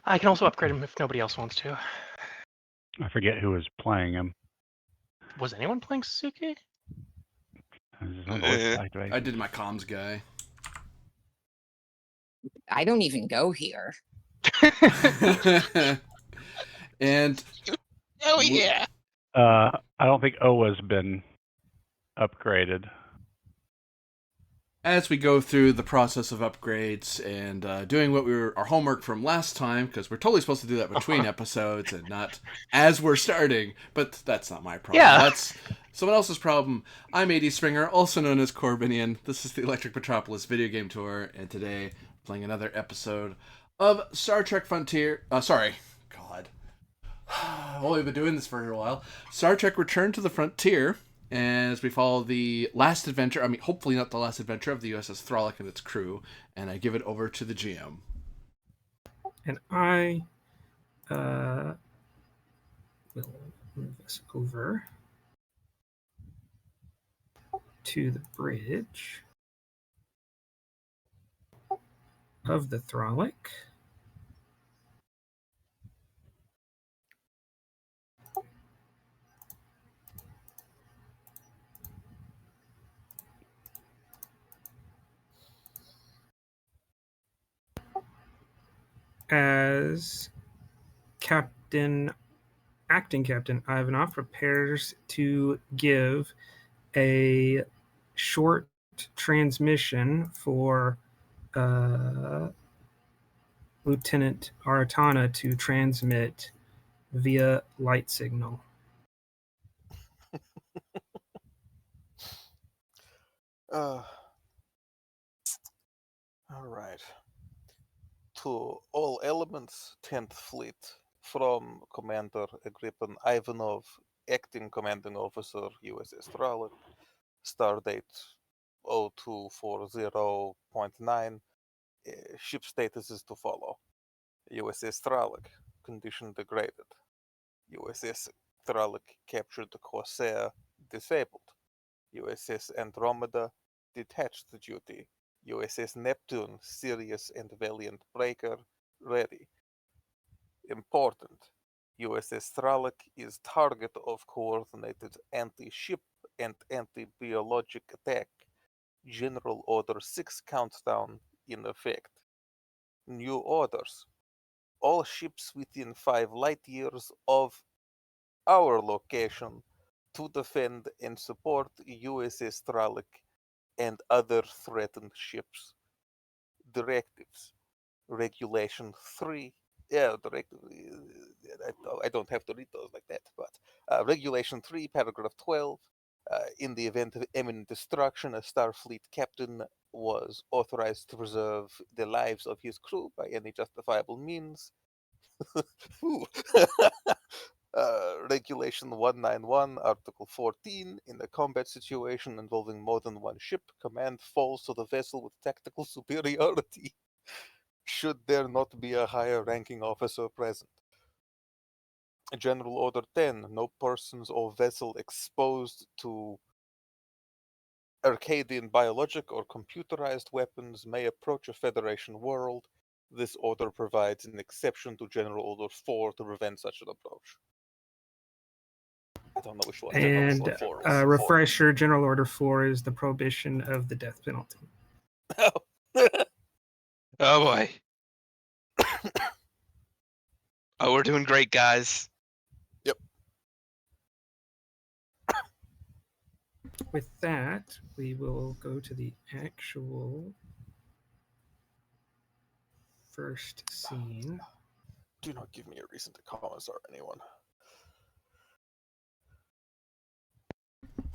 I can also upgrade him if nobody else wants to. I forget who was playing him. Was anyone playing Suzuki? I did my comms guy. I don't even go here. And oh yeah. I don't think Owa's been upgraded. as we go through the process of upgrades and doing what our homework from last time, because we're totally supposed to do that between episodes and not as we're starting, but that's not my problem. Yeah. That's someone else's problem. I'm AD Springer, also known as Corbinian. This is the Electric Metropolis video game tour, and today playing another episode of Star Trek Frontier. God. Well, we've been doing this for a while. Star Trek Return to the Frontier. As we follow the last adventure, hopefully not the last adventure of the USS Thralic and its crew, and I give it over to the GM. And I will move us over to the bridge of the Thralic. As acting Captain Ivanov prepares to give a short transmission for Lieutenant Aratana to transmit via light signal. All right. To all elements, 10th Fleet, from Commander Agrippin Ivanov, Acting Commanding Officer, USS Thralic, Stardate 0240.9, ship status is to follow. USS Thralic, condition degraded. USS Thralic captured Corsair, disabled. USS Andromeda, detached duty. USS Neptune, serious and valiant breaker, ready. Important. USS Thralic is target of coordinated anti-ship and anti-biologic attack. General Order 6 countdown in effect. New orders. All ships within 5 light years of our location to defend and support USS Thralic and other threatened ships. Directives. Regulation 3. I don't have to read those like that, but Regulation 3, paragraph 12. In the event of imminent destruction, a Starfleet captain was authorized to preserve the lives of his crew by any justifiable means. Regulation 191, Article 14. In a combat situation involving more than one ship, command falls to the vessel with tactical superiority, should there not be a higher ranking officer present. General Order 10. No persons or vessel exposed to Arcadian biologic or computerized weapons may approach a Federation world. This order provides an exception to General Order 4 to prevent such an approach. I don't know which one. And Order 4 is. refresher, General Order 4 is the prohibition of the death penalty. Oh boy. Oh, we're doing great, guys. Yep. With that, we will go to the actual first scene. Do not give me a reason to commissar anyone.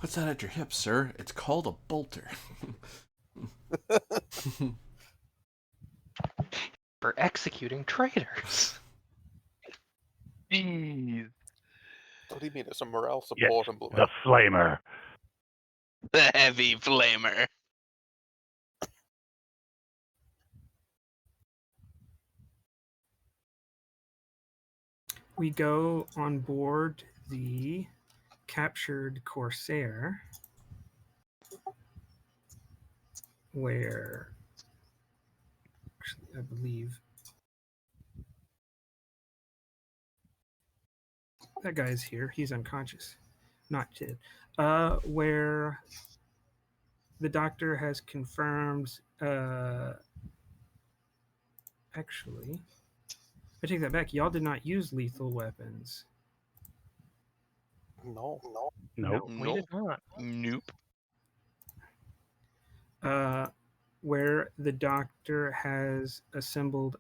What's that at your hip, sir? It's called a bolter. For executing traitors. Jeez. What do you mean? It's a morale support Yes, implement. the flamer. The heavy flamer. We go on board the captured Corsair, where actually, I believe that guy is here. He's unconscious, not dead. Where the doctor has confirmed. Actually, I take that back. Y'all did not use lethal weapons. No. Nope. We did not. Nope. Where the doctor has assembled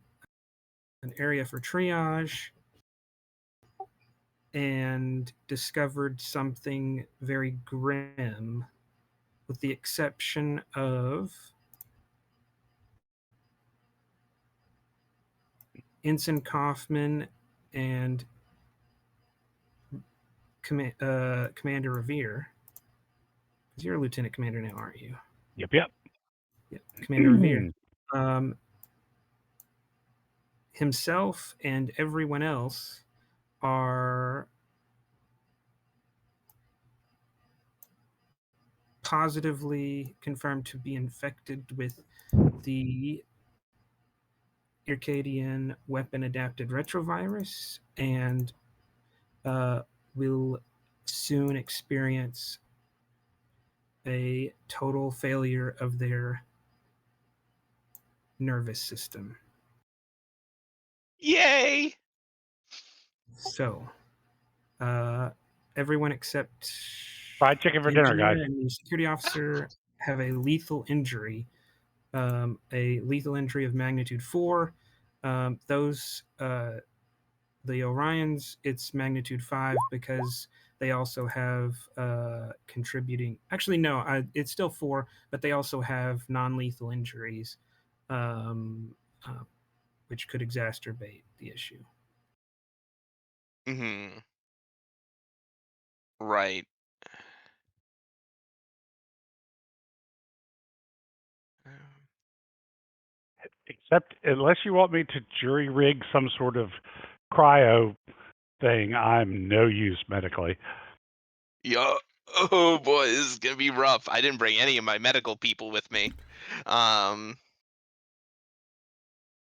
an area for triage and discovered something very grim, with the exception of Ensign Kaufman and Commander Revere. Because you're a lieutenant commander now, aren't you? Yep. Yeah, Commander Revere. Himself and everyone else are positively confirmed to be infected with the Circadian weapon adapted retrovirus and will soon experience a total failure of their nervous system. Yay! So, everyone except Fried chicken for the dinner, engineer guys. and the security officer have a lethal injury. A lethal injury of magnitude 4. The Orions, it's magnitude 5 because they also have contributing. Actually, no, it's still 4, but they also have non-lethal injuries, which could exacerbate the issue. Mm-hmm. Right. Except unless you want me to jury rig some sort of cryo thing, I'm no use medically. Yo, oh boy, this is gonna be rough. I didn't bring any of my medical people with me. I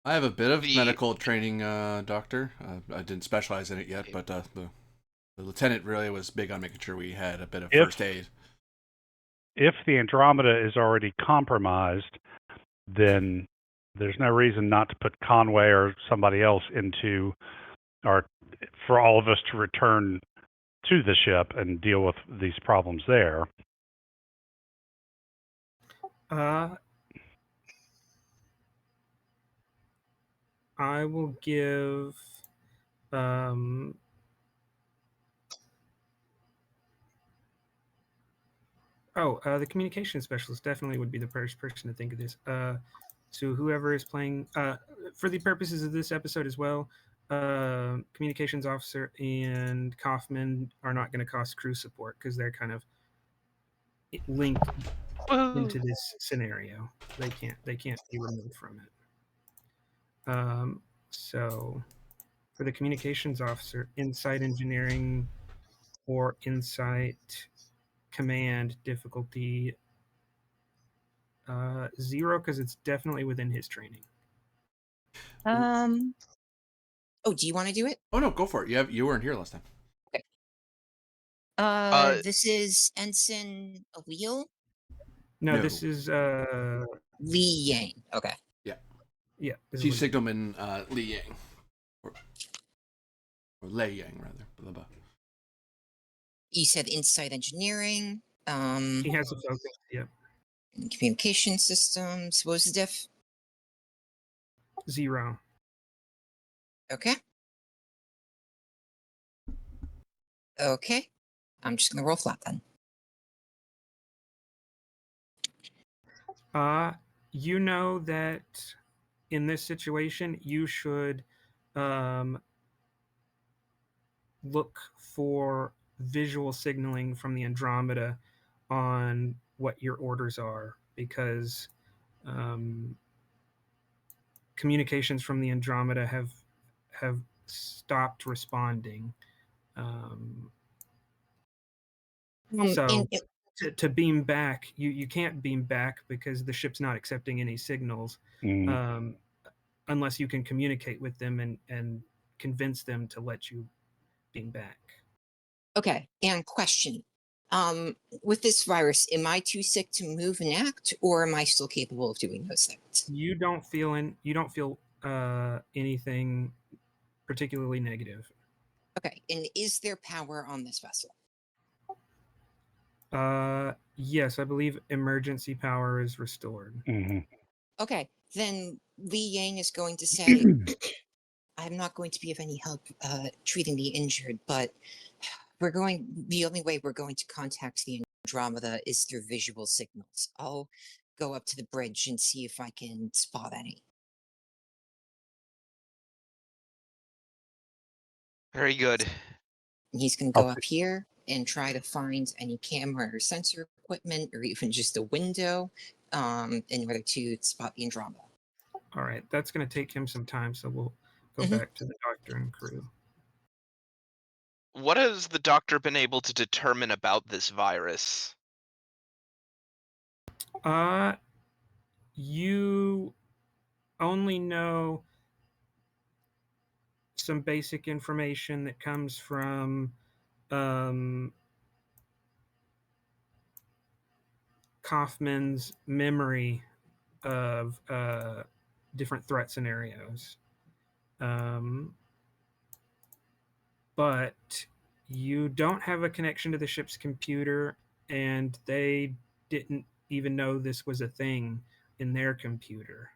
have a bit of The- medical training, doctor. I didn't specialize in it yet, but the lieutenant really was big on making sure we had a bit of first aid. If the Andromeda is already compromised, then there's no reason not to put Conway or somebody else into, or for all of us to return to the ship and deal with these problems there. I will give the communication specialist definitely would be the first person to think of this. So whoever is playing, for the purposes of this episode as well, communications officer and Kaufman are not going to cost crew support because they're kind of linked into this scenario. They can't be removed from it. So for the communications officer, insight engineering or insight command difficulty 0 because it's definitely within his training. Oh, do you want to do it? Oh no, go for it. You weren't here last time. Okay. This is Ensign Wheel No, No. this is Li Yang. Okay. yeah. This Chief is Signalman Li Yang, or Lei Yang rather. Blah, blah. You said Insight Engineering. he has a focus. Yep. Communication systems. What was the diff? 0. Okay. Okay. I'm just gonna roll flat then. You know that in this situation you should look for visual signaling from the Andromeda on what your orders are because communications from the Andromeda have stopped responding. So to beam back, you can't beam back because the ship's not accepting any signals unless you can communicate with them and convince them to let you beam back. Okay, and question. With this virus, am I too sick to move and act, or am I still capable of doing those things? You don't feel anything particularly negative. Okay, and is there power on this vessel? Yes, I believe emergency power is restored. Hmm. Okay, then Li Yang is going to say, I'm not going to be of any help treating the injured, but the only way we're going to contact the Andromeda is through visual signals. I'll go up to the bridge and see if I can spot any. Very good. And he's going to I'll go up here and try to find any camera or sensor equipment or even just a window in order to spot the Andromeda. All right, that's going to take him some time, so we'll go Mhm. back to the doctor and crew. What has the doctor been able to determine about this virus? You only know some basic information that comes from Kaufman's memory of different threat scenarios. But you don't have a connection to the ship's computer, and they didn't even know this was a thing in their computer.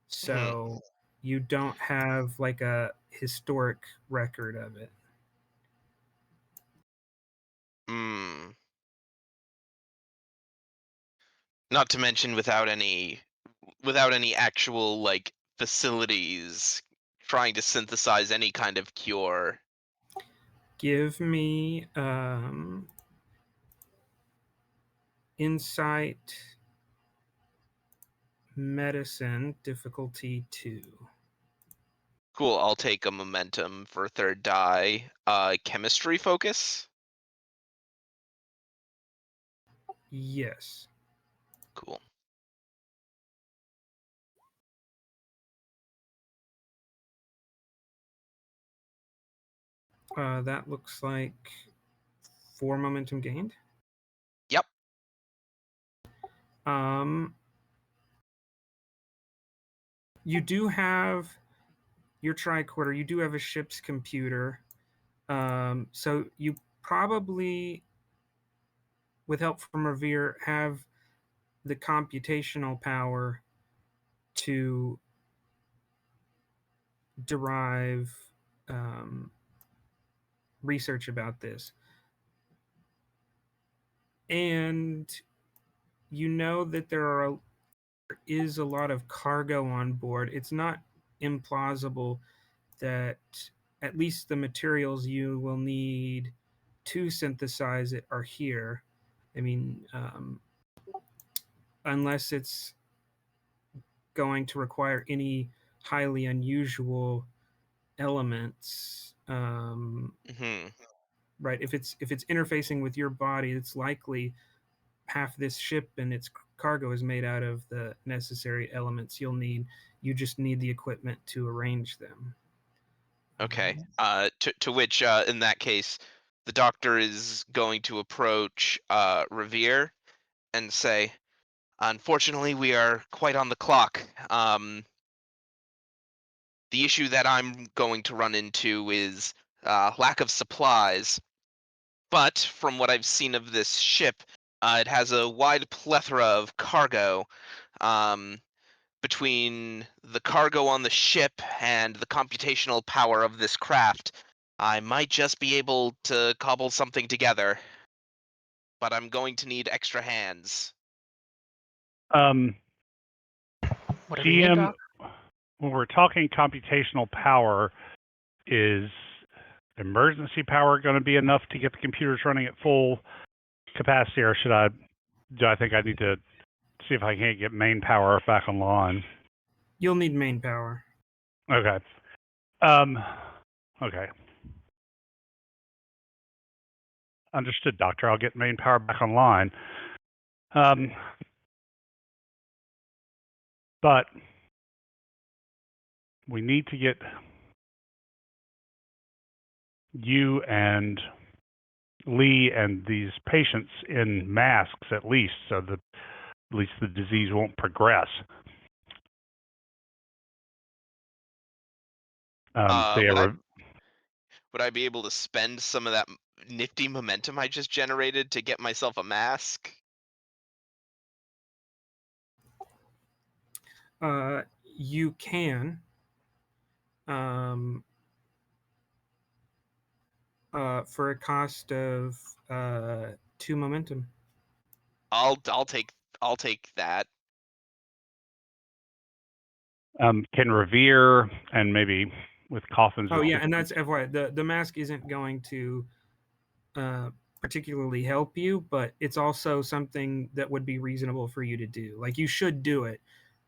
So you don't have like a historic record of it. Hmm. Not to mention without any actual like facilities trying to synthesize any kind of cure. Give me insight medicine difficulty 2. Cool, I'll take a momentum for third die. Chemistry focus? Yes. Cool. That looks like 4 momentum gained. Yep. You do have your tricorder. You do have a ship's computer. So you probably, with help from Revere, have the computational power to derive research about this. And you know that there is a lot of cargo on board. It's not implausible that at least the materials you will need to synthesize it are here. I mean, unless it's going to require any highly unusual elements. Hmm. Right. If it's interfacing with your body, it's likely half this ship and its cargo is made out of the necessary elements you'll need. You just need the equipment to arrange them. Okay. To which, in that case, the doctor is going to approach Revere and say, "Unfortunately, we are quite on the clock. The issue that I'm going to run into is lack of supplies. But from what I've seen of this ship, it has a wide plethora of cargo. Um, between the cargo on the ship and the computational power of this craft, I might just be able to cobble something together. But I'm going to need extra hands." Whatever you need, GM, Doc. when we're talking computational power, is emergency power going to be enough to get the computers running at full capacity, or do I think I need to see if I can't get main power back online? You'll need main power. Okay. Okay. Understood, Doctor. I'll get main power back online. But we need to get you and Lee and these patients in masks at least, so that at least the disease won't progress. So yeah, would I be able to spend some of that nifty momentum I just generated to get myself a mask? You can. For a cost of 2 momentum. I'll take that. can Revere and maybe with Coffin's. Oh yeah, and that's FYI. The mask isn't going to particularly help you, but it's also something that would be reasonable for you to do. Like you should do it,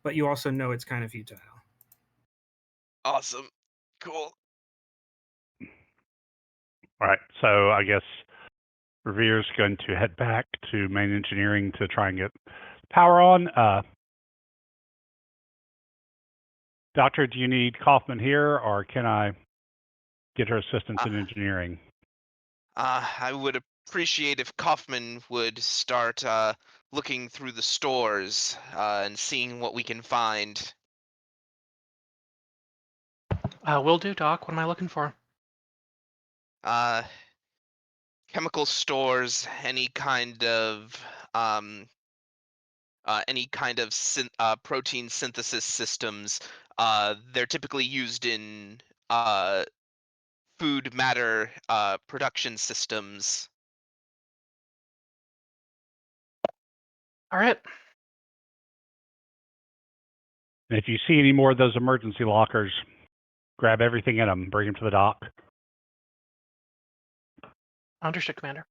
but you also know it's kind of futile. Awesome. Cool. All right, so I guess Revere's going to head back to main engineering to try and get power on. Doctor, do you need Kaufman here, or can I get her assistance in engineering? I would appreciate if Kaufman would start looking through the stores and seeing what we can find. Will do, Doc. What am I looking for? Chemical stores, any kind of protein synthesis systems. They're typically used in food matter production systems. All right. And if you see any more of those emergency lockers, grab everything in them, bring them to the dock. Understood, Commander.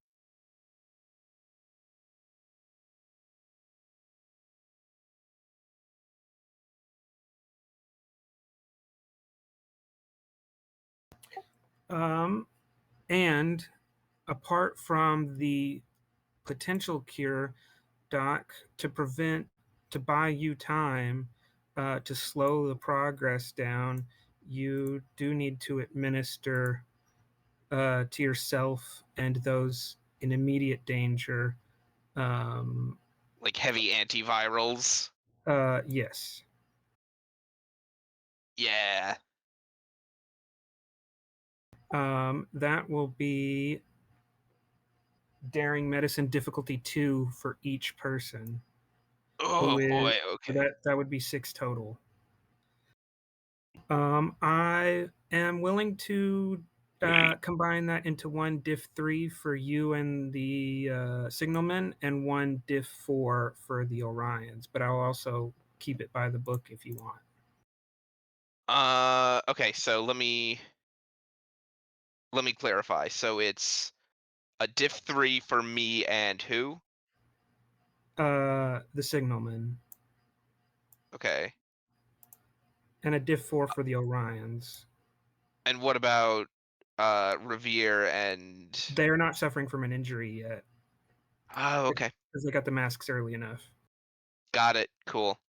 And apart from the potential cure, Doc, to buy you time to slow the progress down, you do need to administer to yourself and those in immediate danger. Like heavy antivirals. Yes. Yeah. That will be daring medicine difficulty 2 for each person. Oh boy. Okay. So that would be 6 total. I am willing to combine that into one diff 3 for you and the signalman, and one diff 4 for the Orions. But I'll also keep it by the book if you want. Okay. So let me clarify. So it's a diff 3 for me and who? The signalman. Okay. And a diff 4 for the Orions. And what about Revere and? They are not suffering from an injury yet. Oh, okay. Because they got the masks early enough. Got it. Cool.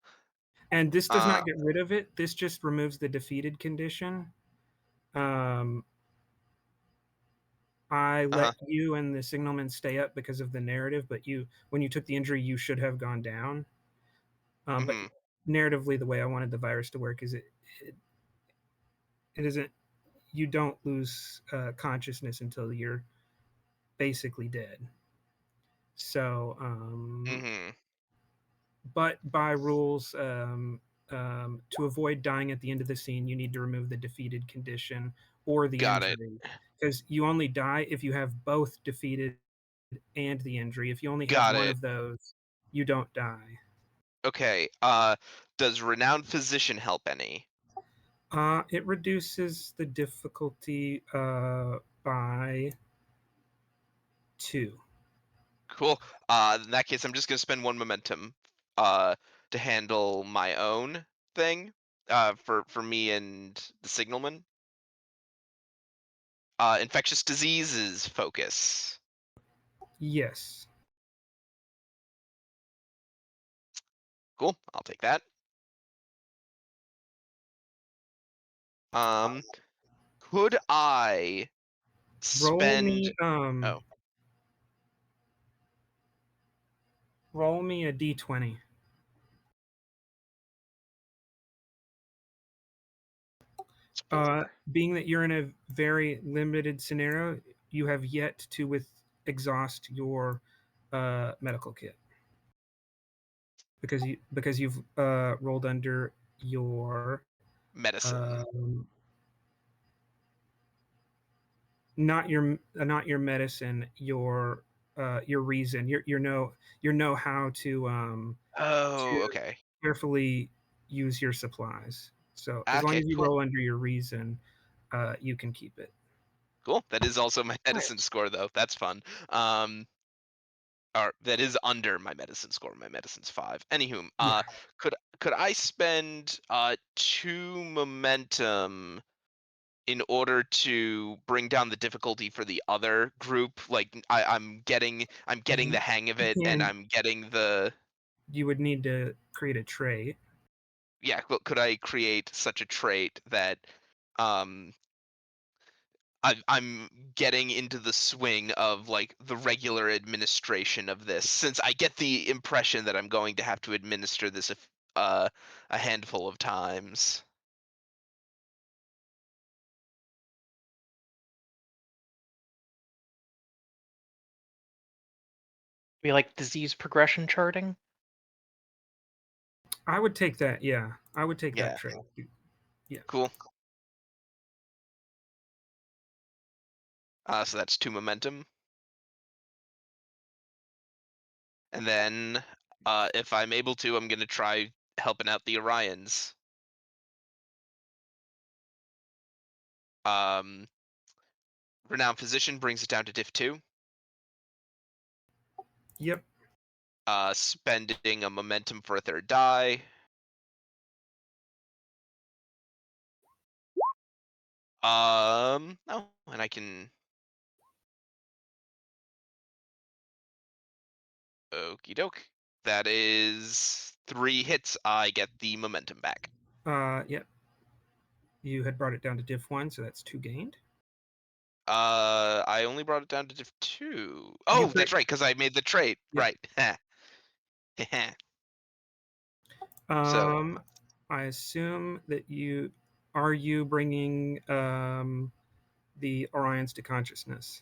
And this does not get rid of it. This just removes the defeated condition. I let you and the signalman stay up because of the narrative, but when you took the injury, you should have gone down. But narratively, the way I wanted the virus to work is it isn't. You don't lose consciousness until you're basically dead. So, but by rules, to avoid dying at the end of the scene, you need to remove the defeated condition or the injury. Because you only die if you have both defeated and the injury. If you only have one of those, you don't die. Okay. Does Renowned Physician help any? It reduces the difficulty by 2. Cool. In that case, I'm just gonna spend 1 momentum to handle my own thing for me and the signalman. Infectious diseases focus. Yes. Cool. I'll take that. Could I spend? Roll me. Roll me a d20. Four. Being that you're in a very limited scenario, you have yet to exhaust your medical kit because you've rolled under your Medicine. not your medicine, your reason, your know how Oh, to okay. carefully use your supplies. So as long Okay, as you cool. roll under your reason, you can keep it. Cool. That is also my medicine score, though. That's fun. Or that is under my medicine score. My medicine's 5. Anywho, Yeah. could I spend 2 momentum in order to bring down the difficulty for the other group? Like I'm getting the hang of it, and And I'm getting the you would need to create a trait. yeah. Could I create such a trait that um I'm getting into the swing of like the regular administration of this, since I get the impression that I'm going to have to administer this a handful of times. Be like disease progression charting. I would take that. Yeah, I would take that Yeah, trait. Yeah. cool. So that's 2 momentum, and then if I'm able to, I'm gonna try helping out the Orions. Um, Renowned Physician brings it down to diff 2. Yep. Spending a momentum for a 3rd die. Oh, and I can. Okie doke. That is 3 hits. I get the momentum back. Yep. You had brought it down to diff 1, so that's 2 gained. I only brought it down to diff 2. You Oh, put- that's right, because I made the trait. Yep. Right. So, I assume that you bringing the Orions to consciousness.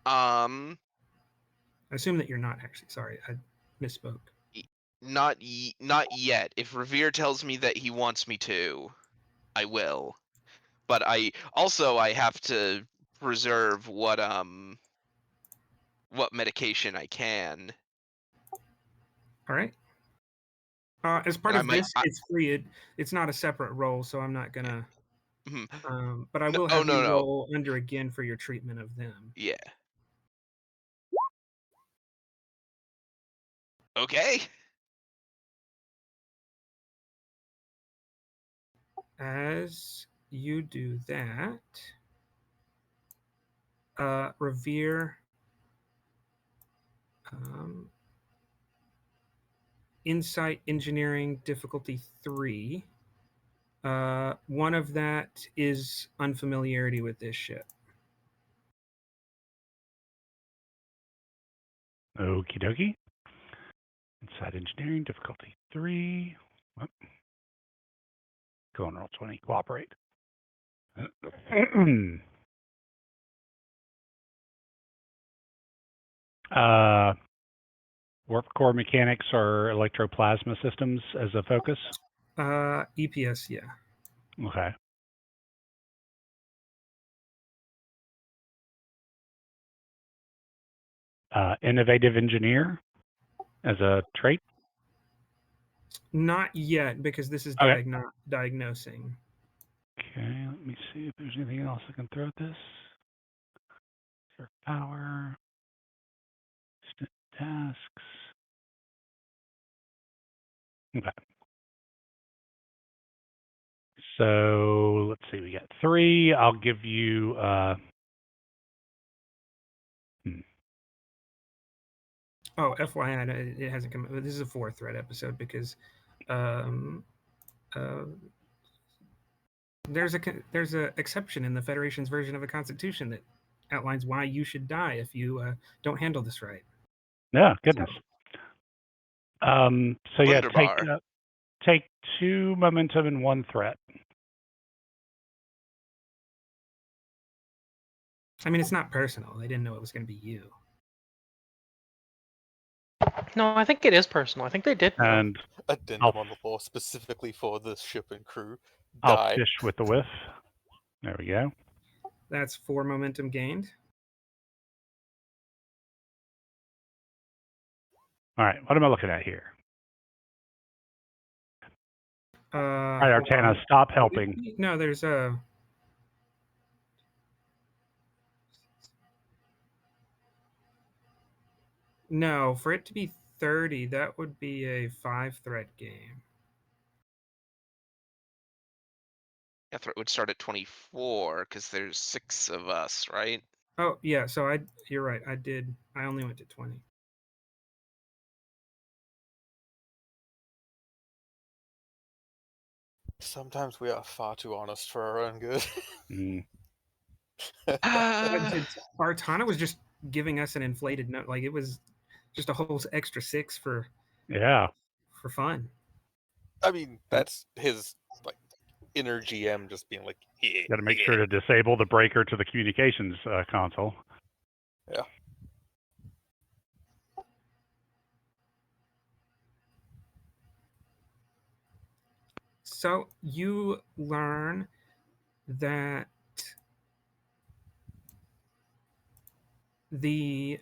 um, I assume that you're not actually. Sorry, I misspoke. not yet. If Revere tells me that he wants me to, I will. But I have to preserve what medication I can. All right. As part And I of might. this, it's free. It's not a separate roll, so I'm not gonna. Mhm. But I No, will oh, have no, you no. roll under again for your treatment of them. Yeah. Okay. As you do that, Revere Insight Engineering difficulty 3. One of that is unfamiliarity with this ship. Okie dokie. Inside engineering, difficulty 3. Whoop. Go on, roll 20. Cooperate. Warp core mechanics or electroplasma systems as a focus. EPS, yeah. Okay. Innovative engineer as a trait. Not yet, because this is Okay. diagnosing. Okay, let me see if there's anything else I can throw at this. Surf power. Tasks. Okay. So let's see, we got 3. I'll give you Oh, FYI, it hasn't come. This is a 4-thread episode because there's a exception in the Federation's version of a constitution that outlines why you should die if you don't handle this right. Yeah, goodness. So yeah, Wunderbar. take 2 momentum and 1 threat. I mean, it's not personal. They didn't know it was going to be you. No, I think it is personal. I think they did know. And Addendum on the floor specifically for this ship and crew. I'll Die. fish with the whiff. There we go. That's 4 momentum gained. All right, what am I looking at here? All right, Hold Artana, on. stop helping. No, there's a. No, for it to be 30, that would be a 5 threat game. I thought it would start at 24 because there's 6 of us, right? Oh yeah, so you're right. I only went to 20. Sometimes we are far too honest for our own good. Mm, Artana was just giving us an inflated note, like it was just a whole extra 6 for yeah. fun. I mean, that's his like inner GM just being like, yeah. Got to make sure to disable the breaker to the communications console. Yeah. So you learn that the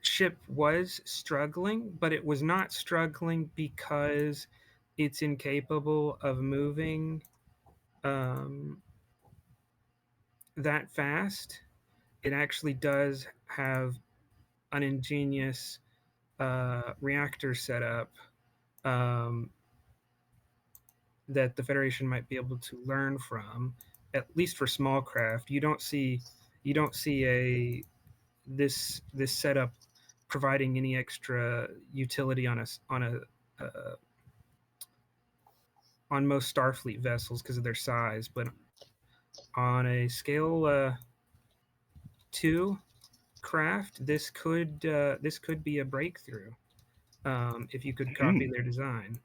ship was struggling, but it was not struggling because it's incapable of moving that fast. It actually does have an ingenious reactor setup that the Federation might be able to learn from, at least for small craft. You don't see this setup providing any extra utility on most Starfleet vessels because of their size, but on a scale 2 craft, this could be a breakthrough if you could copy their design.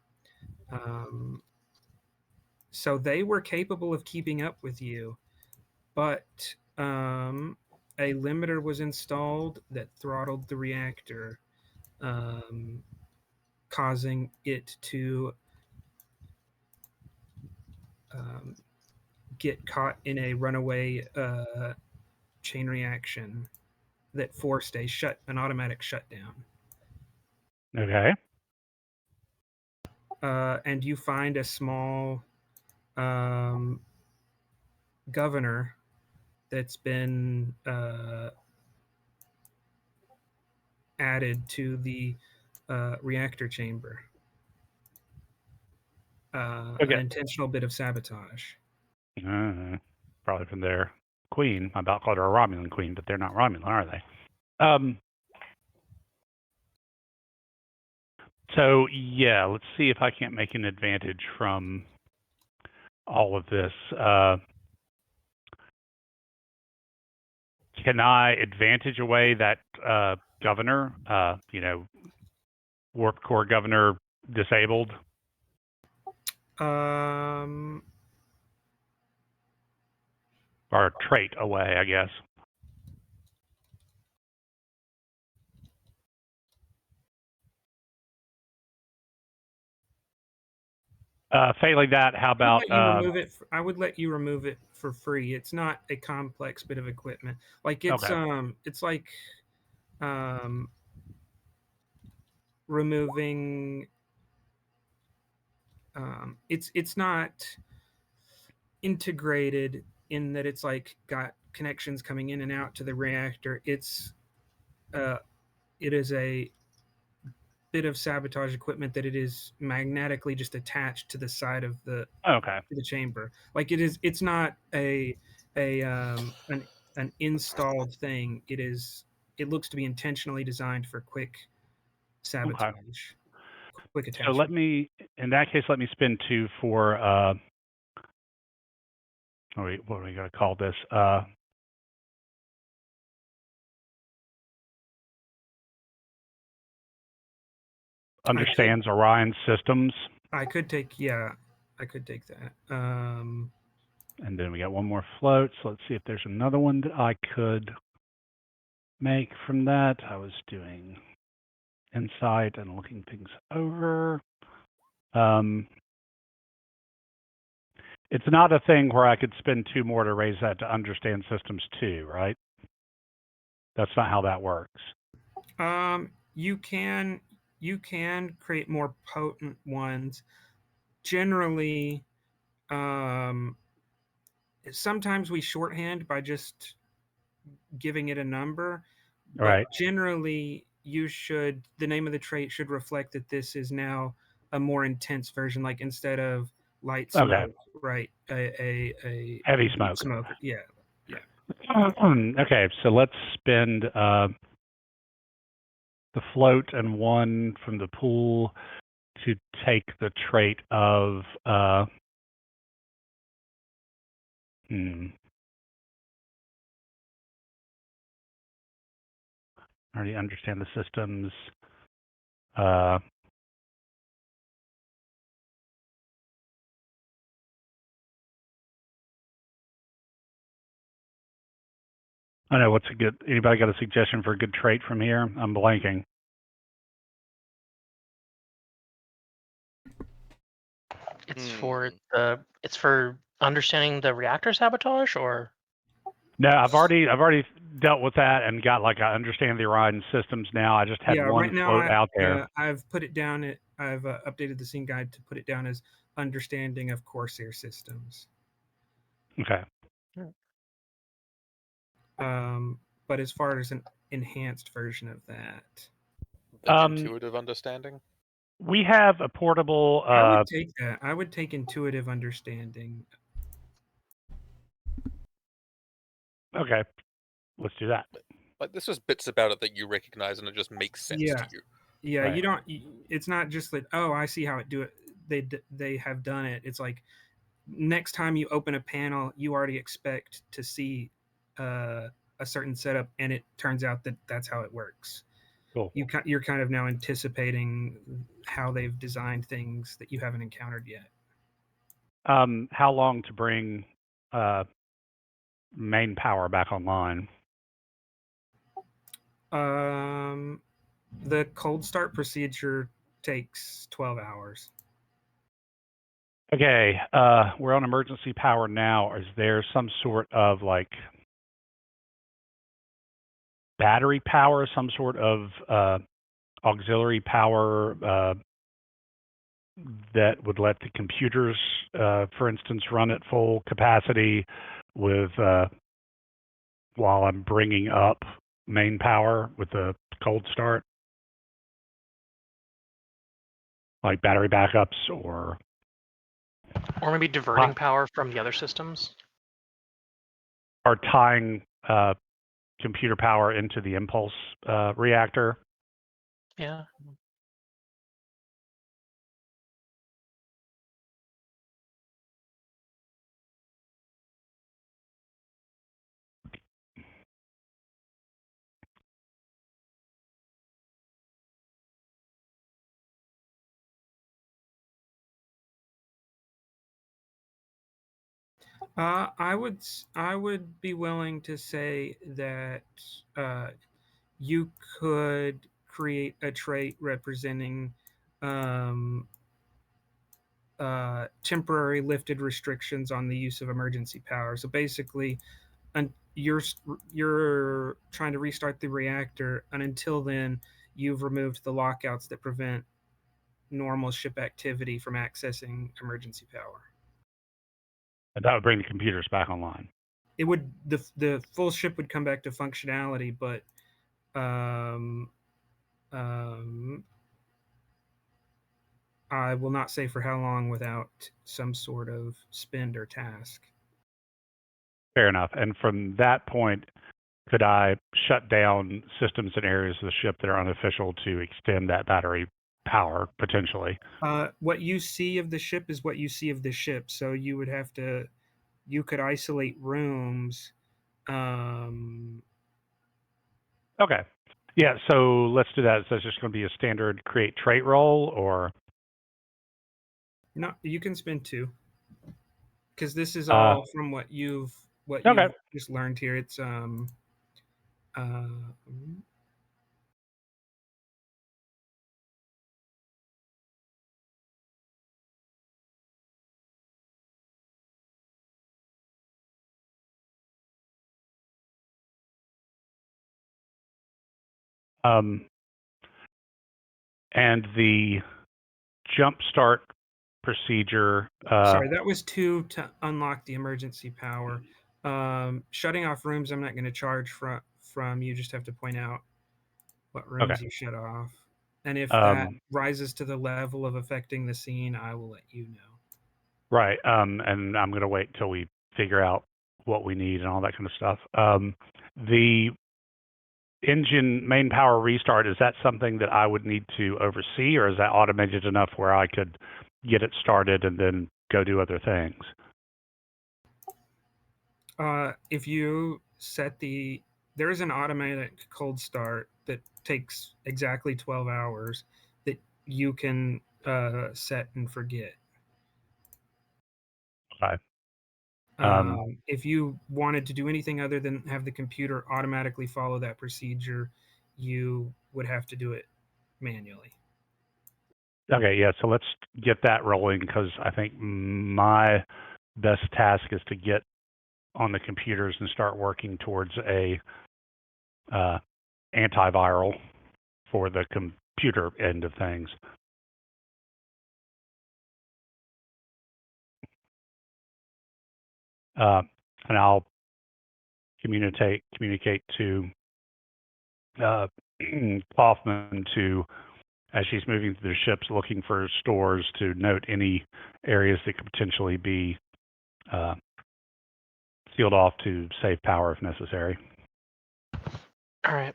So they were capable of keeping up with you, but a limiter was installed that throttled the reactor, causing it to get caught in a runaway chain reaction that forced an automatic shutdown. Okay. And you find a small governor that's been added to the reactor chamber. An intentional bit of sabotage. Probably from their queen. I about called her a Romulan queen, but they're not Romulan, are they? So yeah, let's see if I can't make an advantage from all of this. Can I advantage away that governor? Warp core governor disabled. Or trait away, I guess. Failing that, how about I would let you remove it for free. It's not a complex bit of equipment. Like it's it's like removing it's not integrated in that it's like got connections coming in and out to the reactor. It is a bit of sabotage equipment that it is magnetically just attached to the side of the chamber. Like it's not an installed thing. It looks to be intentionally designed for quick sabotage. Quick attachment. So in that case, let me spend 2 for what are we going to call this? understands Orion's systems. I could take that. And then we got one more float. So let's see if there's another one that I could make from that. I was doing insight and looking things over. It's not a thing where I could spend 2 more to raise that to understand systems 2, right? That's not how that works. You can create more potent ones. Generally, sometimes we shorthand by just giving it a number. But Right. generally, the name of the trait should reflect that this is now a more intense version. Like instead of light smoke, right? A heavy smoke. Yeah. Okay, so let's spend the float and 1 from the pool to take the trait of I already understand the systems. I know what's a good. Anybody got a suggestion for a good trait from here? I'm blanking. It's for understanding the reactor sabotage, or No, I've already dealt with that and got I understand the Orion systems now. I just had one right now float out there. I've put it down. I've updated the scene guide to put it down as understanding of Corsair systems. Okay. But as far as an enhanced version of that, intuitive understanding. We have a portable. I would take that. I would take intuitive understanding. Okay, let's do that. Like there's just bits about it that you recognize and it just makes sense to you. Yeah, Right. you don't. It's not just that. Oh, I see how it do it. They have done it. It's like next time you open a panel, you already expect to see a certain setup, and it turns out that that's how it works. Cool. You're kind of now anticipating how they've designed things that you haven't encountered yet. How long to bring main power back online? The cold start procedure takes 12 hours. Okay, we're on emergency power now. Is there some sort of battery power, some sort of auxiliary power that would let the computers, for instance, run at full capacity with while I'm bringing up main power with the cold start? Like battery backups or maybe diverting power from the other systems? Or tying computer power into the impulse reactor? Yeah. I would be willing to say that you could create a trait representing temporary lifted restrictions on the use of emergency power. So basically, you're trying to restart the reactor, and until then, you've removed the lockouts that prevent normal ship activity from accessing emergency power. And that would bring the computers back online. It would the full ship would come back to functionality, but I will not say for how long without some sort of spend or task. Fair enough. And from that point, could I shut down systems and areas of the ship that are unofficial to extend that battery power potentially? What you see of the ship is what you see of the ship. So you could isolate rooms. Okay. Yeah, so let's do that. So it's just going to be a standard create trait roll, or No, you can spend 2 because this is all from what you've okay. just learned here. It's And the jumpstart procedure. sorry, that was 2 to unlock the emergency power. Shutting off rooms, I'm not going to charge from. You just have to point out what rooms you shut off. And if that rises to the level of affecting the scene, I will let you know. Right. And I'm going to wait until we figure out what we need and all that kind of stuff. The engine main power restart, is that something that I would need to oversee, or is that automated enough where I could get it started and then go do other things? If you set there is an automatic cold start that takes exactly 12 hours that you can set and forget. Okay. If you wanted to do anything other than have the computer automatically follow that procedure, you would have to do it manually. Okay, yeah, so let's get that rolling, because I think my best task is to get on the computers and start working towards a antiviral for the computer end of things. And I'll communicate to Kaufman to, as she's moving through the ships looking for stores, to note any areas that could potentially be sealed off to save power if necessary. All right.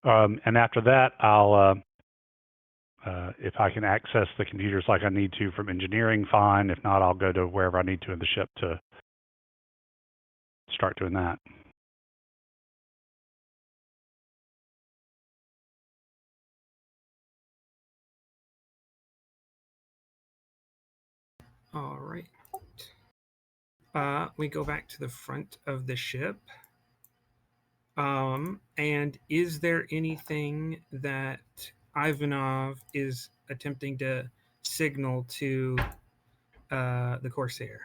And after that, I'll, if I can access the computers like I need to from engineering, fine. If not, I'll go to wherever I need to in the ship to start doing that. All right. We go back to the front of the ship. And is there anything that Ivanov is attempting to signal to the Corsair?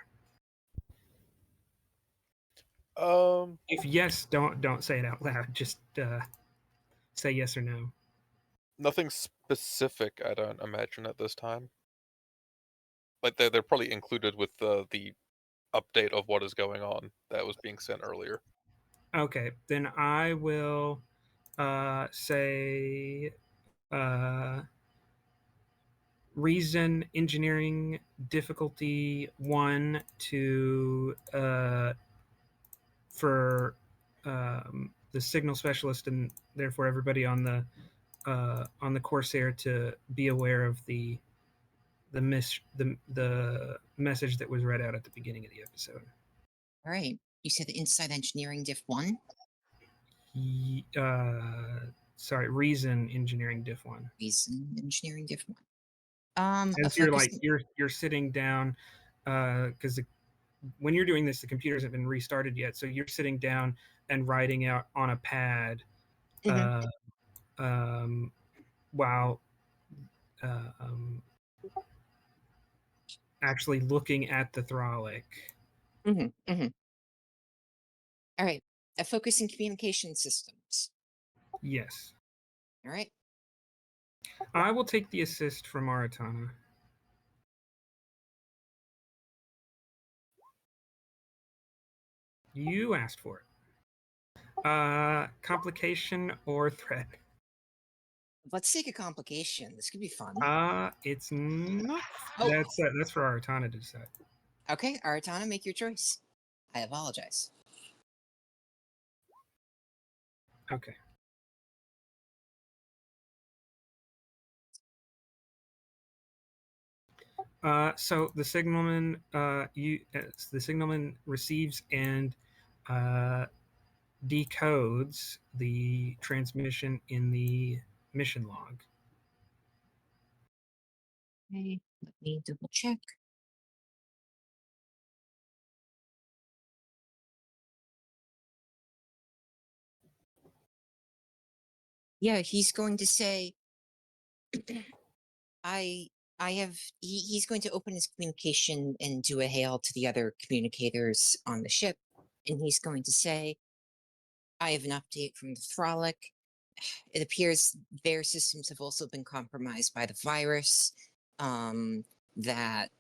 If yes, don't say it out loud. Just say yes or no. Nothing specific, I don't imagine at this time. Like they're probably included with the update of what is going on that was being sent earlier. Okay, then I will say reason engineering difficulty 1 to for the signal specialist and therefore everybody on the Corsair to be aware of the message that was read out at the beginning of the episode. All right. You said the inside engineering diff 1? Sorry, reason engineering diff 1. Reason engineering diff 1. As you're sitting down, because when you're doing this, the computers haven't been restarted yet, so you're sitting down and writing out on a pad, while actually looking at the Thralic. All right. A focus in communication systems. Yes. All right. I will take the assist from Aratana. You asked for it. Complication or threat? Let's take a complication. This could be fun. It's not. Oh. That's for Aratana to decide. Okay, Aratana, make your choice. I apologize. Okay. So the signalman, the signalman receives and decodes the transmission in the mission log. Okay, let me double check. Yeah, he's going to say, I have he's going to open his communication and do a hail to the other communicators on the ship, and he's going to say, I have an update from the Frolic. It appears their systems have also been compromised by the virus. That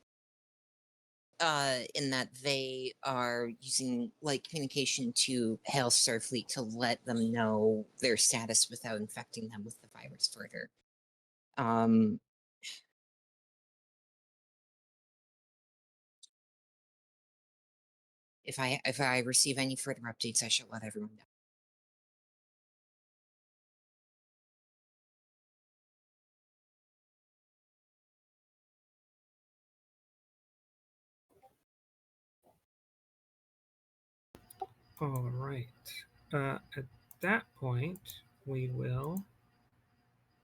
in that they are using light communication to hail Starfleet to let them know their status without infecting them with the virus further. If I receive any further updates, I shall let everyone know. All right. At that point, we will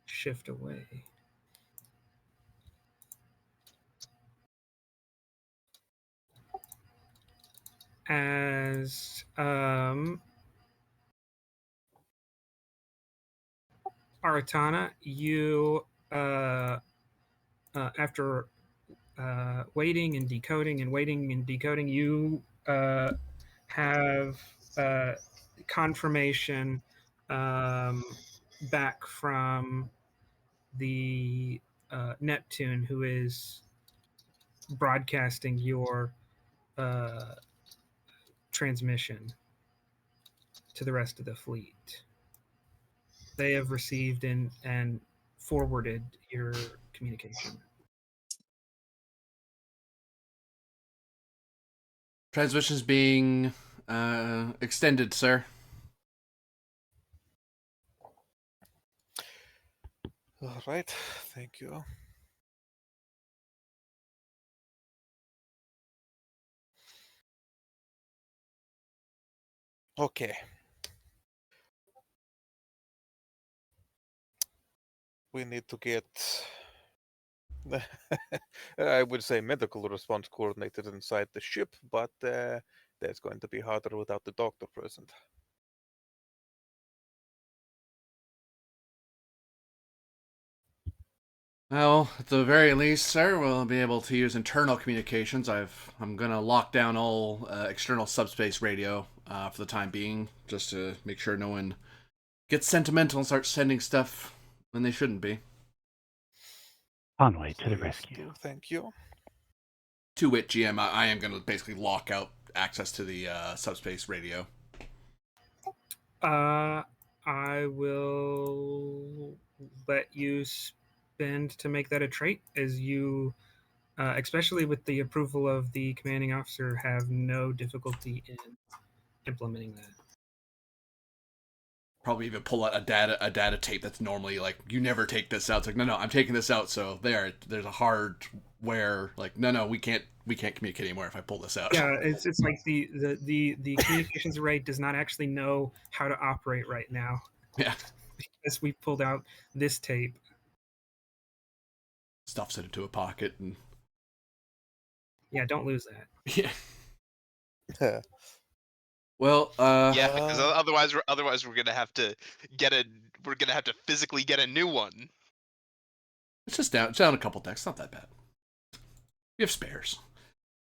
shift away. As Aratana, you after waiting and decoding and waiting and decoding, you have confirmation back from the Neptune, who is broadcasting your transmission to the rest of the fleet. They have received and forwarded your communication. Transmission's being extended, sir. All right, thank you. Okay. We need to get, I would say, medical response coordinated inside the ship, but that's going to be harder without the doctor present. Well, at the very least, sir, we'll be able to use internal communications. I'm gonna lock down all external subspace radio for the time being, just to make sure no one gets sentimental and starts sending stuff when they shouldn't be. Conway to the Please rescue. do, thank you. To wit, GM, I am gonna basically lock out access to the subspace radio. I will let you spend to make that a trait, as you, especially with the approval of the commanding officer, have no difficulty in implementing that. Probably even pull out a data tape that's normally like, you never take this out. It's like, no, I'm taking this out. So there's a hardware like, no, we can't communicate anymore if I pull this out. Yeah, it's like the communications array does not actually know how to operate right now. Yeah. Because we pulled out this tape. Stuffs it into a pocket and Yeah, don't lose that. yeah. Well, Yeah, because otherwise we're gonna have to physically get a new one. it's just down. It's down a couple decks. Not that bad. We have spares.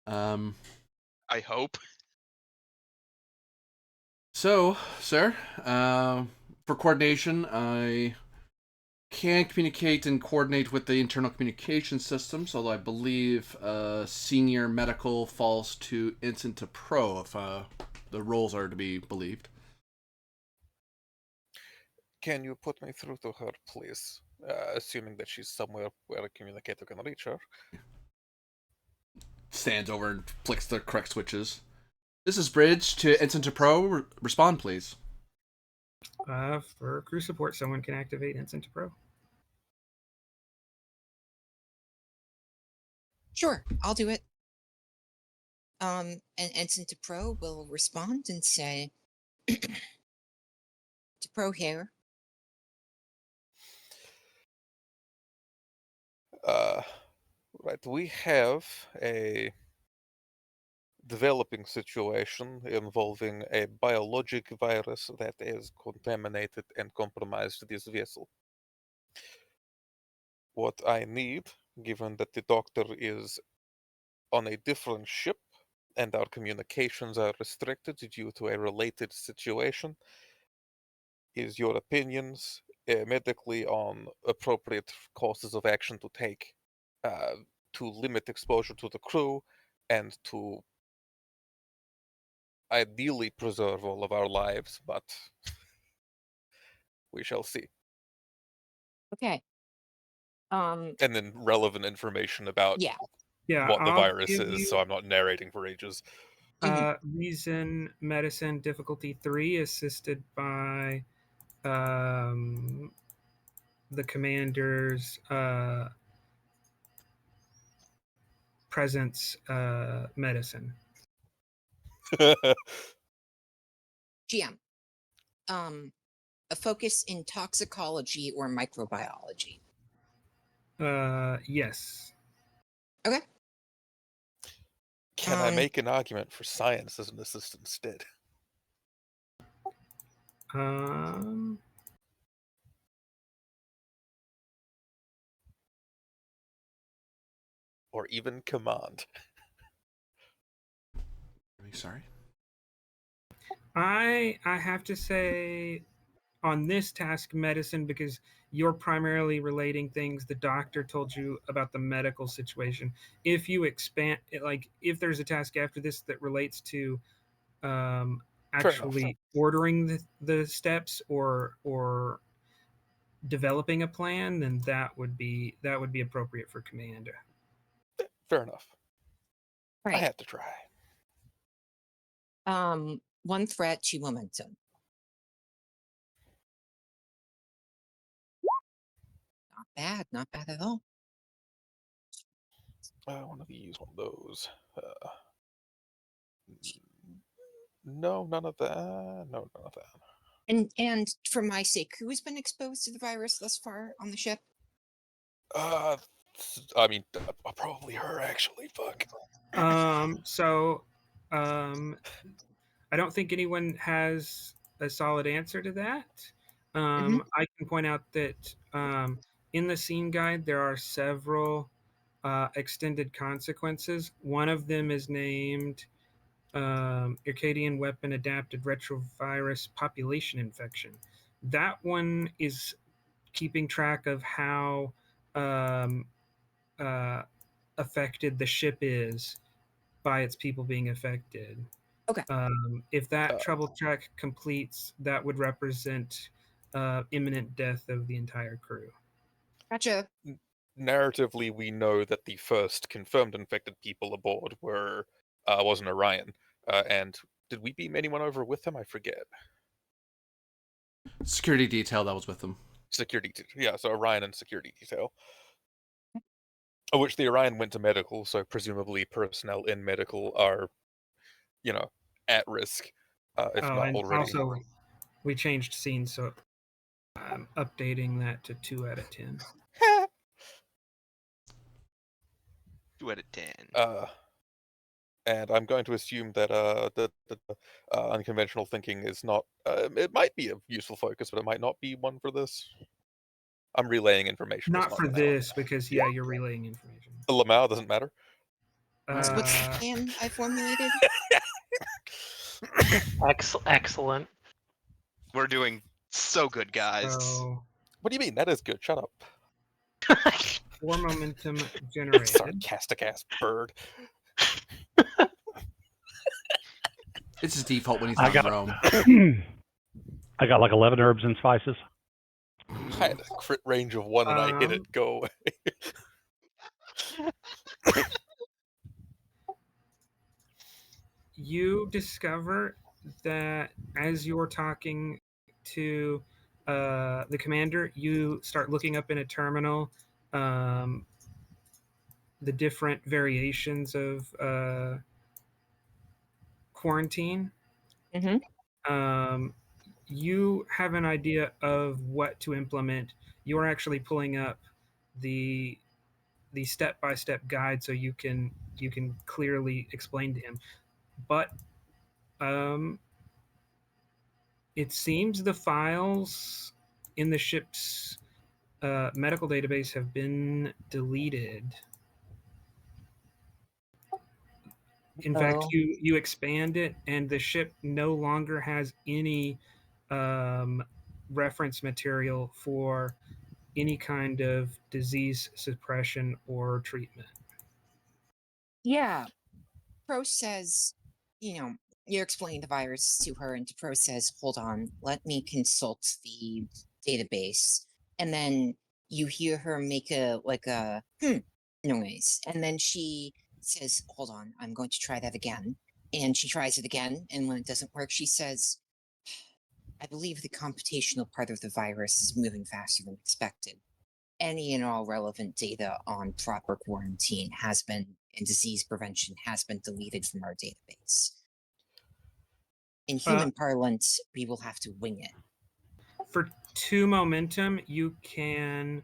I hope. So, sir, for coordination, I can communicate and coordinate with the internal communication systems, although I believe senior medical falls to ensign to pro if the roles are to be believed. Can you put me through to her, please? Assuming that she's somewhere where a communicator can reach her. Stands over and flicks the correct switches. This is Bridge to Ensign to Pro. Respond, please. For crew support, someone can activate Ensign to Pro. Sure, I'll do it. And Ensign to Pro will respond and say, to Pro here. Right, we have a developing situation involving a biologic virus that has contaminated and compromised this vessel. What I need, given that the doctor is on a different ship and our communications are restricted due to a related situation, is your opinions medically on appropriate courses of action to take to limit exposure to the crew and to ideally preserve all of our lives, but we shall see. Okay. And then relevant information about Yeah. Yeah, what the I'll virus give is, you, so I'm not narrating for ages. Reason Medicine difficulty 3, assisted by the commander's presence medicine. GM. A focus in toxicology or microbiology. Yes. Okay. Can I make an argument for science as an assistant instead? Or even command? Sorry. I have to say on this task medicine, because you're primarily relating things the doctor told you about the medical situation. If you expand it, like if there's a task after this that relates to actually ordering the steps or developing a plan, then that would be appropriate for commander. Fair enough. Right. I had to try. One threat, 2 momentum. Not bad at all. I want to use one of those. No, none of that. No, none of that. And for my sake, who has been exposed to the virus thus far on the ship? I mean, probably her actually. Fuck. I don't think anyone has a solid answer to that. I can point out that in the scene guide there are several extended consequences. One of them is named Ircadian Weapon Adapted Retrovirus Population Infection. That one is keeping track of how affected the ship is by its people being affected. Okay. If that trouble check completes, that would represent imminent death of the entire crew. Gotcha. Narratively, we know that the first confirmed infected people aboard was an Orion. And did we beam anyone over with him? I forget. Security detail that was with them. Security, yeah. So Orion and security detail. Of which the Orion went to medical, so presumably personnel in medical are, at risk, if not and already. Also, we changed scenes, so I'm updating that to 2 out of 10. 2 out of 10. And I'm going to assume that unconventional thinking is not. It might be a useful focus, but it might not be one for this. I'm relaying information. Not for this, because you're relaying information. Lamau doesn't matter. What's the plan I formulated? Excellent. We're doing so good, guys. So, what do you mean? That is good. Shut up. 4 momentum generated. Sarcastic ass bird. It's his default when he's on Rome. I got like 11 herbs and spices. I had a crit range of 1 and I hit it. Go away. You discover that as you're talking to the commander, you start looking up in a terminal the different variations of quarantine. You have an idea of what to implement. You are actually pulling up the step-by-step guide so you can clearly explain to him. But it seems the files in the ship's medical database have been deleted. In fact, you expand it, and the ship no longer has any reference material for any kind of disease suppression or treatment. Yeah. Pro says, you're explaining the virus to her, and Pro says, hold on, let me consult the database. And then you hear her make a noise. And then she says, hold on, I'm going to try that again. And she tries it again. And when it doesn't work, she says, I believe the computational part of the virus is moving faster than expected. Any and all relevant data on proper quarantine and disease prevention has been deleted from our database. In human parlance, we will have to wing it. For 2 momentum, you can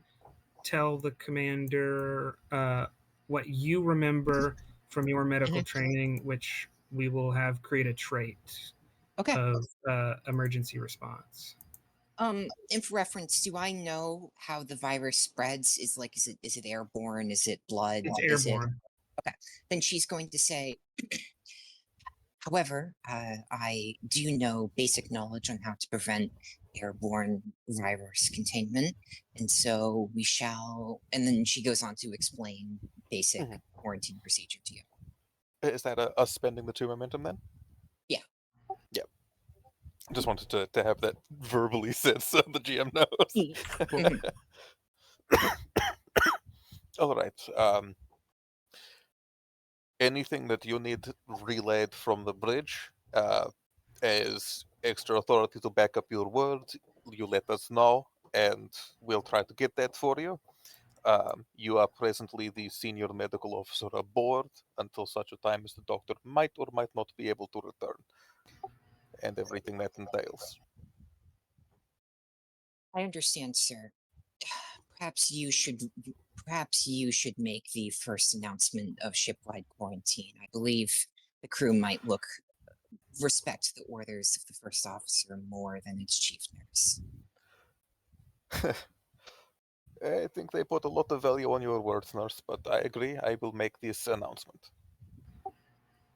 tell the commander what you remember from your medical training, which we will have create a trait of emergency response. In reference, do I know how the virus spreads? Is it airborne? Is it blood? It's airborne. Okay. Then she's going to say, however, I do know basic knowledge on how to prevent airborne virus containment. And so we shall, and then she goes on to explain basic quarantine procedure to you. Is that us spending the 2 momentum then? Yeah. Yep. Just wanted to have that verbally said so the GM knows. All right. Anything that you need relayed from the bridge as extra authority to back up your word, you let us know, and we'll try to get that for you. You are presently the senior medical officer aboard until such a time as the doctor might or might not be able to return, and everything that entails. I understand, sir. Perhaps you should make the first announcement of shipwide quarantine. I believe the crew might respect the orders of the first officer more than its chief nurse. I think they put a lot of value on your words, nurse, but I agree. I will make this announcement.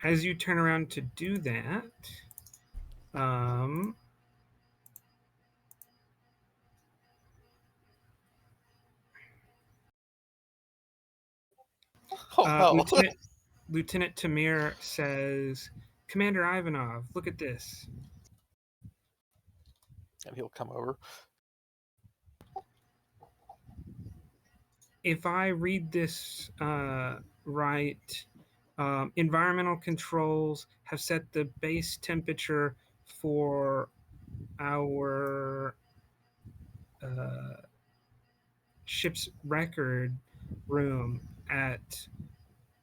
As you turn around to do that, Lieutenant Tamir says, Commander Ivanov, look at this. And he'll come over. If I read this right, environmental controls have set the base temperature for our ship's record room at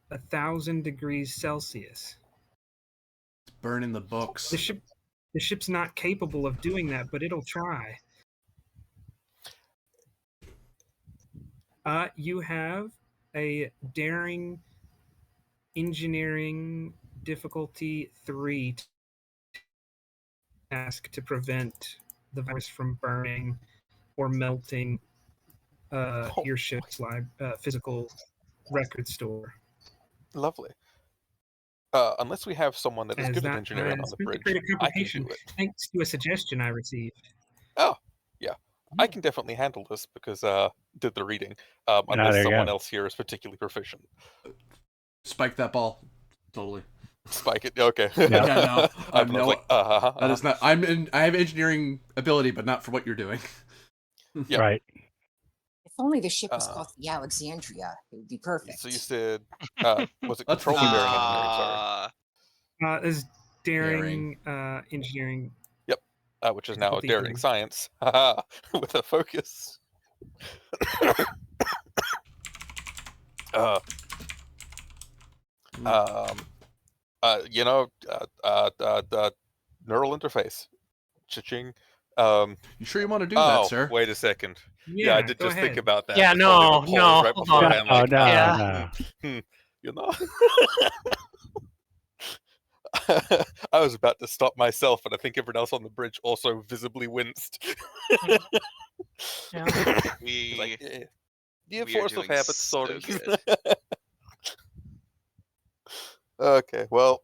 1,000 degrees Celsius. It's burning the books. The ship's not capable of doing that, but it'll try. You have a daring engineering difficulty 3 task to prevent the virus from burning or melting your ship's physical record store. Lovely. Unless we have someone that is good at engineering on the bridge, I can do it. Thanks to a suggestion I received. Oh, yeah. I can definitely handle this because did the reading. Unless someone else here is particularly proficient. Spike that ball. Totally. Spike it. Okay. Yeah, no. That is not. I have engineering ability, but not for what you're doing. Yeah. Right. If only the ship was called the Alexandria, it would be perfect. So you said, was it control or daring engineering? Sorry. Is daring, engineering. Which is now Difficulty daring 3. science with a focus. Neural interface. Cha-ching. You sure you want to do that, sir? Wait a second. Yeah, I did go just think ahead. about that. Yeah, before we hit no, pause no, right hold before on. I'm like, no. you know. I was about to stop myself, and I think everyone else on the bridge also visibly winced. Yeah. He's like, yeah. we are Force of doing habit, so sorry. good. Okay, well,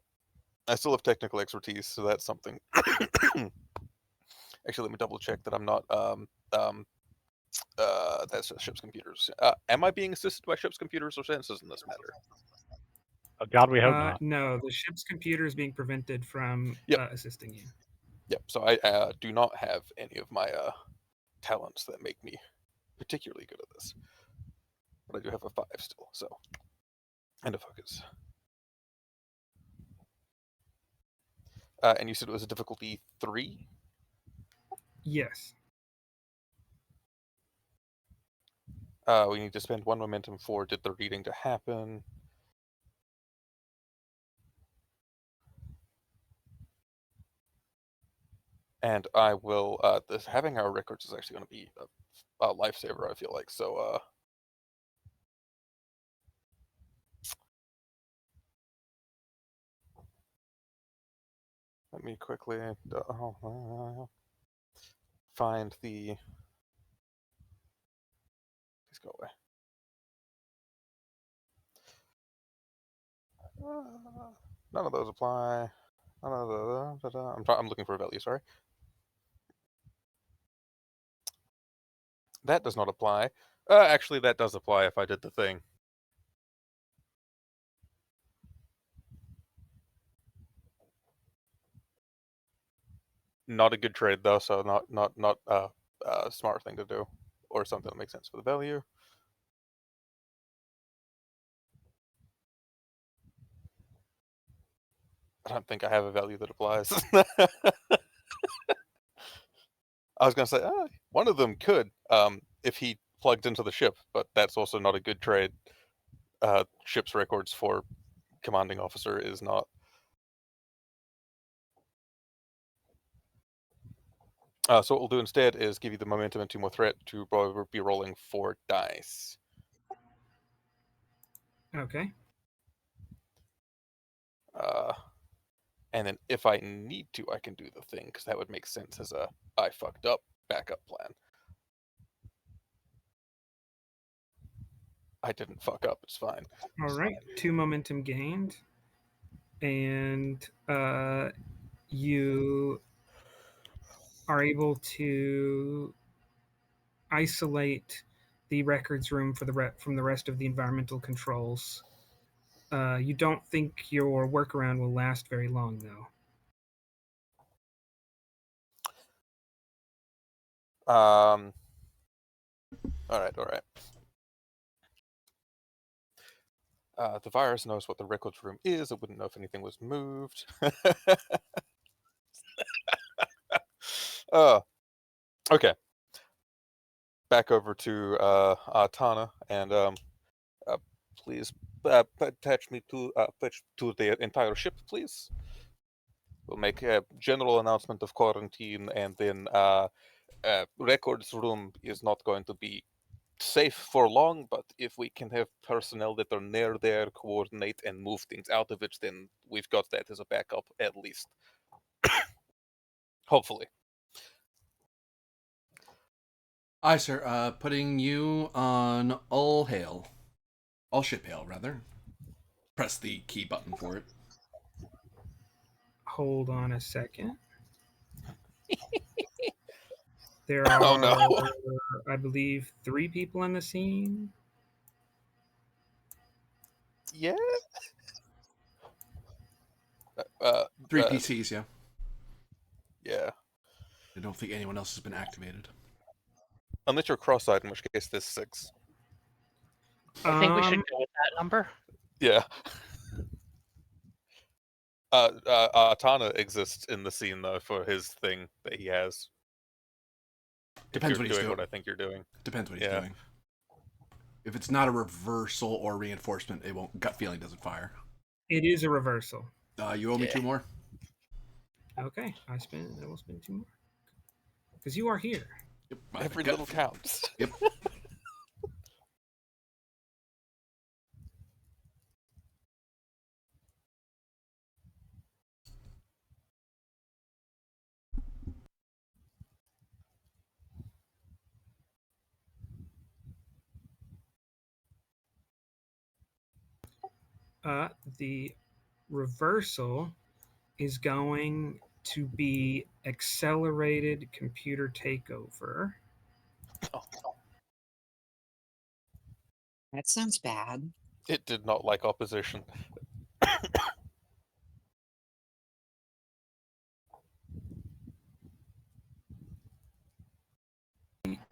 I still have technical expertise, so that's something. Actually, let me double check that I'm not. That's just ship's computers. Am I being assisted by ship's computers or sensors in this matter? Oh, God, we hope not. No, the ship's computer is being prevented from Yep. assisting you. Yep. So I do not have any of my talents that make me particularly good at this, but I do have a 5 still. So, and a focus. And you said it was a difficulty 3. Yes. We need to spend 1 momentum for did the reading to happen. And I will. This having our records is actually going to be a lifesaver. I feel like so. Let me quickly find the. Please go away. None of those apply. None of the. I'm looking for a value. Sorry. That does not apply. Actually, that does apply if I did the thing. Not a good trade though, so not a smart thing to do, or something that makes sense for the value. I don't think I have a value that applies. I was gonna say one of them could, if he plugged into the ship, but that's also not a good trade. Ship's records for commanding officer is not. So what we'll do instead is give you the momentum and 2 more threat to be rolling 4 dice. Okay. And then if I need to, I can do the thing, because that would make sense as a I fucked up backup plan. I didn't fuck up, it's fine. All right. 2 momentum gained. And you are able to isolate the records room from the rest of the environmental controls. You don't think your workaround will last very long, though. All right. The virus knows what the records room is. It wouldn't know if anything was moved. Okay. Back over to Tana, and please attach me to the entire ship, please. We'll make a general announcement of quarantine, and then records room is not going to be safe for long, but if we can have personnel that are near there, coordinate, and move things out of it, then we've got that as a backup, at least. Hopefully. Aye, sir. Putting you on all hail. All ship hail, rather. Press the key button for it. Hold on a second. There are, Oh no. I believe, 3 people in the scene. Yeah. 3 PCs, yeah. Yeah. I don't think anyone else has been activated. Unless you're cross-eyed, in which case there's 6. I think we should go with that number. Yeah. Atana exists in the scene though for his thing that he has. Depends if what you're he's doing doing. what I think you're doing. Depends what he's Yeah. doing. If it's not a reversal or reinforcement, it won't. Gut feeling doesn't fire. It is a reversal. You owe me Yeah. 2 more. Okay, I will spend 2 more. Because you are here. Yep. Every gut little counts. Yep. The reversal is going to be accelerated computer takeover. That sounds bad. It did not like opposition.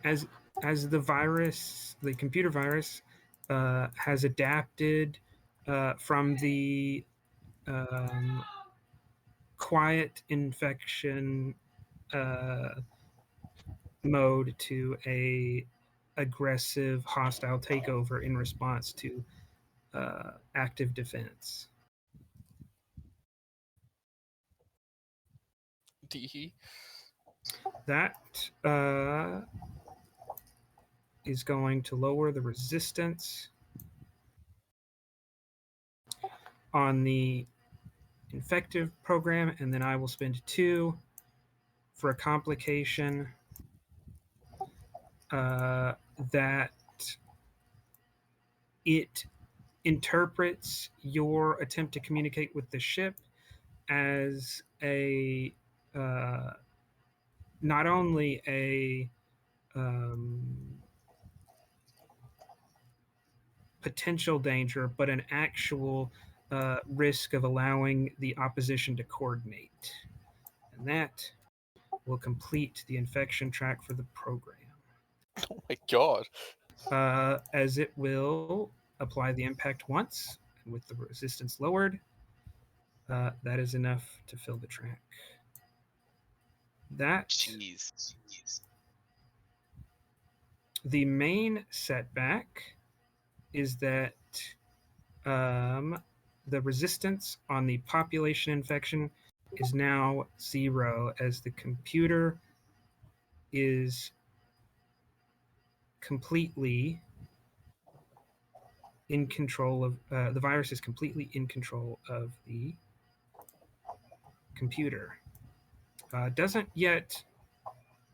As the computer virus, has adapted from the quiet infection mode to a aggressive hostile takeover in response to active defense. Teehee. That is going to lower the resistance on the infective program, and then I will spend 2 for a complication that it interprets your attempt to communicate with the ship as a not only a potential danger, but an actual risk of allowing the opposition to coordinate. And that will complete the infection track for the program. Oh my god. As it will apply the impact once, and with the resistance lowered, that is enough to fill the track. That Jeez. the main setback is that the resistance on the population infection is now 0, as the computer is completely in control of the virus is completely in control of the computer. Doesn't yet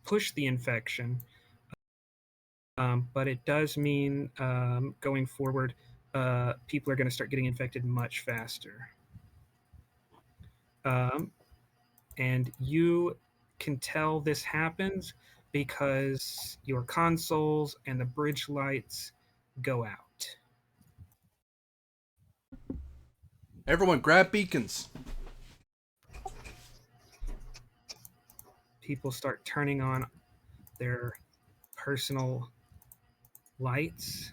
push the infection, but it does mean going forward, people are going to start getting infected much faster. And you can tell this happens because your consoles and the bridge lights go out. Everyone, grab beacons. People start turning on their personal lights.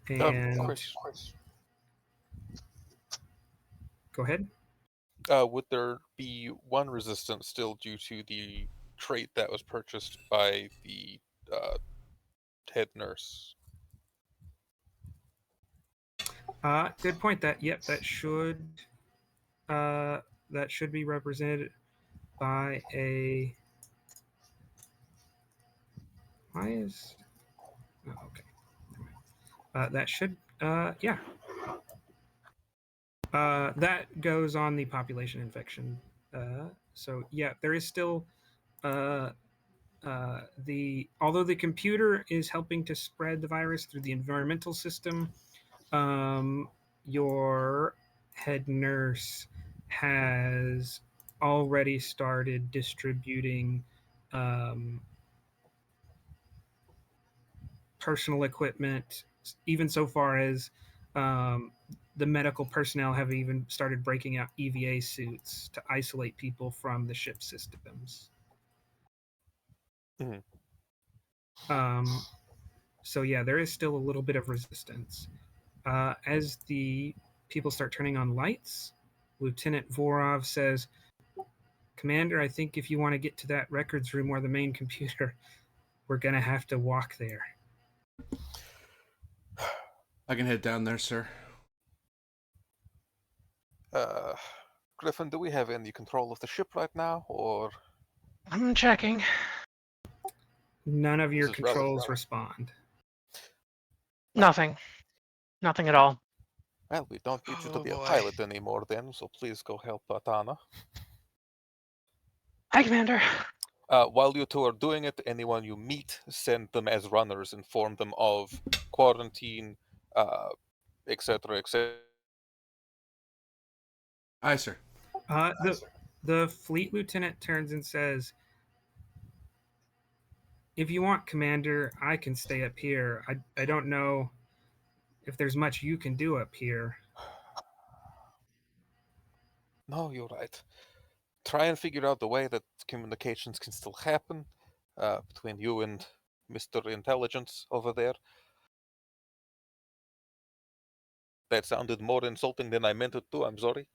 And Chris, go ahead. would there be 1 resistance still due to the trait that was purchased by the head nurse? Good point. That should be represented by a. Why is? Oh, okay. That should. Yeah. That goes on the population infection. So yeah, there is still although the computer is helping to spread the virus through the environmental system, your head nurse has already started distributing personal equipment, even so far as the medical personnel have even started breaking out EVA suits to isolate people from the ship systems. Mhm. So yeah, there is still a little bit of resistance. As the people start turning on lights, Lieutenant Vorov says, "Commander, I think if you want to get to that records room or the main computer, we're gonna have to walk there." I can head down there, sir. Griffin, do we have any control of the ship right now, or I'm checking. None of your This is rather controls rough. respond. Nothing. Nothing at all. well, we don't need you to Oh, be a boy. pilot anymore then, so please go help Tana. Hi, Commander. While you two are doing it, anyone you meet, send them as runners, inform them of quarantine, etc., etc. Aye, sir. The fleet lieutenant turns and says, "If you want, Commander, I can stay up here. I don't know if there's much you can do up here." No, you're right. Try and figure out the way that communications can still happen between you and Mr. Intelligence over there. That sounded more insulting than I meant it to. I'm sorry.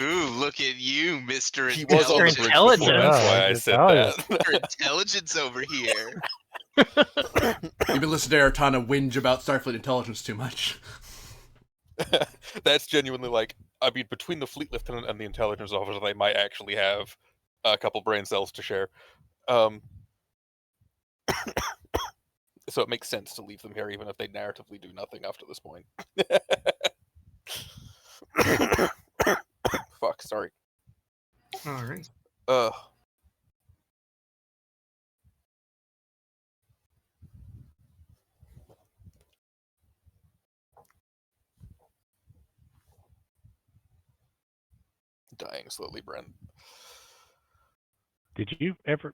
Ooh, look at you, Mr. He was on the Mr. bridge before. That's Intelligence. why I said that. Mr. Intelligence over here. You've been listening to Artana whinge about Starfleet intelligence too much. That's genuinely like, I mean, between the fleet lieutenant and the intelligence officer, they might actually have a couple brain cells to share. So it makes sense to leave them here, even if they narratively do nothing after this point. Fuck, sorry. All right. Dying slowly, Brent. Did you ever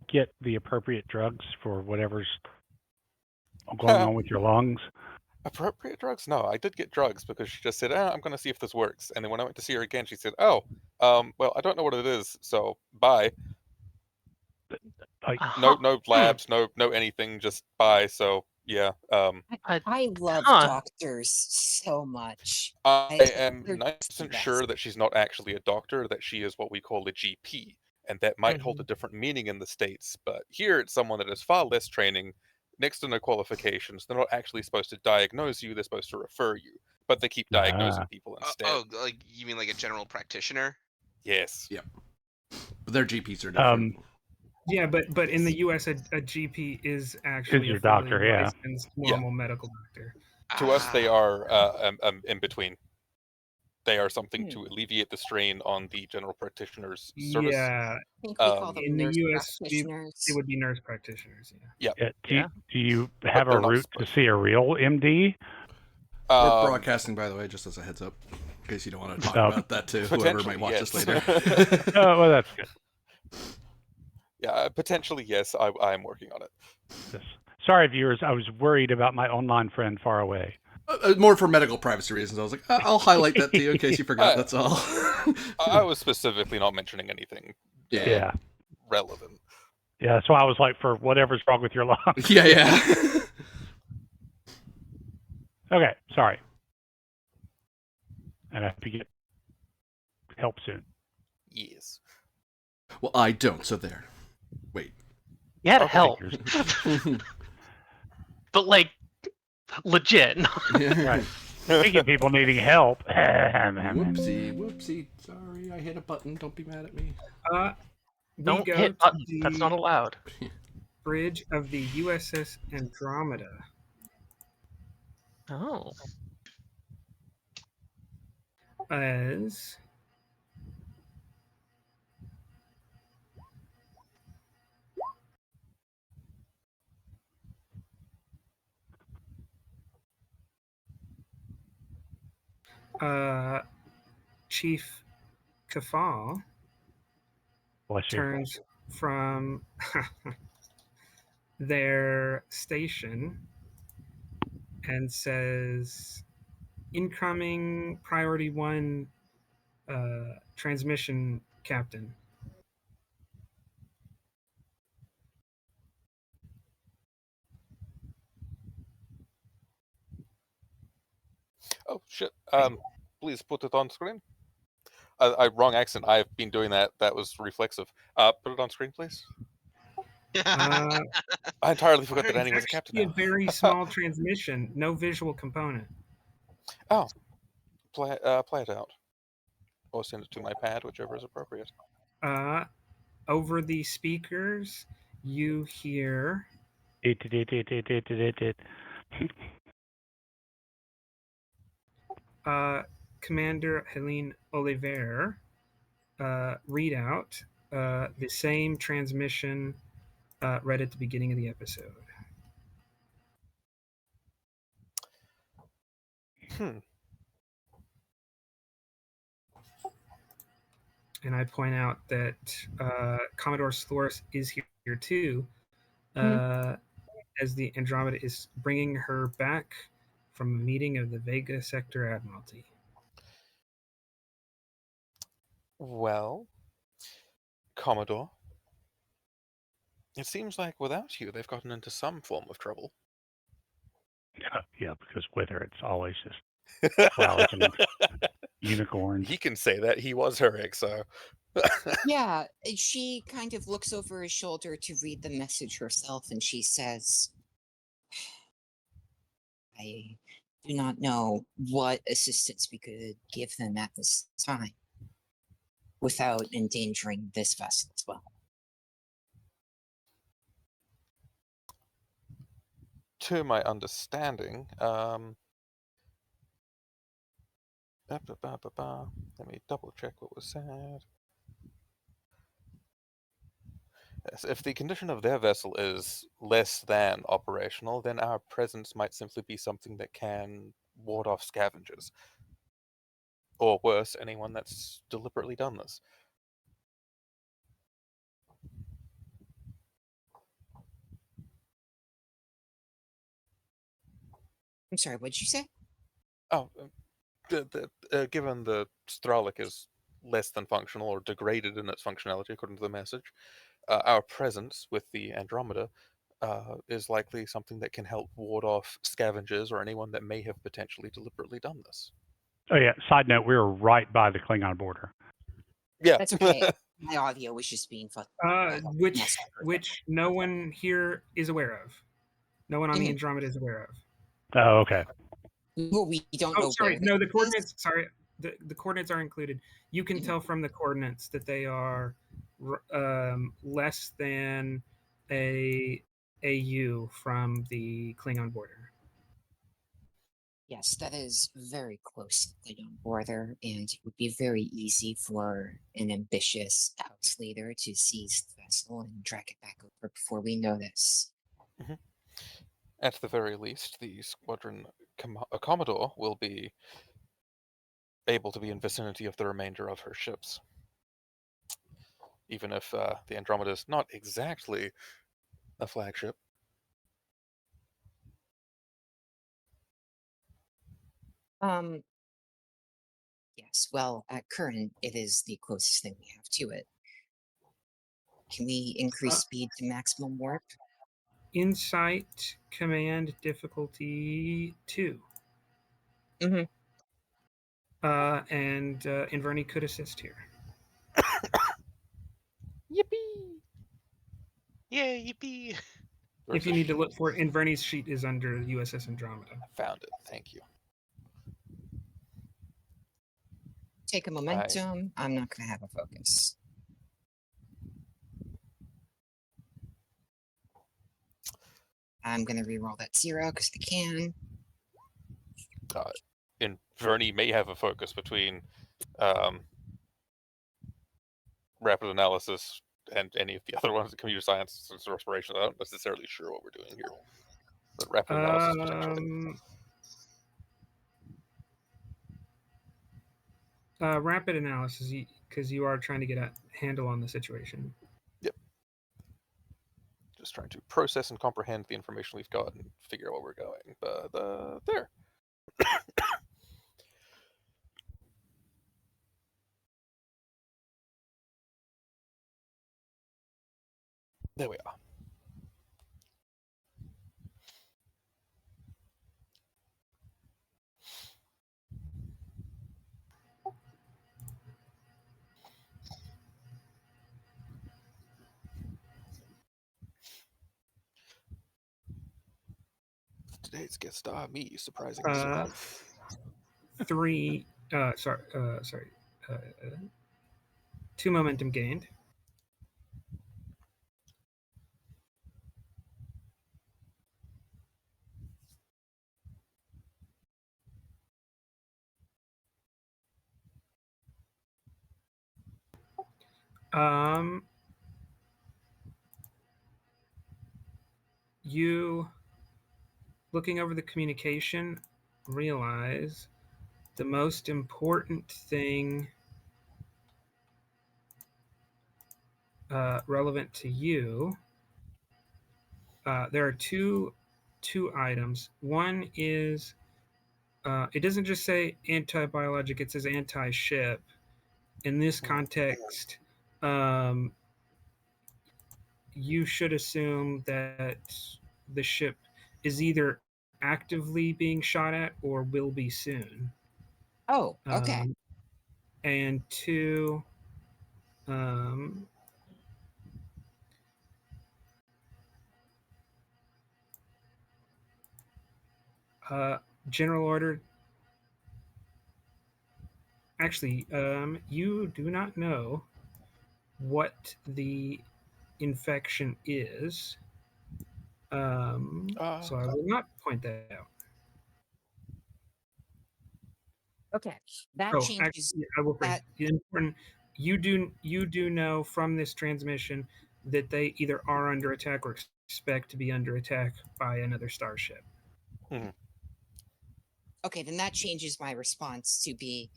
get the appropriate drugs for whatever's going on with your lungs? Appropriate drugs? No, I did get drugs because she just said, I'm going to see if this works. And then when I went to see her again, she said, well, I don't know what it is, so bye. Like, No labs, no anything, just bye. So yeah. I love Huh. doctors so much. I am They're 90% the sure best. that she's not actually a doctor, that she is what we call a GP, and that might hold a different meaning in the States. But here it's someone that has far less training, next to no qualifications. They're not actually supposed to diagnose you, they're supposed to refer you. But they keep diagnosing people instead. Like you mean like a general practitioner? Yes. Yep. But their GPs are different. Yeah, but in the U.S., a GP is actually your a fully doctor, yeah. licensed normal medical doctor. To us, they are in between. They are something to alleviate the strain on the general practitioner's service. Yeah, I think we call them in the nurse U.S., practitioners. it would be nurse practitioners. Yeah. Do you have a they're not route to supposed see a real MD? We're broadcasting, by the way, just as a heads up, in case you don't want to talk about that to whoever might watch this later. Oh, well, that's good. Yeah, potentially, yes. I'm working on it. Yes. Sorry, viewers. I was worried about my online friend far away. More for medical privacy reasons. I was like, I'll highlight that to you in case you forgot. That's all. I was specifically not mentioning anything Yeah. relevant. Yeah, so I was like, for whatever's wrong with your lungs. Yeah. Okay, sorry. And I have to get help soon. Yes. Well, I don't, so there. Wait. You had to help. But, like, legit. Right. Speaking of people needing help. Whoopsie. Sorry, I hit a button. Don't be mad at me. Don't go hit to buttons. the That's not allowed. bridge of the USS Andromeda. Oh. As Chief Kafal turns from their station and says, "Incoming priority 1 transmission, Captain." Oh shit. Please put it on screen. Wrong accent. I've been doing that. That was reflexive. Put it on screen, please. Uh, I entirely forgot that it's Annie was a captain actually now. a very small transmission, no visual component. Oh, play it out, or send it to my pad, whichever is appropriate. Over the speakers, you hear Commander Helene Oliver read out the same transmission read at the beginning of the episode. And I point out that Commodore Slores is here too, as the Andromeda is bringing her back from a meeting of the Vega Sector Admiralty. Well, Commodore, it seems like without you, they've gotten into some form of trouble. Yeah, because with her, it's always just flowers and unicorns. He can say that. He was her ex, so. Yeah, she kind of looks over his shoulder to read the message herself, and she says, I do not know what assistance we could give them at this time without endangering this vessel as well. To my understanding, let me double check what was said. Yes, if the condition of their vessel is less than operational, then our presence might simply be something that can ward off scavengers. Or worse, anyone that's deliberately done this. I'm sorry, what did you say? Oh, given the Stralic is less than functional or degraded in its functionality, according to the message, our presence with the Andromeda is likely something that can help ward off scavengers or anyone that may have potentially deliberately done this. Oh yeah. Side note: we were right by the Klingon border. Yeah, That's okay. My audio was just being Which no one here is aware of. No one on the Mhm. Andromeda is aware of. Oh, okay. Well, we don't Oh, know sorry. where No, the it is. coordinates. Sorry, the coordinates are included. You can tell from the coordinates that they are less than a AU from the Klingon border. Yes, that is very close to the Klingon border, and it would be very easy for an ambitious house leader to seize the vessel and drag it back over before we notice. at the very least, the squadron Commodore will be able to be in vicinity of the remainder of her ships. Even if the Andromeda is not exactly a flagship. Yes, well, at current, it is the closest thing we have to it. Can we increase speed to maximum warp? Insight command difficulty 2. Mm-hmm. And Inverni could assist here. Yippee! Yay, yippee! If you need to look for it, Inverni's sheet is under USS Andromeda. Found it. Thank you. Take a momentum. I'm not going to have a focus. I'm going to reroll that 0 because I can. Inverni may have a focus between rapid analysis and any of the other ones, computer science and respiration. I'm not necessarily sure what we're doing here, but rapid analysis potentially. Rapid analysis, because you are trying to get a handle on the situation. Yep. Just trying to process and comprehend the information we've got and figure out where we're going. But there. There we are. Today's guest star, me, surprising myself. 3. Sorry. 2 momentum gained. You, looking over the communication, realize the most important thing relevant to you. There are two items. One is it doesn't just say anti-biologic; it says anti-ship. In this context, you should assume that the ship is either actively being shot at or will be soon. Oh, okay. And 2, general order. Actually, you do not know what the infection is, so I will not point that out. Okay. That Oh, changes. actually, I will phrase that. important. You do know from this transmission that they either are under attack or expect to be under attack by another starship. Okay, then that changes my response to be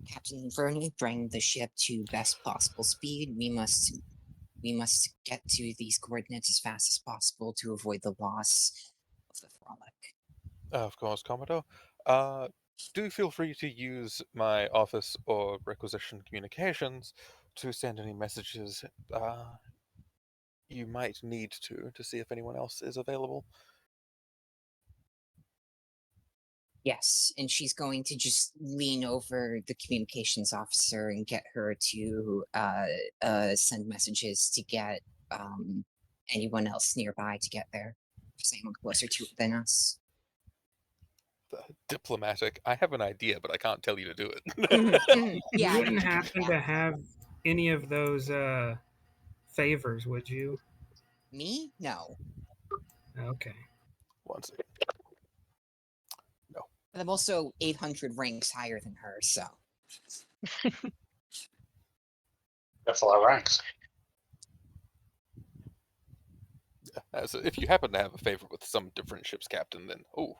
Captain Verney, bring the ship to best possible speed. We must get to these coordinates as fast as possible to avoid the loss of the Frolic. Of course, Commodore. Do feel free to use my office or requisition communications to send any messages you might need to see if anyone else is available. Yes, and she's going to just lean over the communications officer and get her to send messages to get anyone else nearby to get there. Someone closer to it than us. Diplomatic. I have an idea, but I can't tell you to do it. You Yeah, wouldn't happen to have any of those favors, would you? Me? No. Okay. One second. No. But I'm also 800 ranks higher than her, so. That's a lot of ranks. So if you happen to have a favor with some different ship's captain, then Oh,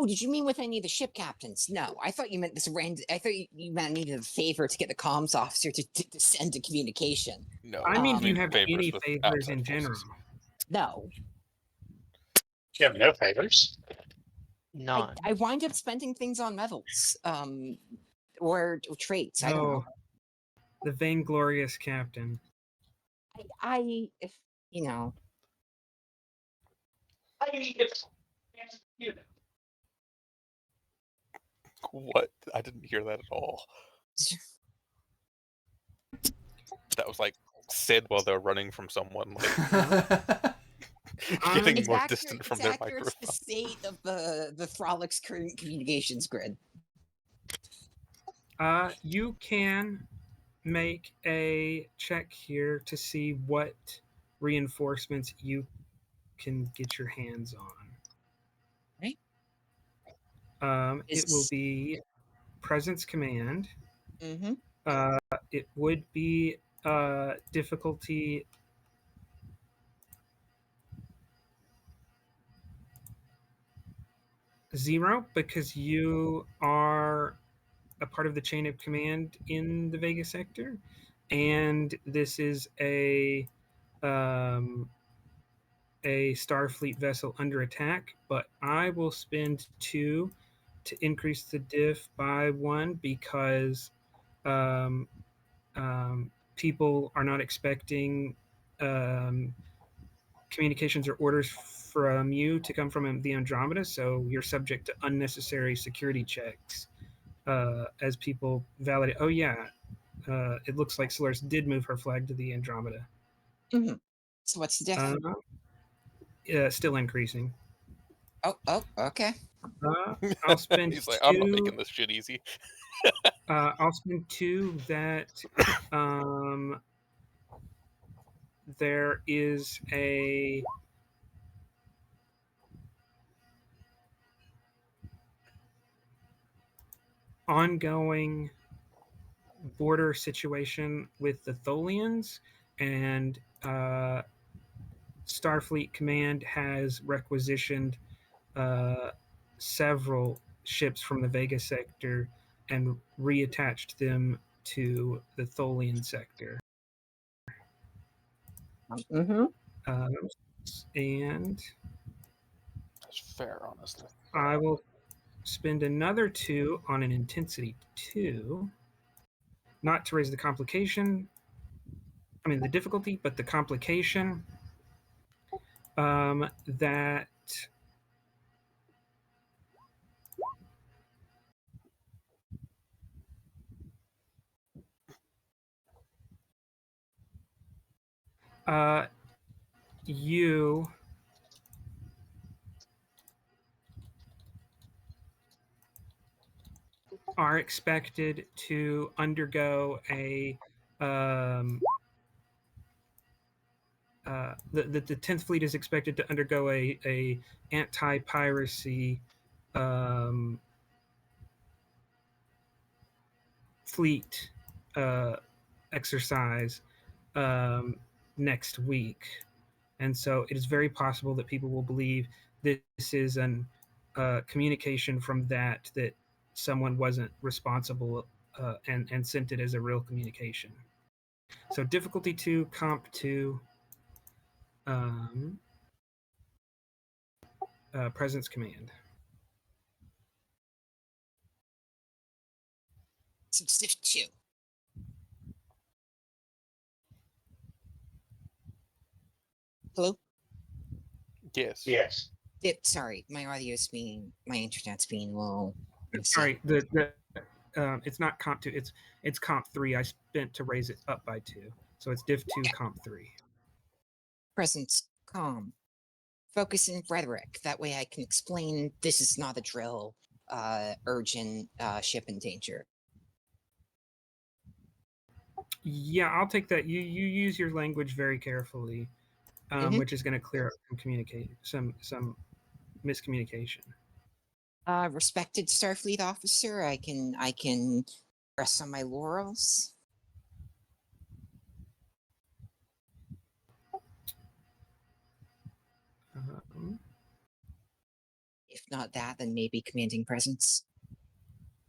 did you mean with any of the ship captains? No, I thought you meant this random. I thought you meant I needed a favor to get the comms officer to send a communication. no. I mean, do you mean have any with favors outside in general? forces. No, You have no favors. None. I wind up spending things on medals, or traits. I don't know. The vainglorious captain. If you know. What? I didn't hear that at all. That was like said while they're running from someone, like getting more distant from their microphone. It's the state of the Frolic's current communications grid. You can make a check here to see what reinforcements you can get your hands on. Right. It will be presence command. Mm-hmm. It would be difficulty 0 because you are a part of the chain of command in the Vega sector, and this is a Starfleet vessel under attack. But I will spend 2 to increase the diff by 1 because people are not expecting communications or orders from you to come from the Andromeda, so you're subject to unnecessary security checks as people validate. Oh yeah, it looks like Solaris did move her flag to the Andromeda. Mm-hmm. So what's the difference? Still increasing. Oh, okay. I'll spend He's like, two. I'm not making this shit easy. I'll spend two that there is a ongoing border situation with the Tholians, and Starfleet Command has requisitioned several ships from the Vega sector and reattached them to the Tholian sector. Mm-hmm. And That's fair, honestly. I will spend another two on an intensity 2, not to raise the complication, the difficulty, but the complication that you are expected to undergo a the 10th fleet is expected to undergo a anti-piracy fleet exercise next week, and so it is very possible that people will believe this is an communication from that someone wasn't responsible and sent it as a real communication. So difficulty 2, comp 2, presence command. So it's 2. Hello? Yes. Yes. Sorry, my internet's being a little. Sorry, it's not comp 2, it's comp 3. I spent to raise it up by 2. So it's diff 2, comp 3. Presence, calm, focus, and rhetoric. That way I can explain this is not a drill, urgent, ship in danger. Yeah, I'll take that. You use your language very carefully, which is going to clear up some miscommunication. Respected Starfleet officer, I can rest on my laurels. If not that, then maybe commanding presence.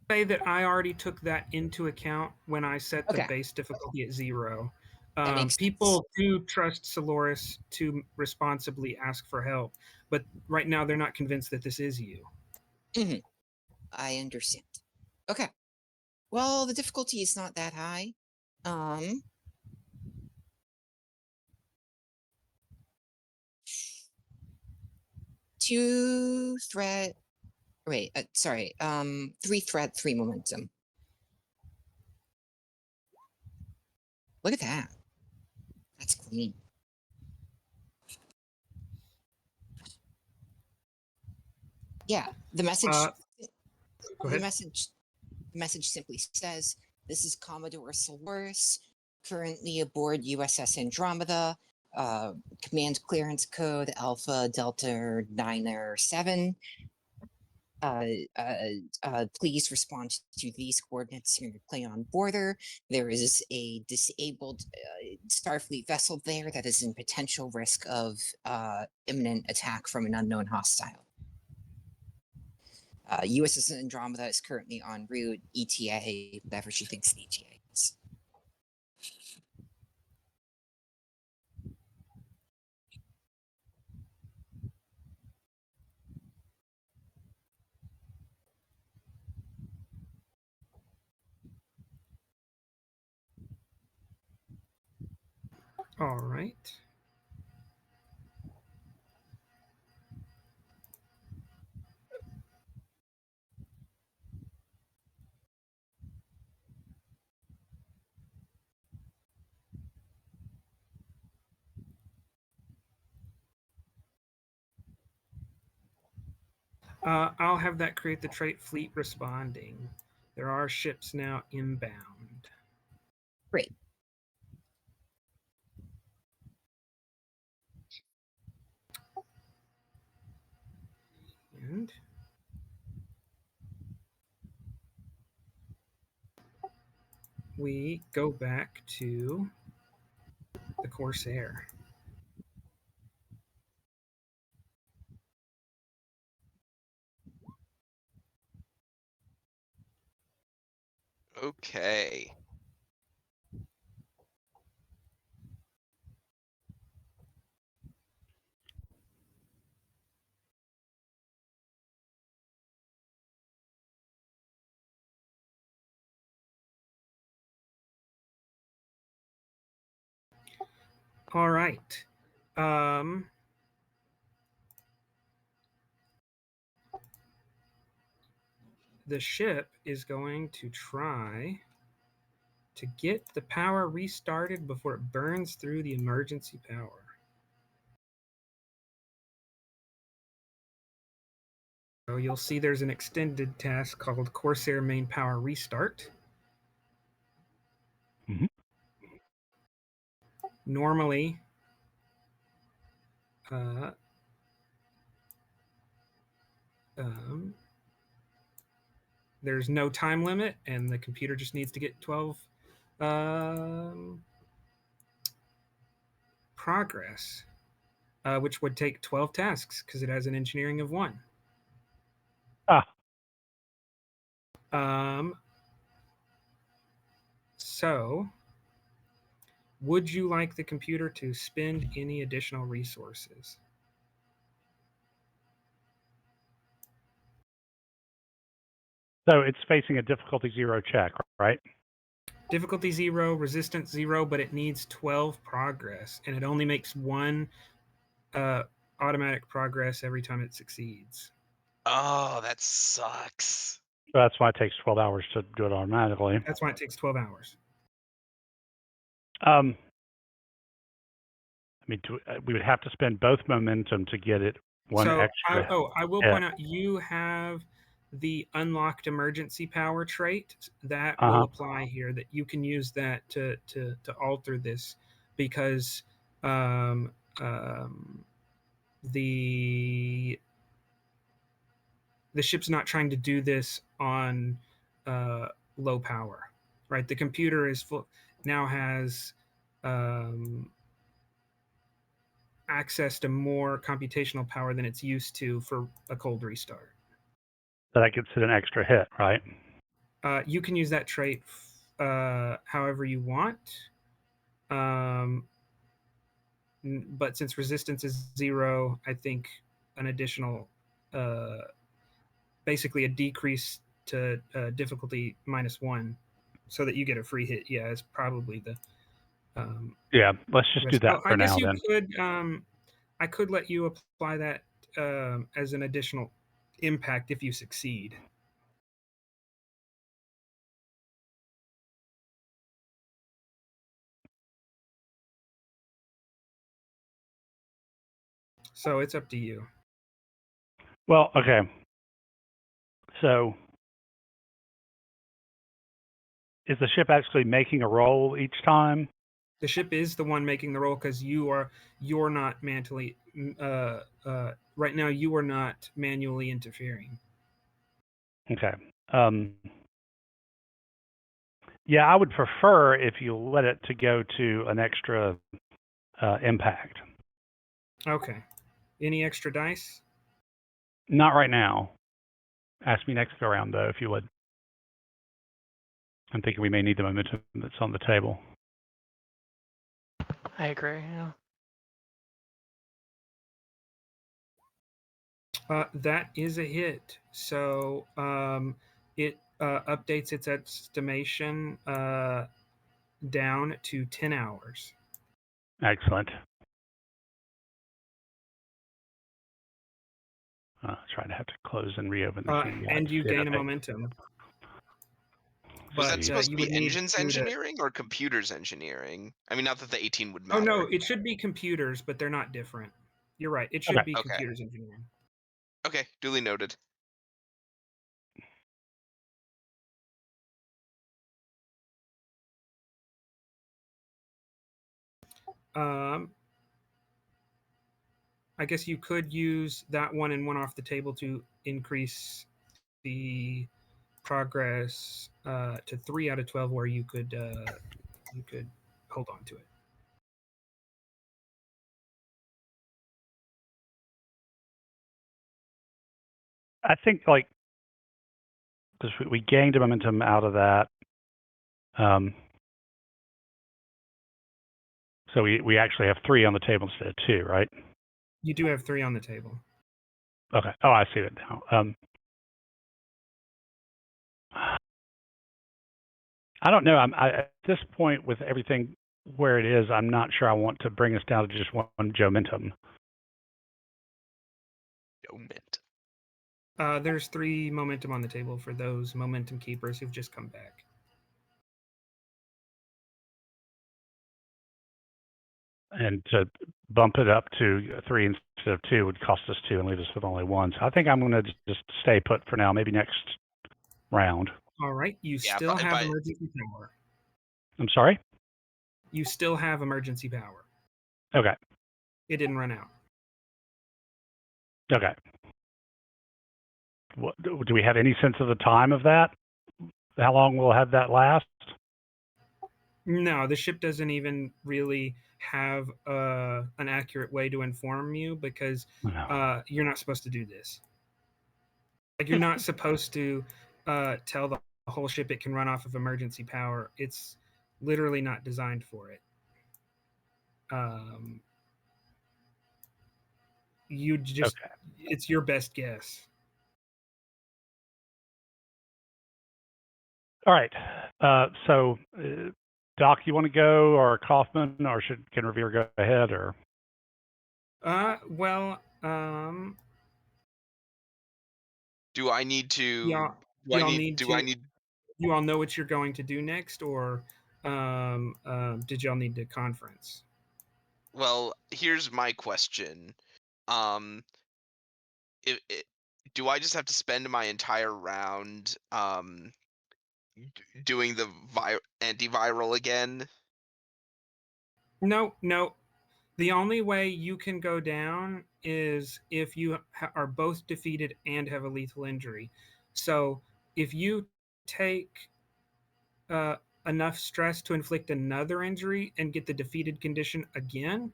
Say that I already took that into account when I set the Okay. base difficulty at 0. Makes People do trust Solaris to responsibly ask for help, but right now they're not convinced that this is you. Mm-hmm. I understand. Okay. Well, the difficulty is not that high. Two threat. Wait, sorry. 3 threat, 3 momentum. Look at that. That's clean. Yeah, the message. Go ahead. The message simply says, "This is Commodore Solaris, currently aboard USS Andromeda. Command clearance code Alpha Delta 907. Please respond to these coordinates in your play-on border. There is a disabled Starfleet vessel there that is in potential risk of imminent attack from an unknown hostile. USS Andromeda is currently en route. ETA, whatever she thinks the ETA is." All right. I'll have that create the trait fleet responding. There are ships now inbound. Great. And we go back to the Corsair. Okay. All right. The ship is going to try to get the power restarted before it burns through the emergency power. So you'll see there's an extended task called Corsair Main Power Restart. Mhm. Normally, there's no time limit, and the computer just needs to get 12 progress, which would take 12 tasks because it has an engineering of 1. So, would you like the computer to spend any additional resources? So it's facing a difficulty 0 check, right? Difficulty 0, resistance 0, but it needs 12 progress, and it only makes 1 automatic progress every time it succeeds. Oh, that sucks. So that's why it takes 12 hours to do it automatically. That's why it takes 12 hours. I mean, we would have to spend both momentum to get it one extra. I will point out you have the unlocked emergency power trait that will apply here. That you can use that to alter this because the ship's not trying to do this on low power, right? The computer is now has access to more computational power than it's used to for a cold restart. So that gets it an extra hit, right? You can use that trait however you want. But since resistance is 0, I think an additional, basically a decrease to difficulty -1 so that you get a free hit. Yeah, is probably the. Yeah, let's just do that for now then. I could let you apply that as an additional impact if you succeed. So it's up to you. Well, okay. So is the ship actually making a roll each time? The ship is the one making the roll because you're not manually right now. You are not manually interfering. Okay. Yeah, I would prefer if you let it to go to an extra impact. Okay. Any extra dice? Not right now. Ask me next go around though, if you would. I'm thinking we may need the momentum that's on the table. I agree. Yeah. That is a hit. So it updates its estimation down to 10 hours. Excellent. Trying to have to close and reopen the key. And you gain a momentum. Was that But, supposed to you be would need engines to- engineering or computers engineering? I mean, not that the 18 would Oh matter. no, it should be computers, but they're not different. You're right. It should be Okay. computers engineering. Okay, duly noted. I guess you could use that one and one off the table to increase the progress to 3 out of 12, where you could hold on to it. I think like because we gained momentum out of that. So we actually have 3 on the table instead of 2, right? You do have 3 on the table. Okay. Oh, I see it now. I don't know. At this point, with everything where it is, I'm not sure I want to bring us down to just one momentum. There's 3 momentum on the table for those momentum keepers who've just come back. And to bump it up to 3 instead of 2 would cost us 2 and leave us with only 1. So I think I'm going to just stay put for now. Maybe next round. All right. You Yeah, still but- have but- emergency power. I'm sorry? You still have emergency power. Okay. It didn't run out. Okay. What, do we have any sense of the time of that? How long will have that last? No, the ship doesn't even really have an accurate way to inform you, because you're not supposed to do this. Like, you're not supposed to tell the whole ship it can run off of emergency power. It's literally not designed for it. You just, Okay. it's your best guess. All right. So, Doc, you want to go, or Kaufman, or can Revere go ahead, or? Well, Do I need to? You all know what you're going to do next, or did y'all need to conference? Well, here's my question. Do I just have to spend my entire round doing the antiviral again? No. The only way you can go down is if you are both defeated and have a lethal injury. So if you take enough stress to inflict another injury and get the defeated condition again,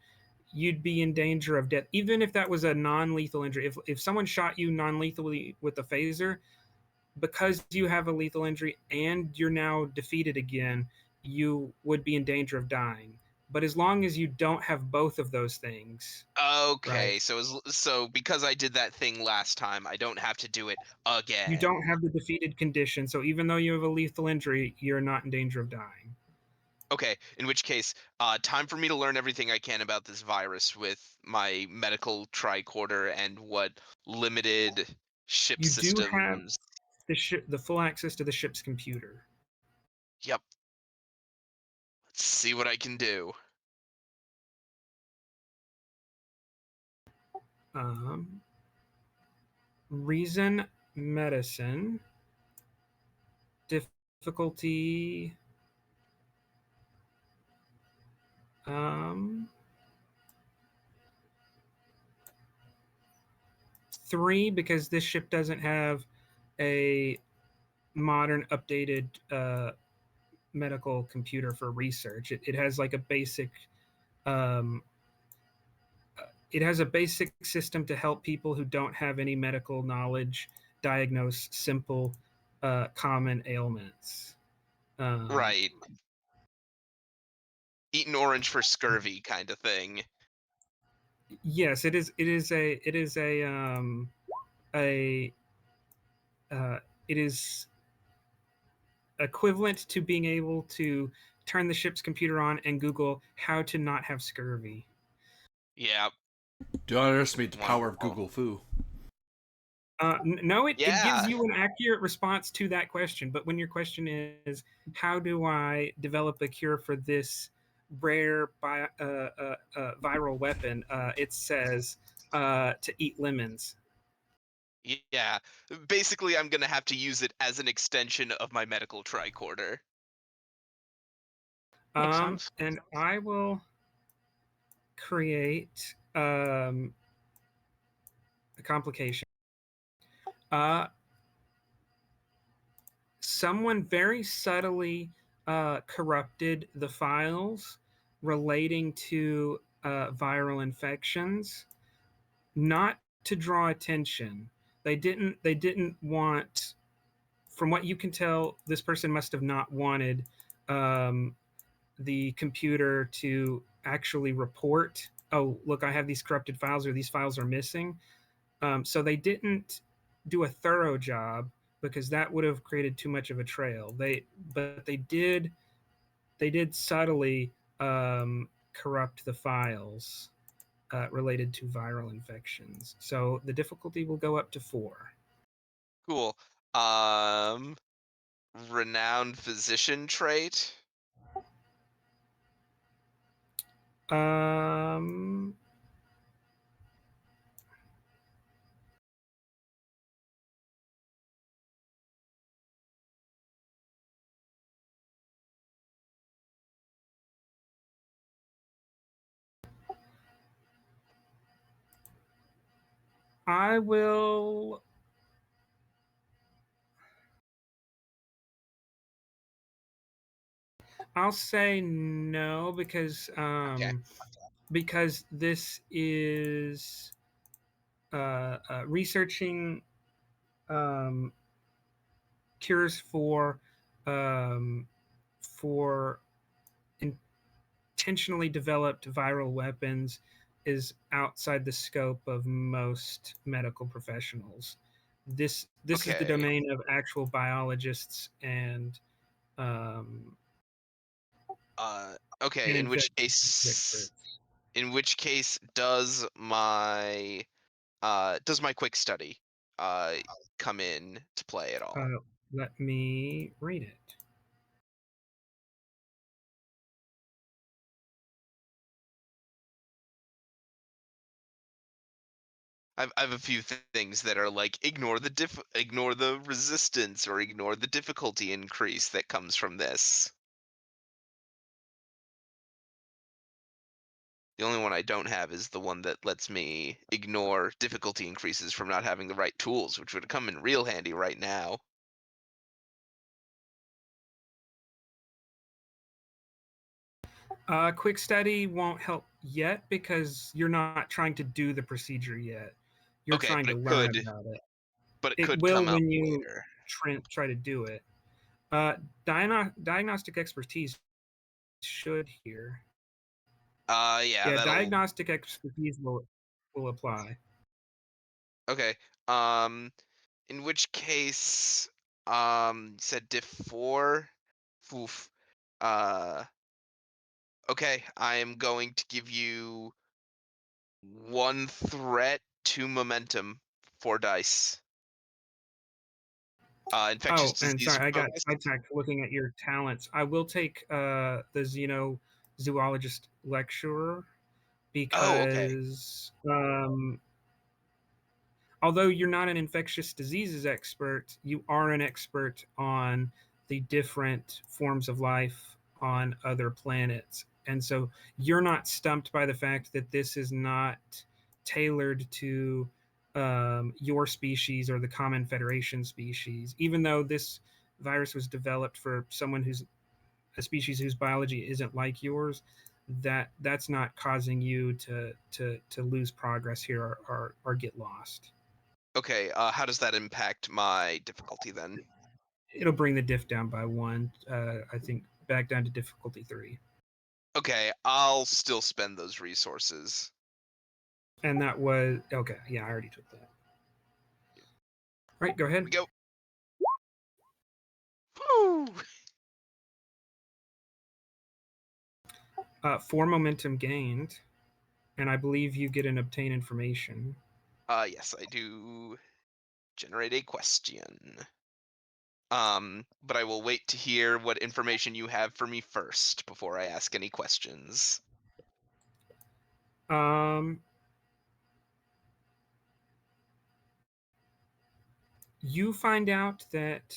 you'd be in danger of death, even if that was a non-lethal injury. If someone shot you non-lethally with a phaser, because you have a lethal injury and you're now defeated again, you would be in danger of dying. But as long as you don't have both of those things. Okay, Right. so because I did that thing last time, I don't have to do it again. You don't have the defeated condition, so even though you have a lethal injury, you're not in danger of dying. Okay, in which case, time for me to learn everything I can about this virus with my medical tricorder and what limited ship You systems. do have the full access to the ship's computer. Yep. Let's see what I can do. Reason medicine. Difficulty. 3, because this ship doesn't have a modern updated medical computer for research. It has like a basic it has a basic system to help people who don't have any medical knowledge diagnose simple common ailments. Right. Eat an orange for scurvy kind of thing. Yes, it is equivalent to being able to turn the ship's computer on and Google how to not have scurvy. Yeah. Do not underestimate the power of Google Foo. No, it gives you an accurate response to that question. But when your question is, how do I develop a cure for this rare viral weapon, it says to eat lemons. Yeah. Basically, I'm going to have to use it as an extension of my medical tricorder. And I will create a complication. Someone very subtly corrupted the files relating to viral infections, not to draw attention. They didn't want. From what you can tell, this person must have not wanted the computer to actually report, oh, look, I have these corrupted files, or these files are missing. So they didn't do a thorough job, because that would have created too much of a trail. But they did subtly corrupt the files related to viral infections. So the difficulty will go up to 4. Cool. Renowned physician trait. Um, I will. I'll say no, because this is researching cures for intentionally developed viral weapons is outside the scope of most medical professionals. This is the Okay. domain of actual biologists and um, Okay. and In which infectious case, experts. does my quick study come in to play at all? Let me read it. I have a few things that are like ignore the resistance, or ignore the difficulty increase that comes from this. The only one I don't have is the one that lets me ignore difficulty increases from not having the right tools, which would come in real handy right now. Quick study won't help yet, because you're not trying to do the procedure yet. You're Okay, trying but to learn about it. it It could will come out when you later. try to do it. Diagnostic expertise should here. Yeah, Yeah, that'll. diagnostic expertise will apply. Okay. In which case, you said diff 4. Oof. Okay, I am going to give you 1 threat, 2 momentum, 4 dice. Infectious Oh, and disease sorry, I got focus. sidetracked looking at your talents. I will take the xenozoologist lecturer, Oh, okay. because although you're not an infectious diseases expert, you are an expert on the different forms of life on other planets. And so you're not stumped by the fact that this is not tailored to your species or the Common Federation species, even though this virus was developed for someone who's a species whose biology isn't like yours. That's not causing you to lose progress here, or get lost. Okay, how does that impact my difficulty then? It'll bring the diff down by 1. I think back down to difficulty 3. Okay, I'll still spend those resources. And that was okay. Yeah, I already took that. All right, go Here ahead. we go. Woo! 4 momentum gained, and I believe you get an obtain information. Yes, I do generate a question. But I will wait to hear what information you have for me first before I ask any questions. You find out that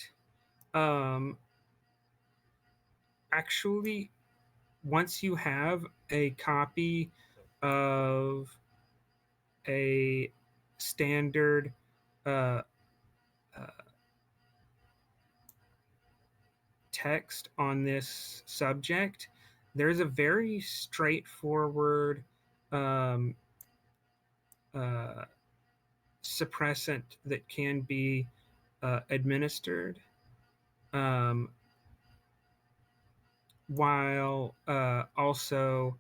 actually, once you have a copy of a standard uh, uh, text on this subject, there's a very straightforward um, uh, suppressant that can be administered um, while also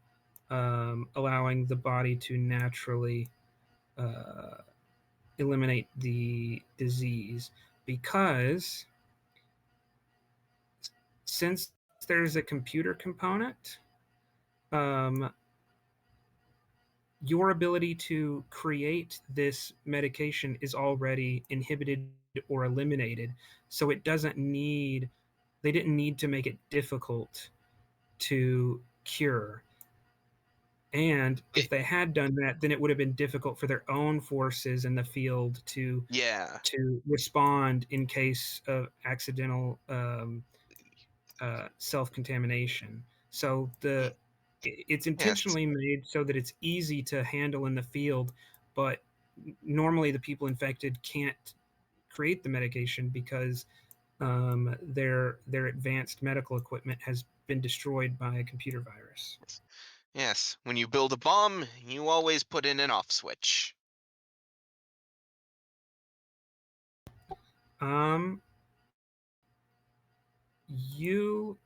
allowing the body to naturally uh, eliminate the disease, because since there's a computer component, um, your ability to create this medication is already inhibited or eliminated. So it doesn't need, they didn't need to make it difficult to cure. And if they had done that, then it would have been difficult for their own forces in the field to Yeah. respond in case of accidental self-contamination. So it's Yes. intentionally made so that it's easy to handle in the field, but normally the people infected can't create the medication because their advanced medical equipment has been destroyed by a computer virus. Yes. When you build a bomb, you always put in an off switch. Um, you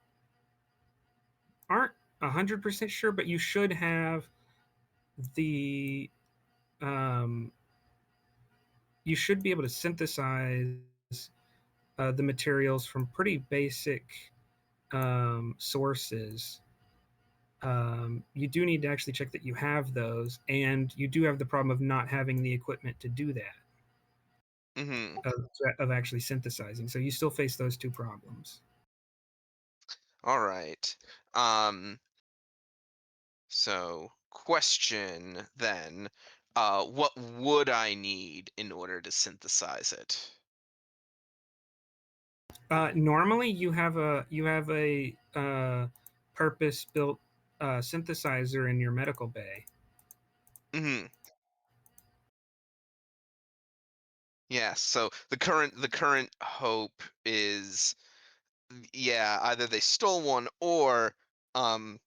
aren't 100% sure, but you should have the um, you should be able to synthesize the materials from pretty basic sources. You do need to actually check that you have those, and you do have the problem of not having the equipment to do that, Hmm. of actually synthesizing. So you still face those two problems. All right. Um, so question then, what would I need in order to synthesize it? Normally, you have a purpose-built synthesizer in your medical bay. Hmm. Yeah, so the current hope is, yeah, either they stole one or um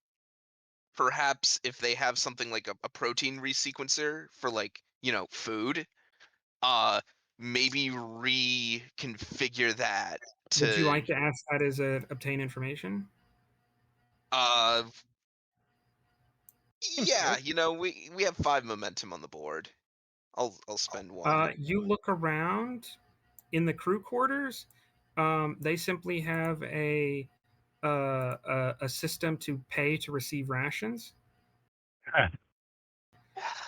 perhaps if they have something like a protein resequencer for, like, food, uh maybe reconfigure that Would you to like to ask that as a obtain information? uh yeah, Okay. we have 5 momentum on the board. I'll spend one. You look around in the crew quarters. They simply have a system to pay to receive rations.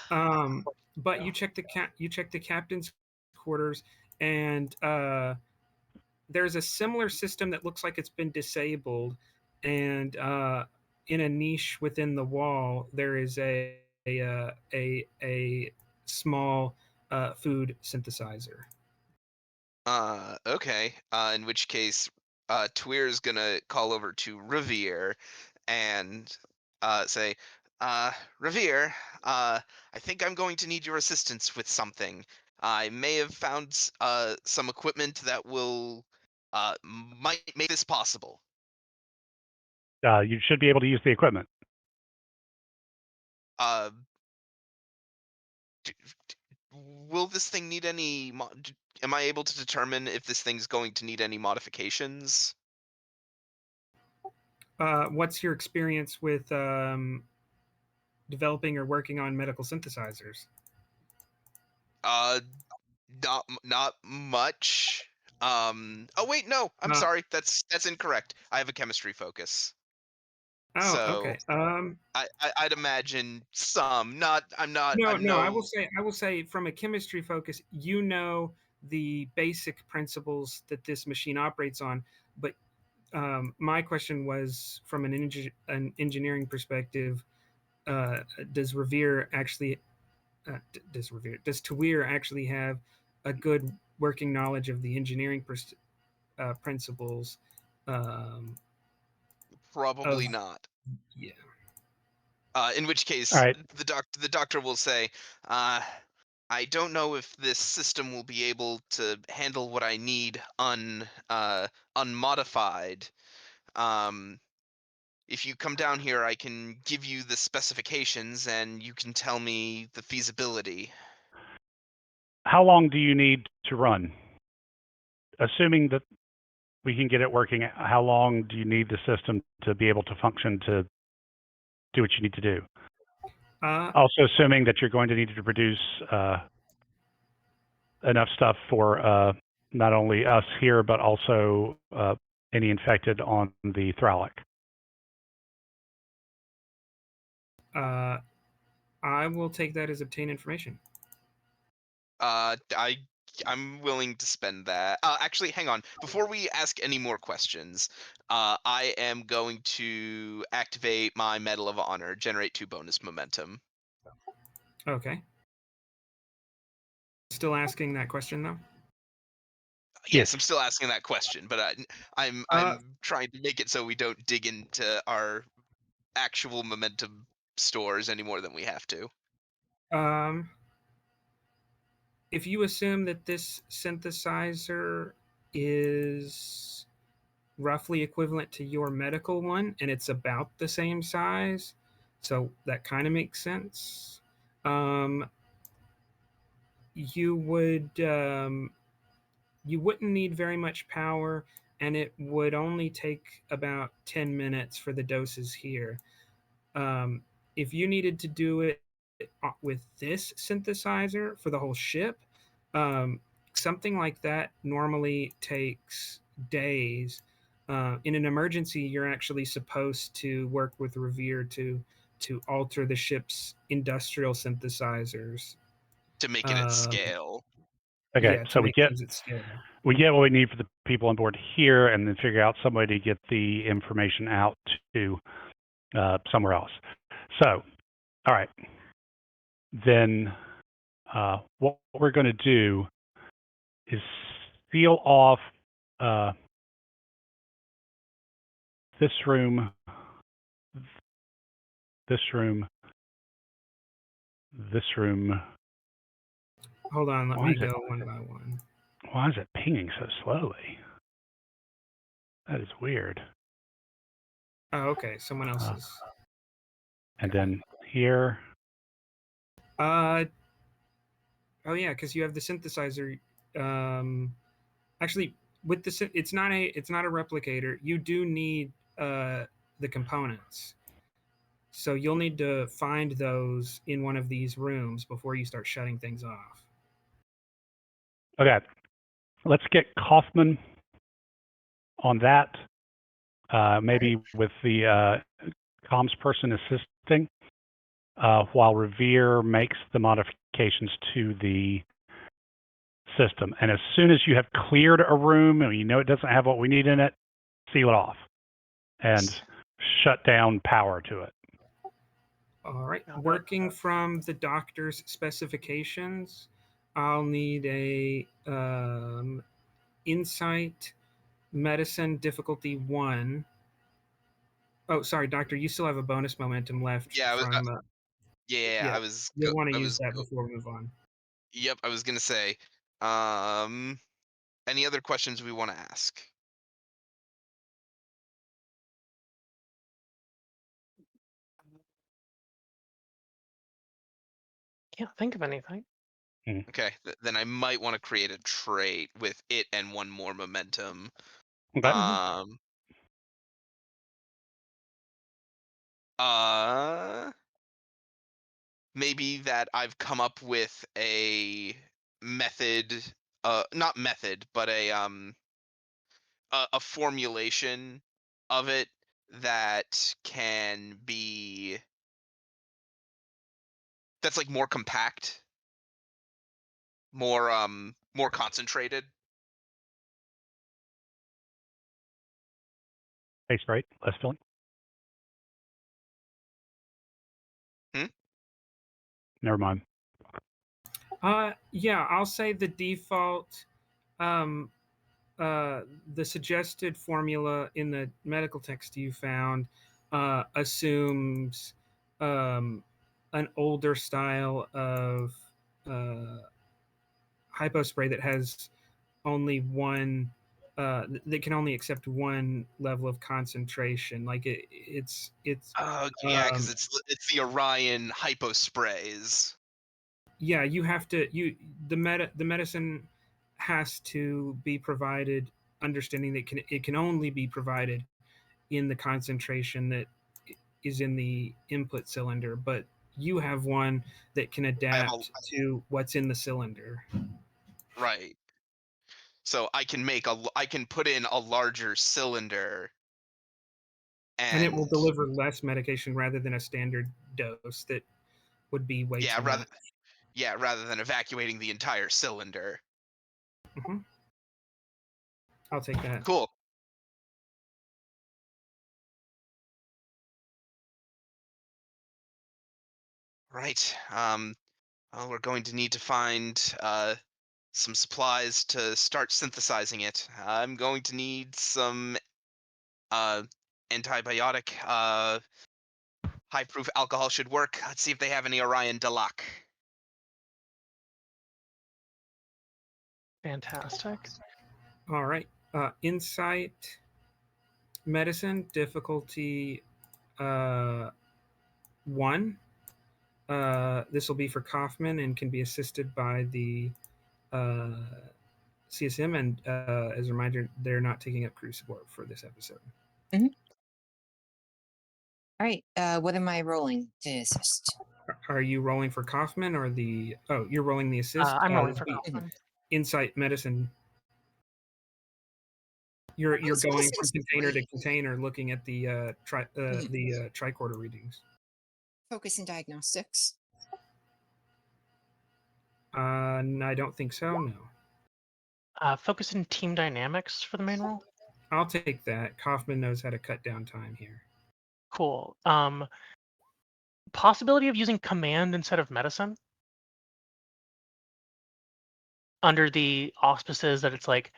But you check the captain's quarters, and there's a similar system that looks like it's been disabled, and in a niche within the wall there is a small food synthesizer. Okay. In which case, Tweer's gonna call over to Revere and say, Revere, I think I'm going to need your assistance with something. I may have found some equipment that will might make this possible. You should be able to use the equipment. Uh, d- d- will this thing need any? Am I able to determine if this thing's going to need any modifications? What's your experience with developing or working on medical synthesizers? Uh, not much. Oh wait, no, I'm Uh, sorry. That's incorrect. I have a chemistry focus. oh, So okay. I'd imagine some. Not. No, I'm no. no. I will say, from a chemistry focus, you know the basic principles that this machine operates on. But my question was from an engineering perspective. Uh, does Revere actually? Does Tawir actually have a good working knowledge of the engineering principles? Um, of Probably not. Yeah. In which case, All right. the doctor will say, "I don't know if this system will be able to handle what I need unmodified. Um, if you come down here, I can give you the specifications, and you can tell me the feasibility." How long do you need to run? Assuming that we can get it working, how long do you need the system to be able to function to do what you need to do? Also, assuming that you're going to need to produce enough stuff for not only us here, but also any infected on the Thralic. I will take that as obtain information. I'm willing to spend that. Actually, hang on. Before we ask any more questions, I am going to activate my Medal of Honor, generate 2 bonus momentum. Okay. Still asking that question though? Yes, I'm still asking that question, but I'm trying to make it so we don't dig into our actual momentum stores any more than we have to. If you assume that this synthesizer is roughly equivalent to your medical one and it's about the same size, so that kind of makes sense. You wouldn't need very much power, and it would only take about 10 minutes for the doses here. If you needed to do it with this synthesizer for the whole ship, something like that normally takes days. In an emergency, you're actually supposed to work with Revere to alter the ship's industrial synthesizers To make it at scale. Okay, Yeah, so we get things at scale. what we need for the people on board here, and then figure out some way to get the information out to somewhere else. So, all right, then what we're going to do is seal off this room, this room, this room. Hold on, let Why me is go it- one by one. Why is it pinging so slowly? That is weird. Oh, okay, someone else's. And then here. Oh yeah, because you have the synthesizer. Actually, with the it's not a replicator. You do need the components, so you'll need to find those in one of these rooms before you start shutting things off. Okay, let's get Kaufman on that. Maybe with the comms person assisting, while Revere makes the modifications to the system. And as soon as you have cleared a room and you know it doesn't have what we need in it, seal it off and shut down power to it. All right, working from the doctor's specifications, I'll need a insight medicine difficulty 1. Oh, sorry, doctor, you still have a bonus momentum left. Yeah, from I was. You'll want to use that before we move on. Yep, I was gonna say. Any other questions we want to ask? Can't think of anything. Okay, then I might want to create a trait with it and 1 more momentum. Okay. Maybe that I've come up with a method, not method, but a formulation of it that can be that's like more compact, more concentrated. Taste great. Less filling. Never mind. Yeah, I'll say the default, the suggested formula in the medical text you found assumes an older style of hypo spray that has only one that can only accept one level of concentration. Like it's Oh yeah, because it's the Orion hypo sprays. yeah, you have to the medicine has to be provided, understanding that it can only be provided in the concentration that is in the input cylinder, but you have one that can adapt to what's in the cylinder. Right. So I can put in a larger cylinder, And it will deliver less medication rather than a standard dose that would be way too much. Rather than evacuating the entire cylinder. Mm-hmm. I'll take that. Cool. Right. Well, we're going to need to find some supplies to start synthesizing it. I'm going to need some antibiotic. High proof alcohol should work. Let's see if they have any Orion Delac. Fantastic. All right. Insight, medicine, difficulty 1. This will be for Kaufman and can be assisted by the CSM. And as a reminder, they're not taking up crew support for this episode. Mm-hmm. All right. What am I rolling to assist? Are you rolling for Kaufman or the? Oh, you're rolling the assist. I'm rolling for Kaufman. Insight medicine. You're going from container to container, looking at the tricorder readings. Focus in diagnostics. I don't think so. No. Focus in team dynamics for the main role. I'll take that. Kaufman knows how to cut down time here. Cool. Possibility of using command instead of medicine? Under the auspices that it's like,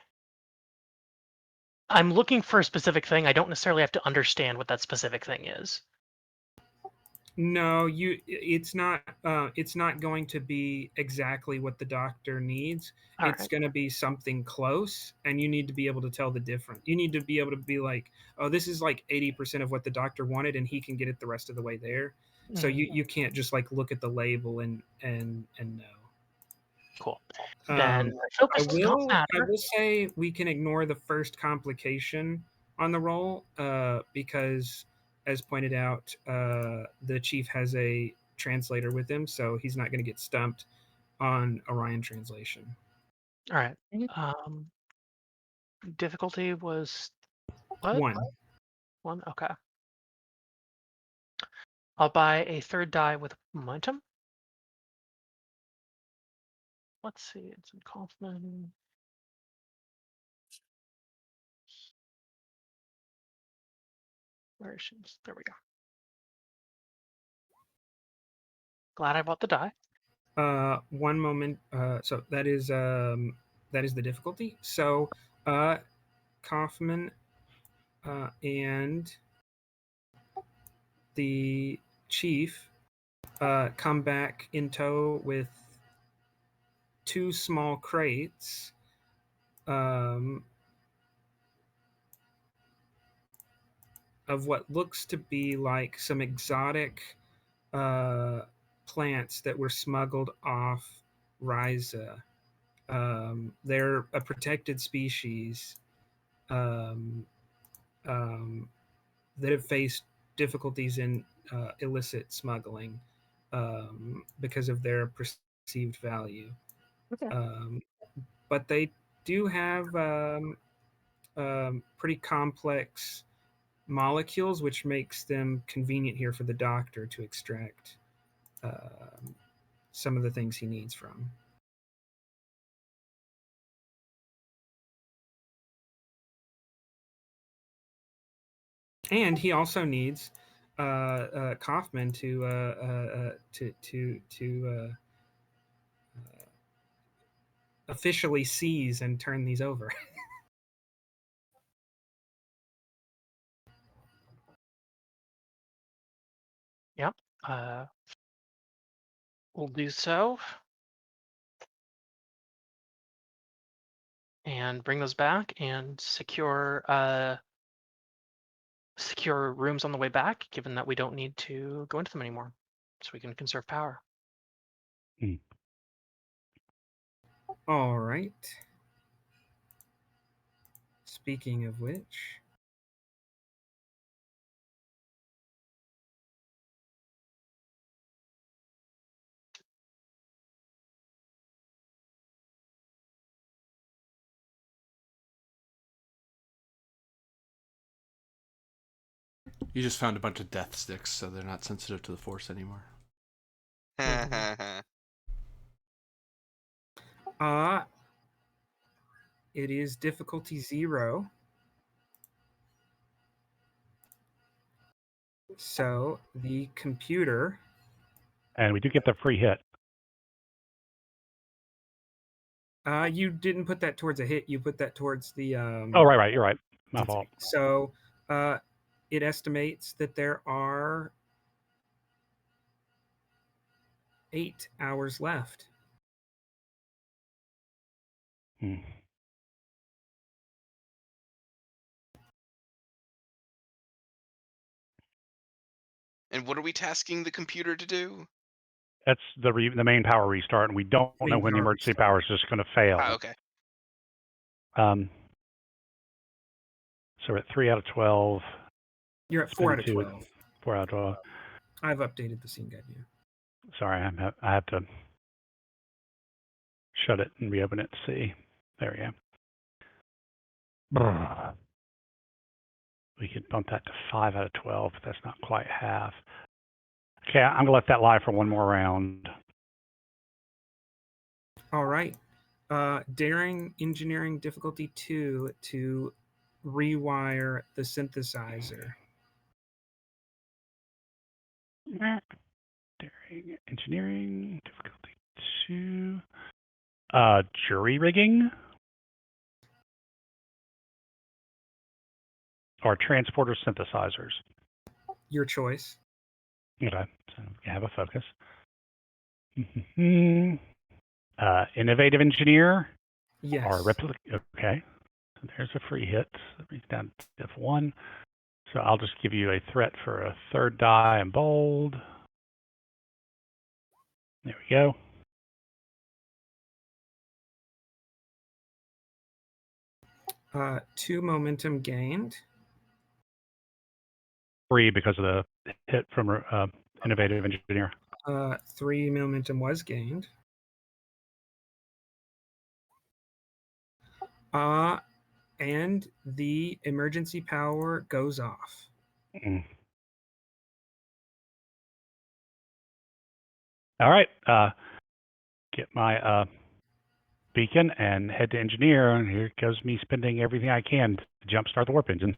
I'm looking for a specific thing. I don't necessarily have to understand what that specific thing is. No, it's not going to be exactly what the doctor needs. It's going to be something close, and you need to be able to tell the difference. You need to be able to be like, oh, this is like 80% of what the doctor wanted, and he can get it the rest of the way there. Mm-hmm. So you can't just like look at the label and know. Cool. Then I will say we can ignore the first complication on the roll because, as pointed out, the chief has a translator with him, so he's not going to get stumped on Orion translation. All right. Difficulty was what? 1. Okay. I'll buy a third die with momentum. Let's see. It's in Kaufman. Versions. There we go. Glad I bought the die. One moment. So that is the difficulty. So Kaufman and the chief come back in tow with 2 small crates of what looks to be like some exotic plants that were smuggled off Ryza. They're a protected species that have faced difficulties in illicit smuggling because of their perceived value. Okay. But they do have pretty complex molecules, which makes them convenient here for the doctor to extract some of the things he needs from. And he also needs Kaufman to officially seize and turn these over. Yep. We'll do so. And bring those back and secure rooms on the way back, given that we don't need to go into them anymore. So we can conserve power. All right. Speaking of which, You just found a bunch of death sticks, so they're not sensitive to the Force anymore. it is difficulty 0. So the computer. And we do get the free hit. You didn't put that towards a hit. You put that towards the. Oh, right. You're right. My fault. So it estimates that there are 8 hours left. Hmm. And what are we tasking the computer to do? That's the main power restart, and we don't know when the emergency power is just going to fail. Ah, okay. So we're at 3 out of 12. You're at 4 out of 22. 12. 4 out of 12. I've updated the scene guide view. Sorry, I have to shut it and reopen it to see. There we go. We could bump that to 5 out of 12, but that's not quite half. Okay, I'm going to let that lie for one more round. All right. Daring engineering difficulty 2 to rewire the synthesizer. Daring engineering difficulty 2. Jury rigging? Or transporter synthesizers? Your choice. Okay, so you have a focus. Innovative engineer? Yes. Or okay, so there's a free hit. So that brings down to F1. So I'll just give you a threat for a third die in bold. There we go. Two momentum gained. 3 because of the hit from innovative engineer. 3 momentum was gained. And the emergency power goes off. All right. Get my beacon and head to engineer. And here goes me spending everything I can to jumpstart the warp engine.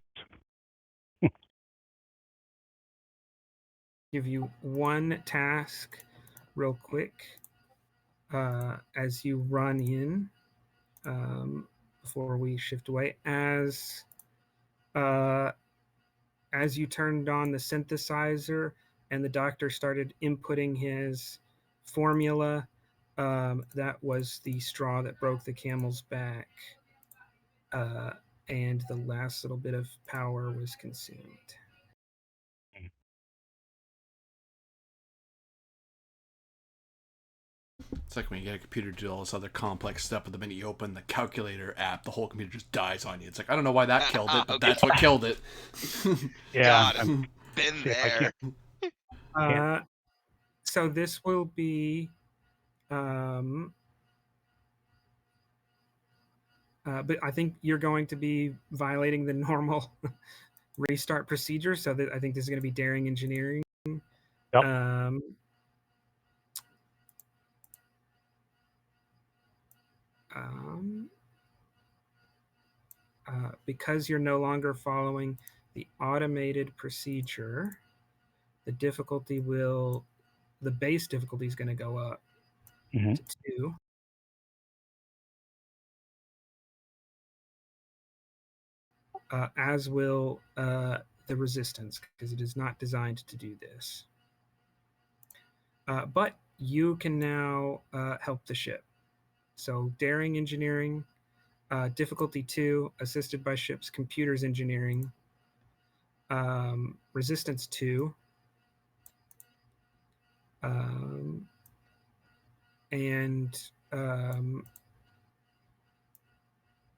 Give you one task real quick as you run in before we shift away. As you turned on the synthesizer and the doctor started inputting his formula, that was the straw that broke the camel's back. And the last little bit of power was consumed. It's like when you get a computer to do all this other complex stuff, but the minute you open the calculator app, the whole computer just dies on you. It's like, I don't know why that killed it, but Okay. that's what killed it. Yeah. God, been See if I there. So this will be but I think you're going to be violating the normal restart procedure. So that I think this is going to be daring engineering. Yep. Because you're no longer following the automated procedure, the base difficulty is going to go up to 2. As will the resistance, because it is not designed to do this. But you can now help the ship. So daring engineering, difficulty 2, assisted by ships, computers engineering, resistance 2, and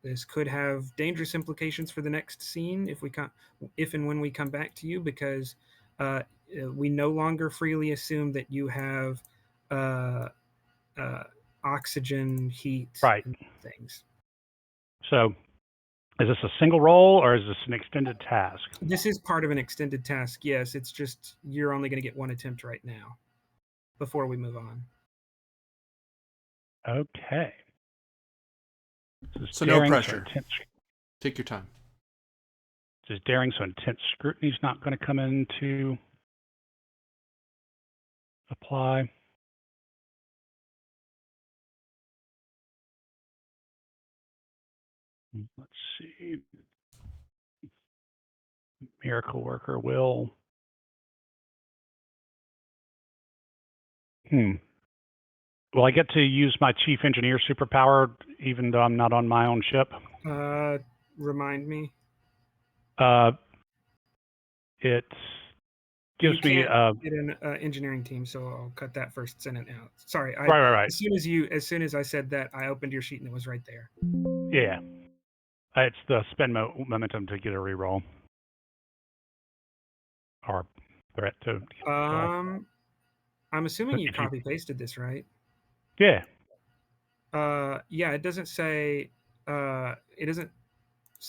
this could have dangerous implications for the next scene if and when we come back to you, because we no longer freely assume that you have oxygen, heat, Right. and things. So, is this a single roll or is this an extended task? This is part of an extended task. Yes, it's just you're only going to get one attempt right now before we move on. Okay. So no pressure. Take your time. This is daring, so intense scrutiny is not going to come into apply. Let's see. Miracle Worker will. Will I get to use my chief engineer superpower even though I'm not on my own ship? Remind me. It gives You me can't get an engineering team, so I'll cut that first sentence out. Sorry. right. As soon as I said that, I opened your sheet and it was right there. Yeah. It's the spend momentum to get a reroll. Or threat to roll. I'm assuming you copy pasted this, right? Yeah. Yeah, it doesn't say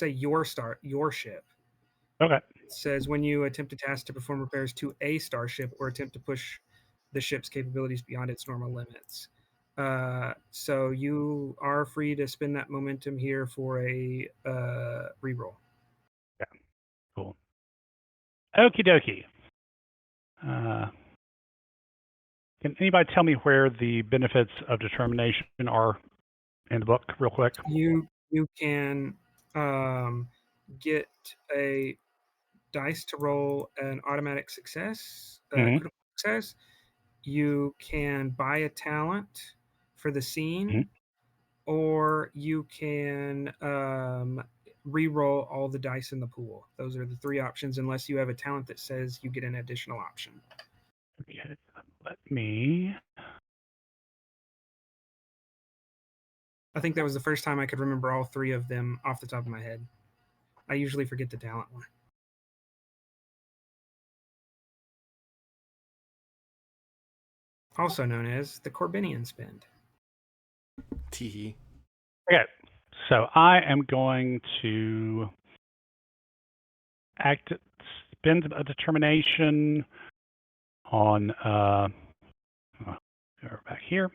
your ship. Okay. It says when you attempt a task to perform repairs to a starship or attempt to push the ship's capabilities beyond its normal limits. So you are free to spend that momentum here for a reroll. Yeah. Cool. Okie dokie. Can anybody tell me where the benefits of determination are in the book, real quick? You can get a dice to roll an automatic success, critical success. You can buy a talent for the scene, or you can re-roll all the dice in the pool. Those are the 3 options, unless you have a talent that says you get an additional option. Okay, let me. I think that was the first time I could remember all 3 of them off the top of my head. I usually forget the talent one. Also known as the Corbinian spend. Teehee. Okay, so I am going to spend a determination on back here.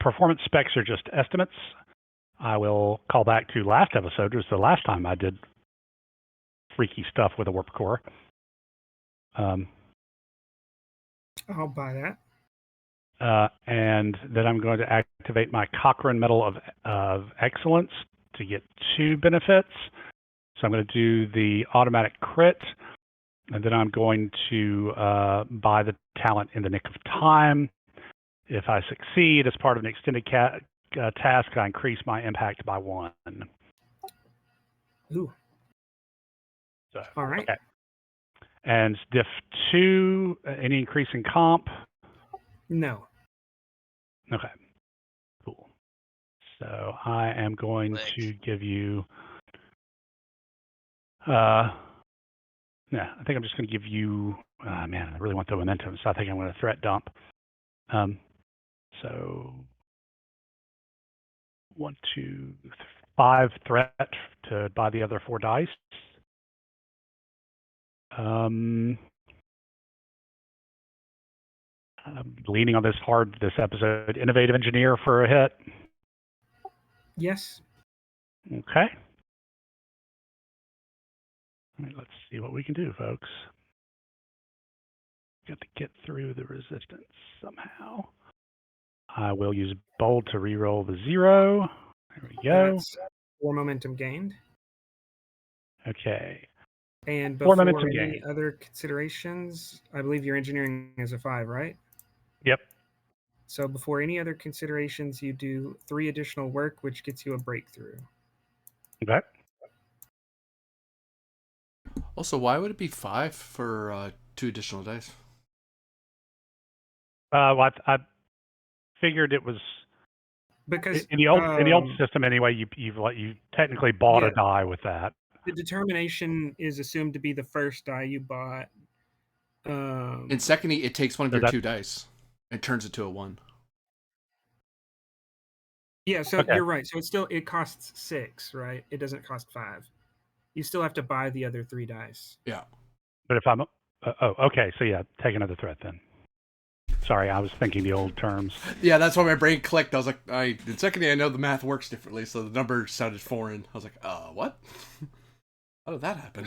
Performance specs are just estimates. I will call back to last episode. It was the last time I did freaky stuff with a warp core. I'll buy that. And then I'm going to activate my Cochrane Medal of Excellence to get 2 benefits. So I'm going to do the automatic crit, and then I'm going to buy the talent in the nick of time. If I succeed as part of an extended task, I increase my impact by 1. Ooh. So, all right. Okay. And diff 2, any increase in comp? No. Okay. Cool. So I am going to give you. I think I'm just going to give you. Man, I really want the momentum, so I think I'm going to threat dump. So 1, 2, 5 threat to buy the other 4 dice. I'm leaning on this hard this episode. Innovative engineer for a hit. Yes. Okay. Let's see what we can do, folks. Got to get through the resistance somehow. I will use bold to reroll the 0. There we go. That's 4 momentum gained. Okay. And 4 before momentum any gain. other considerations, I believe your engineering is a 5, right? Yep. So before any other considerations, you do 3 additional work, which gets you a breakthrough. Okay. Also, why would it be 5 for 2 additional dice? Well, I figured it was Because in the old system anyway. You technically bought Yeah. a die with that. the determination is assumed to be the first die you bought. In second, it takes one of So your that- 2 dice and turns it to a 1. Yeah, so Okay. you're right. So it costs 6, right? It doesn't cost 5. You still have to buy the other 3 dice. Yeah. But if I'm okay. So yeah, take another threat then. Sorry, I was thinking the old terms. Yeah, that's why my brain clicked. I was like, in second, I know the math works differently, so the number sounded foreign. I was like, what? How did that happen?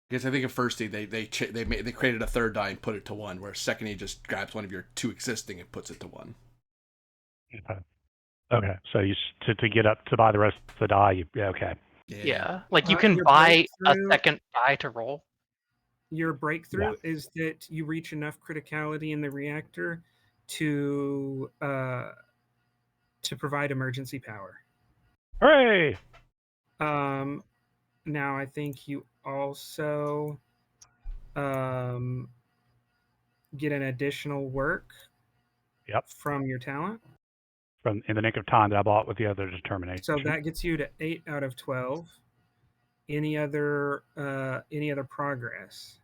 Because I think at first they created a third die and put it to 1, whereas second he just grabs one of your 2 existing and puts it to 1. Okay. So to get up to buy the rest of the die, okay. Yeah. Like you can Your buy a breakthrough- second die to roll. Your breakthrough is that you reach enough criticality in the reactor to provide emergency power. Hooray! Now I think you also get an additional work. Yep. From your talent. From in the nick of time that I bought with the other determination. So that gets you to 8 out of 12. Any other progress?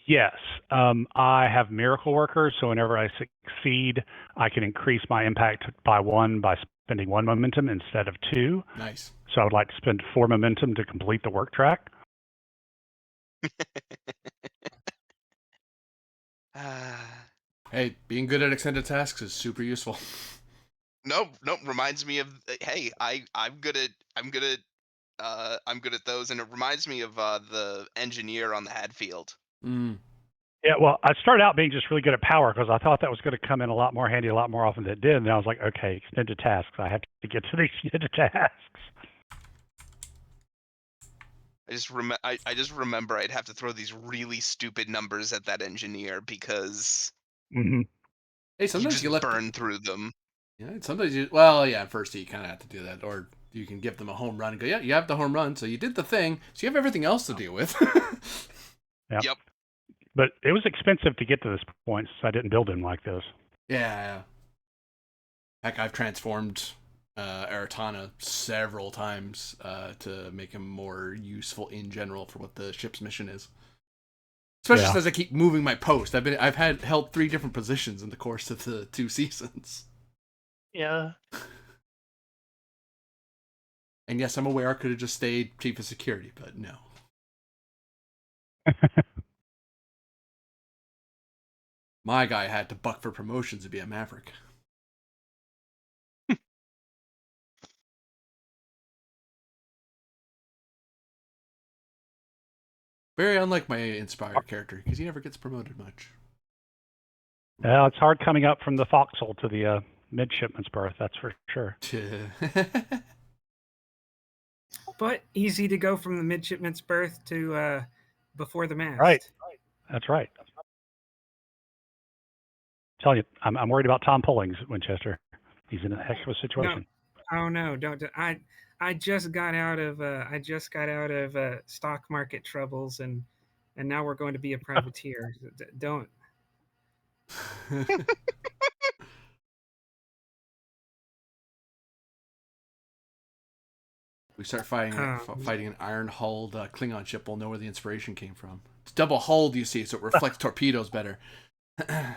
Yes. I have miracle workers, so whenever I succeed, I can increase my impact by 1 by spending 1 momentum instead of 2. Nice. So I would like to spend 4 momentum to complete the work track. Hey, being good at extended tasks is super useful. Nope. Reminds me of hey, I'm good at those, and it reminds me of the engineer on the Hadfield. Yeah, well, I started out being just really good at power because I thought that was going to come in a lot more handy, a lot more often than it did. And I was like, okay, extended tasks. I have to get to the extended tasks. I just remember I'd have to throw these really stupid numbers at that engineer because Mm-hmm. Hey, sometimes you you just burn through them. Yeah, sometimes at first you kind of have to do that, or you can give them a home run and go, yeah, you have the home run, so you did the thing, so you have everything else to deal with. Yep. But it was expensive to get to this point, so I didn't build him like this. Yeah. Heck, I've transformed Aratana several times to make him more useful in general for what the ship's mission is. Especially as I keep moving my post. I've held 3 different positions in the course of the 2 seasons. Yeah. And yes, I'm aware I could have just stayed chief of security, but no. My guy had to buck for promotions to be a maverick. Very unlike my Inspired character, because he never gets promoted much. Well, it's hard coming up from the foxhole to the midshipman's berth, that's for sure. But easy to go from the midshipman's berth to before the mast. Right. That's right. I'm telling you, I'm worried about Tom Pullings at Winchester. He's in a heck of a situation. No. Oh no, don't. I just got out of stock market troubles, and now we're going to be a privateer. Don't. We start fighting an iron-hulled Klingon ship. We'll know where the inspiration came from. It's double-hulled, you see, so it reflects torpedoes better. You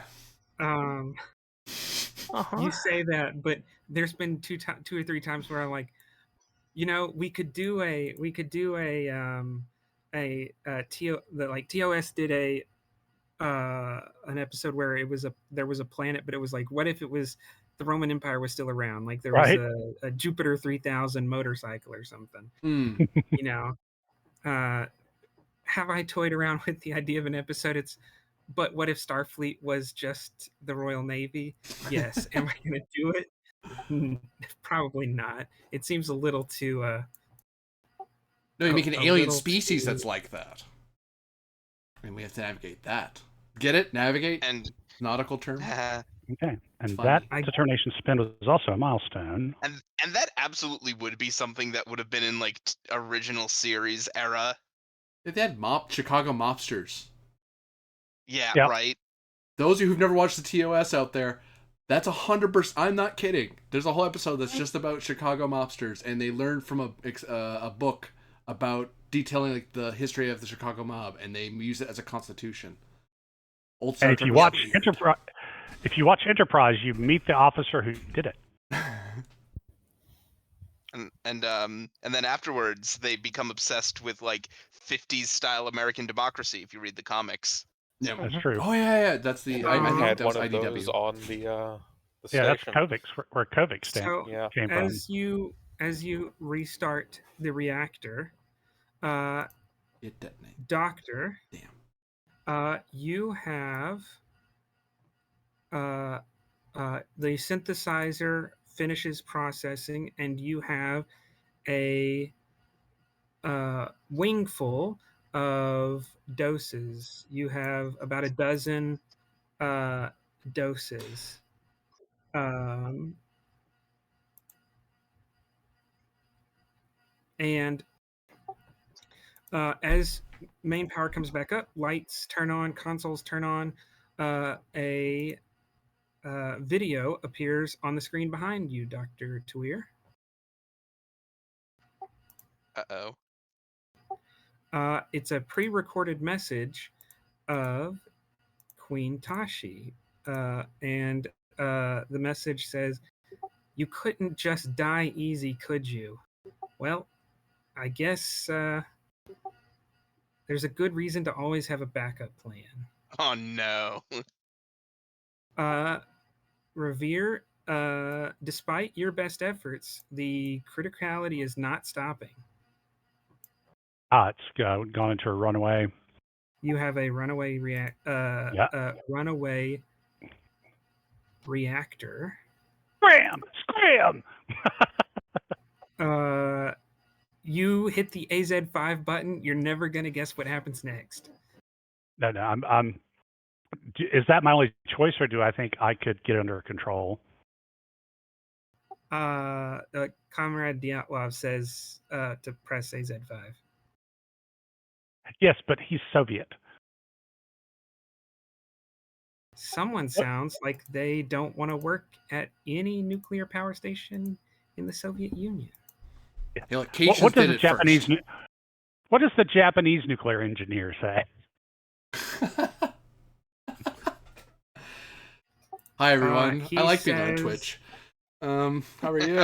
say that, but there's been 2 or 3 times where I'm like, we could do a TOS did an episode where there was a planet, but it was like, what if it was the Roman Empire was still around? Like there was a Jupiter 3000 motorcycle or something. Have I toyed around with the idea of an episode? But what if Starfleet was just the Royal Navy? Yes. Am I going to do it? Probably not. It seems a little too. No, you make an a alien little species too- that's like that. And we have to navigate that. Get it? Navigate? And Nautical term? Okay. And funny. that I- determination spin was also a milestone. and that absolutely would be something that would have been in like original series era. They had Chicago mobsters. Yeah, Yep. right. Those of you who've never watched the TOS out there, that's 100%. I'm not kidding. There's a whole episode that's just about Chicago mobsters, and they learned from a book about detailing like the history of the Chicago mob, and they use it as a constitution. Old Star And if Trek you was watch weird. Enterprise, you meet the officer who did it. And then afterwards they become obsessed with like 50s style American democracy if you read the comics. Yeah. That's true. Oh yeah. That's the. I I think had that was one of IDW. those on the Yeah, that's station. Kovic's, where Kovic's So Yeah. came from. as you restart the reactor, It detonated. Doctor, Damn. you have the synthesizer finishes processing, and you have a wingful of doses. You have about a dozen doses. And as main power comes back up, lights turn on, consoles turn on, a video appears on the screen behind you, Dr. Tuir. Uh-oh. It's a pre-recorded message of Queen Tashi, and the message says, "You couldn't just die easy, could you? Well, I guess there's a good reason to always have a backup plan." Oh no. Revere, despite your best efforts, the criticality is not stopping. It's gone into a runaway. You have a runaway runaway reactor. Scram! You hit the AZ5 button. You're never gonna guess what happens next. No, I'm. Is that my only choice, or do I think I could get under control? Comrade Dyatlov says to press AZ5. Yes, but he's Soviet. Someone sounds like they don't want to work at any nuclear power station in the Soviet Union. Yeah, like Cations What does did the it Japanese? first. What does the Japanese nuclear engineer say? Hi everyone. He I like being on says- Twitch. How are you?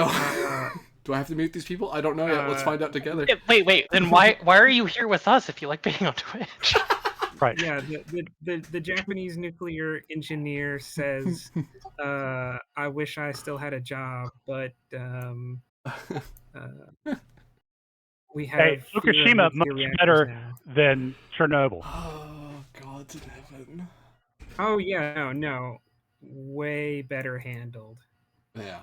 Do I have to mute these people? I don't know yet. Let's find out together. Wait. Then why are you here with us if you like being on Twitch? Right. Yeah, the Japanese nuclear engineer says, "I wish I still had a job, but we have Hey, fewer Fukushima nuclear much reactors better now." than Chernobyl. Oh, God's in heaven. Oh yeah, no, way better handled. Yeah.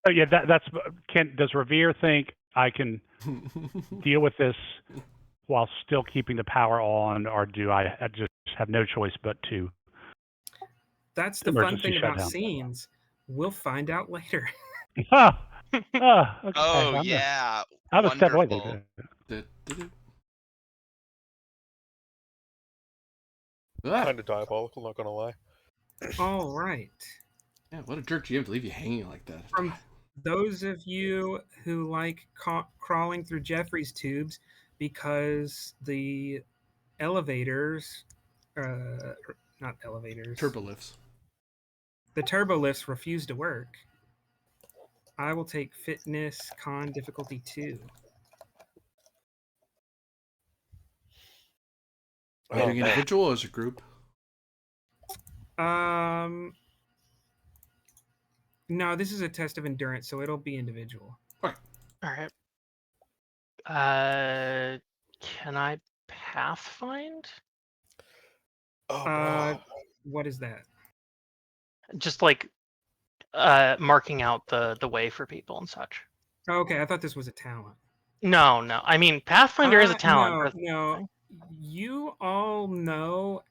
Oh yeah, does Revere think I can deal with this while still keeping the power on, or do I just have no choice but to? That's the fun Emergency thing about shutdown. scenes. We'll find out later. Okay. Oh I'm yeah. I'm a step away. Wonderful. Ah, Kind of diabolical, not gonna lie. All right. yeah, what a jerk GM to leave you hanging like that. From those of you who like crawling through Jeffrey's tubes because the elevators, not elevators, Turbolifts. the turbo lifts refuse to work, I will take fitness con difficulty 2. Are you doing man. individual or as a group? No, this is a test of endurance, so it'll be individual. All right. Can I pathfind? Oh no. What is that? Just like marking out the way for people and such. Okay, I thought this was a talent. No. I mean, Pathfinder is a talent. No, that's the no. thing. You all know,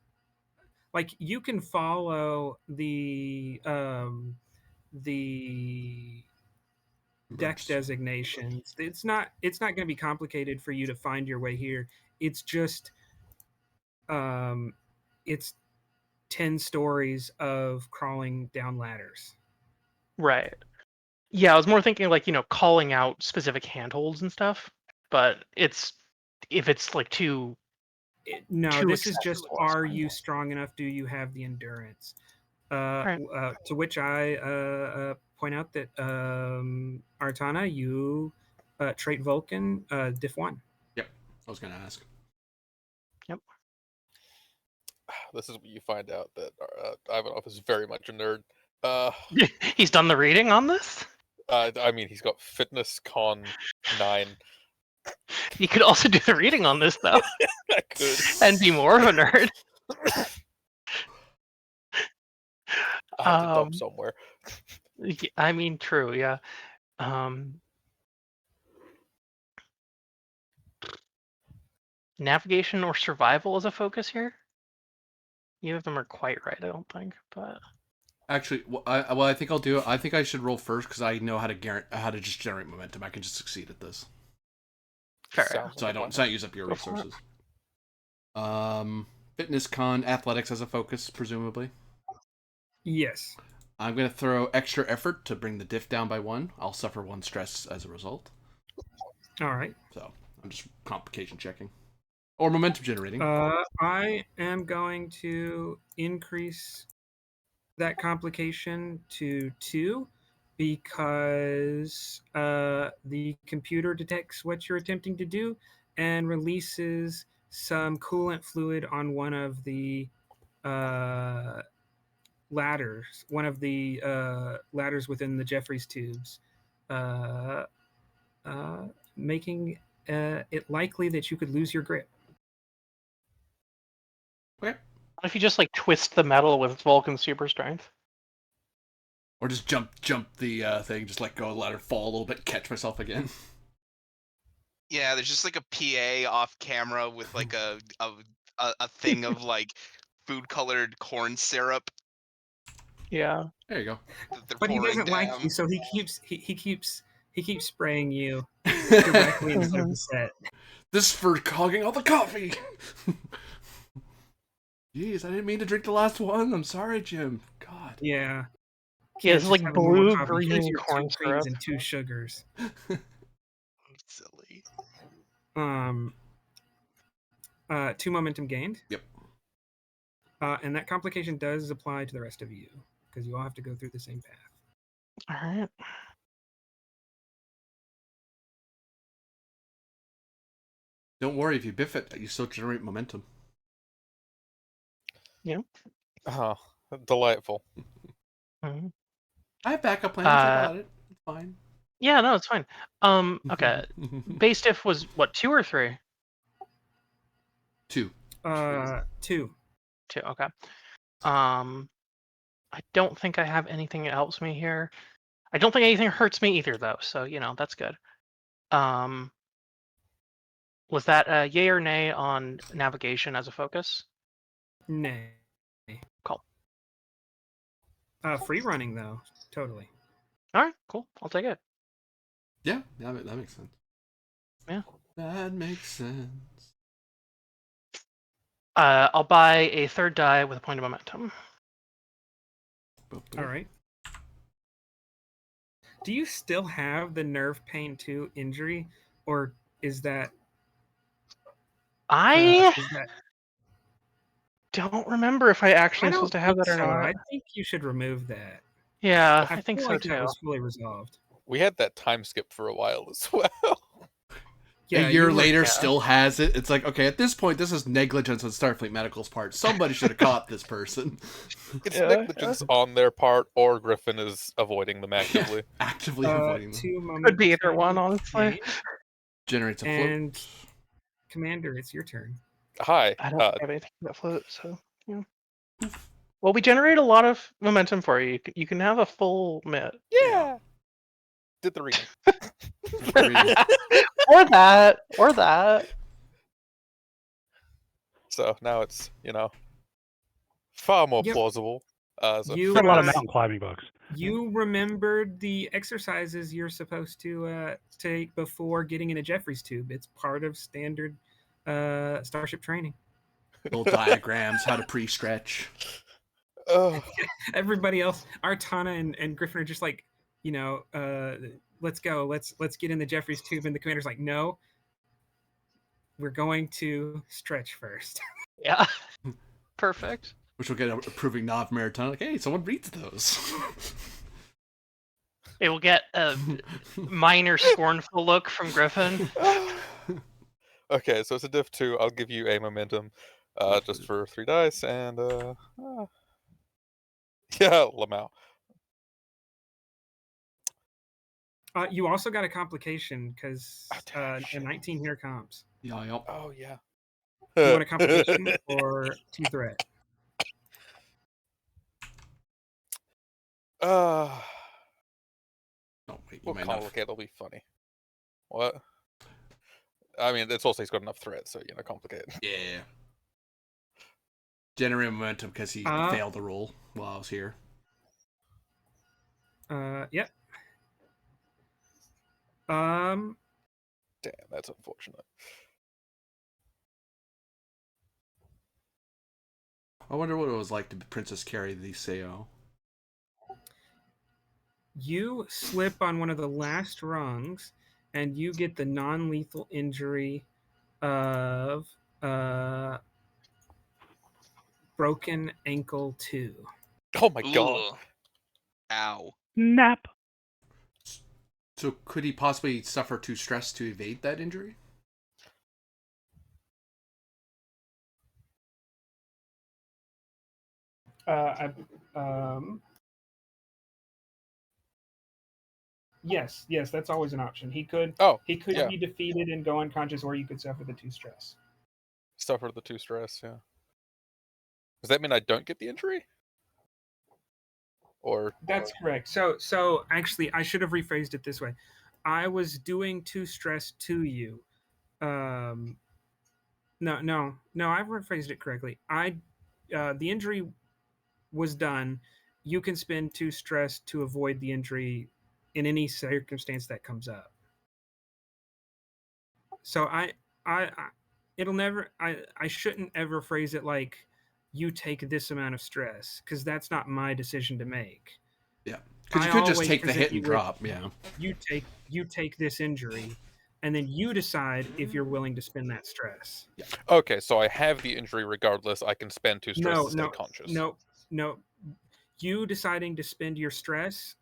like you can follow the deck Emergency. designations. It's not going to be complicated for you to find your way here. It's just it's 10 stories of crawling down ladders. Right. Yeah, I was more thinking like, calling out specific handholds and stuff. But if it's like too No, too this is just, accessible, it's are fine. you strong enough? Do you have the endurance? Right. To which I point out that Artana, you trait Vulcan, diff 1. Yep, I was gonna ask. Yep. This is what you find out that Ivanov is very much a nerd. He's done the reading on this? I mean, he's got fitness con 9. You could also do the reading on this though. I could. And be more of a nerd. I have to dump somewhere. I mean, true, yeah. Navigation or survival is a focus here? Neither of them are quite right, I don't think, but Actually, I think I'll do it. I think I should roll first because I know how to just generate momentum. I can just succeed at this, fair. Sounds so I like a don't plan. use up your Go for it. resources. Fitness, con, athletics as a focus, presumably. Yes. I'm gonna throw extra effort to bring the diff down by 1. I'll suffer 1 stress as a result. All right. So I'm just complication checking or momentum generating. I am going to increase that complication to 2 because the computer detects what you're attempting to do and releases some coolant fluid on one of the ladders, ladders within the Jeffries tubes, making it likely that you could lose your grip. Okay. What if you just like twist the metal with Vulcan super strength? Or just jump the thing, just let go of the ladder, fall a little bit, catch myself again. Yeah, there's just like a PA off camera with like a thing of like food colored corn syrup Yeah. There you go. that they're But he pouring doesn't like down. you, so he keeps spraying you directly instead of the set. This is for hogging all the coffee. Jeez, I didn't mean to drink the last one. I'm sorry, Jim. God. Yeah. Yeah, Can't it's just like have a normal coffee. Here's blue-green your corn 2 creams syrup. and 2 sugars. Silly. 2 momentum gained. Yep. And that complication does apply to the rest of you because you all have to go through the same path. All right. Don't worry, if you biff it, you still generate momentum. Oh, delightful. Mm-hmm. I have backup plans. I got it. It's fine. Yeah, no, it's fine. Okay. Base diff was what, 2 or 3? 2. 2. 2. Okay. I don't think I have anything that helps me here. I don't think anything hurts me either, though. So that's good. Was that a yay or nay on navigation as a focus? Nay. Cool. Free running though, totally. All right, cool. I'll take it. Yeah, that makes sense. Yeah. That makes sense. I'll buy a 3rd die with a point of momentum. All right. Do you still have the nerve pain 2 injury, or is that? I don't remember if I actually am supposed to have that or not. I think you should remove that. Yeah, I think feel so like too. That was fully resolved. We had that time skip for a while as well. Yeah, a year later, still has it. It's like, okay, at this point, this is negligence on Starfleet Medical's part. Somebody should have caught this person. It's negligence on their part, or Griffin is avoiding them actively. Actively avoiding them. 2 moments. Could be either one, honestly. Generates a float. And Commander, it's your turn. Hi. I don't have anything that floats, so yeah. Well, we generate a lot of momentum for you. You can have a full mit. Yeah. Did the reading. Or that. So now it's, far more Yep. plausible. So You, Read a lot of uh, mountain climbing books. You remembered the exercises you're supposed to take before getting in a Jeffries tube. It's part of standard starship training. Little diagrams, how to pre-stretch. oh, Everybody else, Artana and Griffin are just like, let's go, let's get in the Jeffries tube, and the commander's like, no, we're going to stretch first. Yeah. Perfect. Which will get a approving nod from Aratana. Like, hey, someone reads those. It will get a minor scornful look from Griffin. okay, so it's a diff 2. I'll give you a momentum just for 3 dice, and yeah, Lamau. You also got a complication because damn, a shit. 19 here comes. Yeah, yep. Oh yeah. You want a complication or 2 threat? Oh wait, you Well, might not. complicate will be funny. What? I mean, it's also he's got enough threats, so complicate. Yeah. Generate momentum because he failed the roll while I was here. Yep. Damn, that's unfortunate. I wonder what it was like to be Princess carry the Seo. You slip on one of the last rungs, and you get the non-lethal injury of broken ankle 2. Oh my god. Ugh. Ow. Nap. So could he possibly suffer 2 stress to evade that injury? Yes, that's always an option. He could yeah. be defeated and go unconscious, or you could suffer the 2 stress. Suffer the 2 stress, yeah. Does that mean I don't get the injury? Or That's correct. So actually, I should have rephrased it this way. I was doing 2 stress to you. No, I've rephrased it correctly. The injury was done. You can spend 2 stress to avoid the injury in any circumstance that comes up. So I shouldn't ever phrase it like you take this amount of stress, because that's not my decision to make. Yeah, because you could just take the hit and drop. Yeah, you take this injury, and then you decide if you're willing to spend that stress. Yeah. Okay, so I have the injury regardless. I can spend 2 stress to stay conscious. No. You deciding to spend your stress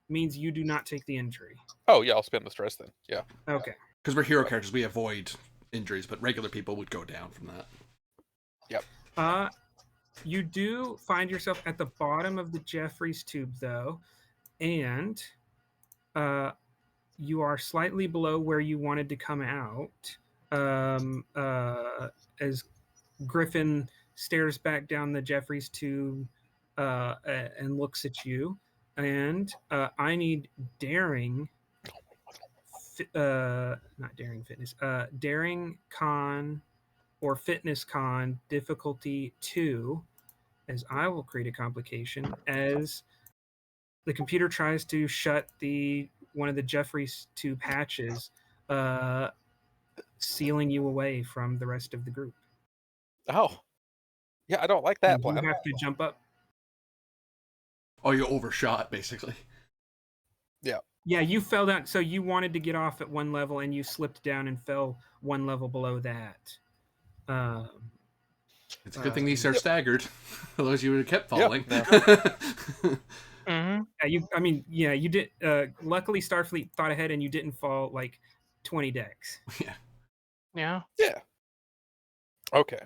means you do not take the injury. Oh yeah, I'll spend the stress then. Yeah. Okay. Because we're hero characters, we avoid injuries, but regular people would go down from that. Yep. You do find yourself at the bottom of the Jeffries tube, though, and you are slightly below where you wanted to come out. As Griffin stares back down the Jeffries tube and looks at you, and I need daring. Not daring fitness. Daring con or fitness con difficulty 2, as I will create a complication as the computer tries to shut one of the Jeffries tube hatches, sealing you away from the rest of the group. Oh. Yeah, I don't like that plan. You have to jump up. Oh, you overshot, basically. Yeah. Yeah, you fell down. So you wanted to get off at 1 level, and you slipped down and fell 1 level below that. It's a good thing these are staggered. Otherwise, you would have kept falling. Yep. Mm-hmm. Yeah, you did. Luckily, Starfleet thought ahead, and you didn't fall like 20 decks. Yeah. Yeah. Okay.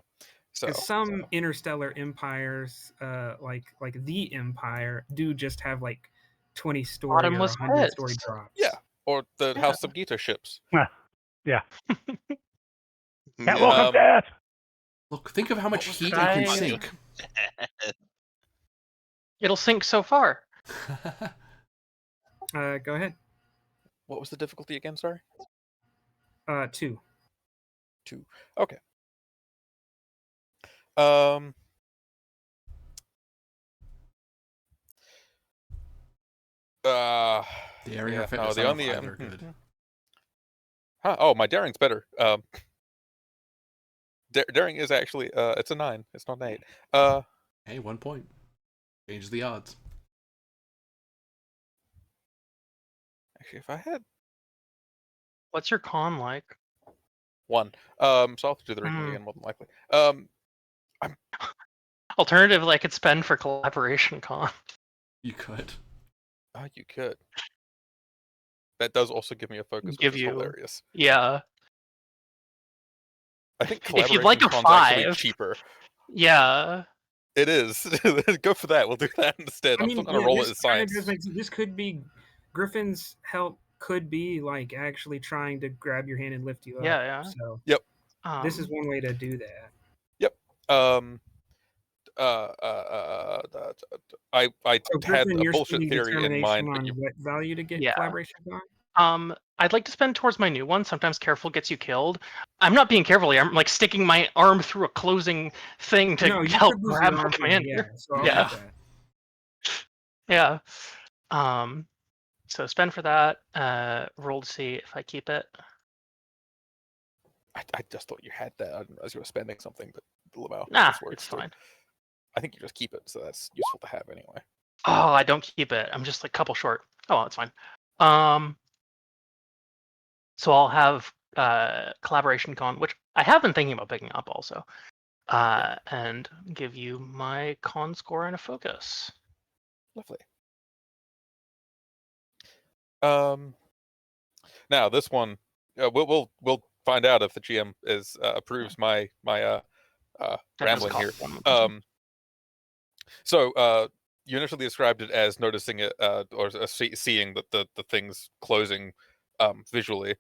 So some interstellar empires, like the Empire, do just have like 20-story or Bottomless 100-story pits. drops. Yeah. Or the House of Gita ships. Yeah. Catwalk of death. Look, think of how much was heat that? you can sink. It'll sync so far. Go ahead. What was the difficulty again? Sorry. 2. 2. Okay. Um. Daring or Yeah. fitness, No, I the don't know only. if either are good. Huh, oh, my daring's better. Daring is actually it's a 9. It's not an 8. Hey, 1 point. Changes the odds. Actually, if I had What's your con like? 1, so I'll have to do the rating Hmm. again, more than likely. Alternatively, I could spend for collaboration con. You could. Oh, you could. That does also give me a focus, Give which is you- hilarious. Yeah. I think If you'd like collaboration a con's actually 5. cheaper. Yeah. It is. Go for that. We'll do that instead. I'm still gonna roll it as science. This could be Griffin's help. Could be like actually trying to grab your hand and lift you up. Yeah. So Yep. this is one way to do that. Yep. I So had Griffin, a you're bullshit spending theory in determination mind, but on you what value to get Yeah. collaboration on? I'd like to spend towards my new one. Sometimes careful gets you killed. I'm not being careful here. I'm like sticking my arm through a closing thing to No, you help could lose grab your my arm from it, commander. yeah. So I'll Yeah. get that. Yeah. So spend for that. Roll to see if I keep it. I just thought you had that. I didn't realize you were spending something, but Lamau, Nah, this works it's too. fine. I think you just keep it, so that's useful to have anyway. Oh, I don't keep it. I'm just like a couple short. Oh, well, it's fine. So I'll have collaboration con, which I have been thinking about picking up also, and give you my con score and a focus. Lovely. Now this one, we'll find out if the GM is approves my rambling here. So you initially described it as noticing it or seeing that the things closing visually,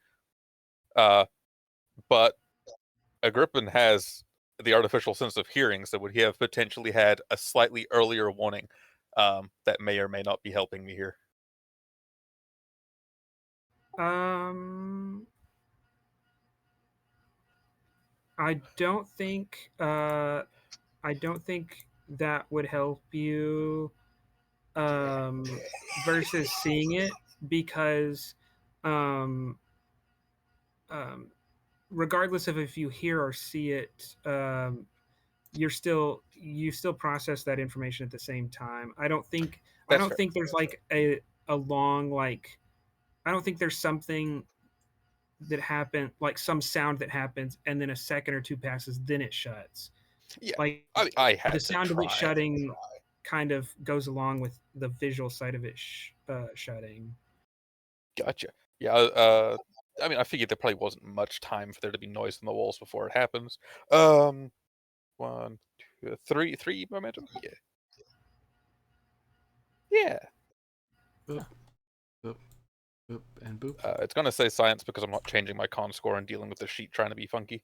but Agrippin has the artificial sense of hearing, so would he have potentially had a slightly earlier warning that may or may not be helping me here? I don't think that would help you versus seeing it, because regardless of if you hear or see it, you still process that information at the same time. I don't think there's like a long, like, I don't think there's something that happened, like some sound that happens and then a second or two passes, then it shuts. Yeah, like I had the to sound of it try. shutting kind of goes along with the visual side of it shutting. Gotcha. Yeah, I mean, I figured there probably wasn't much time for there to be noise in the walls before it happens. 1, 2, 3 momentum. Yeah. Yeah. Boop, boop, boop, and boop. It's gonna say science because I'm not changing my con score and dealing with the sheet trying to be funky.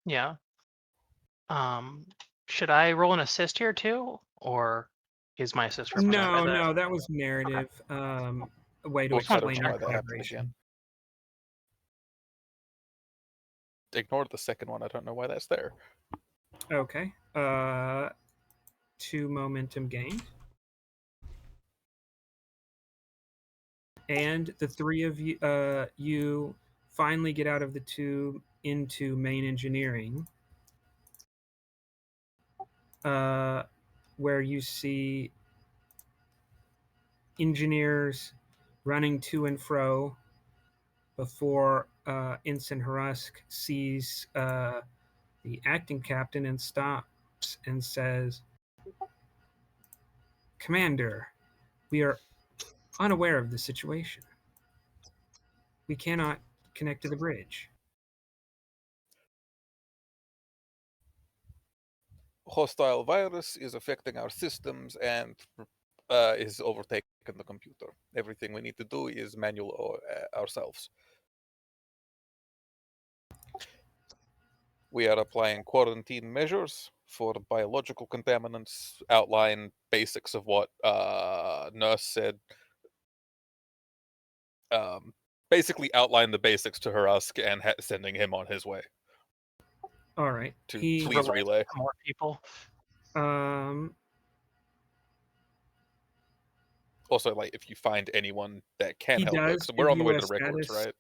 Yeah. Should I roll an assist here too, or is my assist represented by that? No, that was narrative. A way to Well, I don't explain know our why that happened collaboration. again. Ignore the second one. I don't know why that's there. Okay. 2 momentum gained. And the 3 of you you finally get out of the tube into main engineering, where you see engineers running to and fro before Ensign Harusk sees the acting captain and stops and says, "Commander, we are unaware of the situation. We cannot connect to the bridge." Hostile virus is affecting our systems and is overtaking the computer. Everything we need to do is manual ourselves. We are applying quarantine measures for biological contaminants, outline basics of what Nurse said. Basically outline the basics to Harask and sending him on his way All right. to He please relay. to more people. Also, like, if you find anyone that can He help does us, we're on the give way you to a the records, status- right?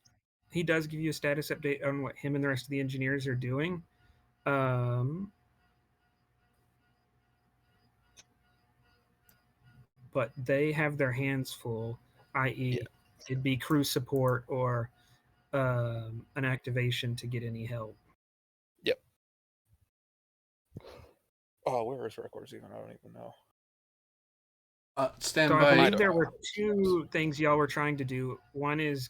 he does give you a status update on what him and the rest of the engineers are doing. But they have their hands full, i.e., it'd be crew support or an activation to get any help. Yep. Oh, where is records even? I don't even know. Stand So by. I believe there were two things y'all were trying to do. One is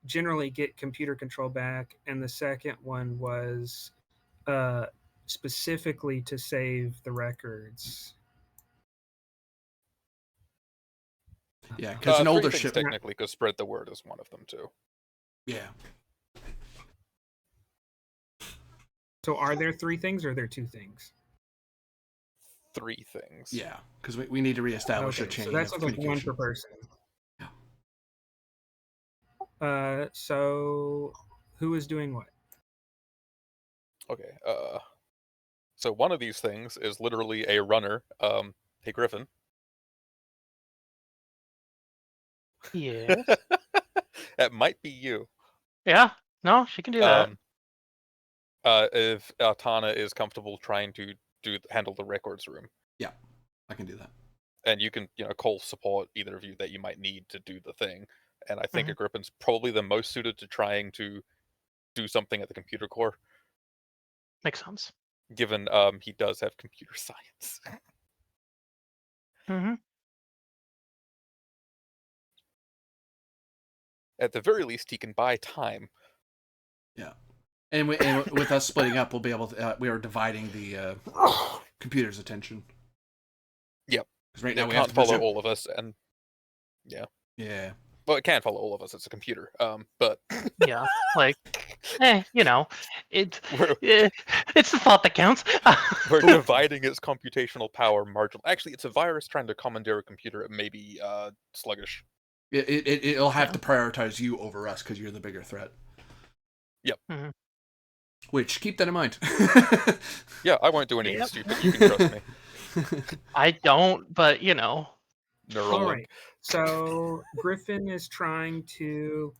generally get computer control back, and the second one was specifically to save the records. Yeah, because an older three things ship. technically, because spread the word is one of them too. Yeah. So are there three things or are there two things? Three things. Yeah, because we need to reestablish a chain so that's of like one communication. per person. Yeah. So who is doing what? Okay. So one of these things is literally a runner. Hey Griffin. Yeah. That might be you. Yeah. No, she can do that. If Tana is comfortable trying to handle the records room. Yeah, I can do that. And you can, call support, either of you, that you might need to do the thing. And I think Mhm. Agrippen's probably the most suited to trying to do something at the computer core, Makes sense. given he does have computer science. Mm-hmm. At the very least, he can buy time. Yeah. And with us splitting up, we'll be able to. We are dividing the computer's attention. Yep. Because right It now we can't have to follow all of us, and yeah. Yeah. Well, it can follow all of us. It's a computer. But Yeah, like, it's We're- it's the thought that counts. we're dividing its computational power marginal. Actually, it's a virus trying to commandeer a computer. It may be sluggish. It'll have Yeah. to prioritize you over us because you're the bigger threat. Yep. Mhm. Which, keep that in mind. Yeah, I won't do anything Yep. stupid. You can trust me. I don't, but All Neuralink. right. So Griffin is trying to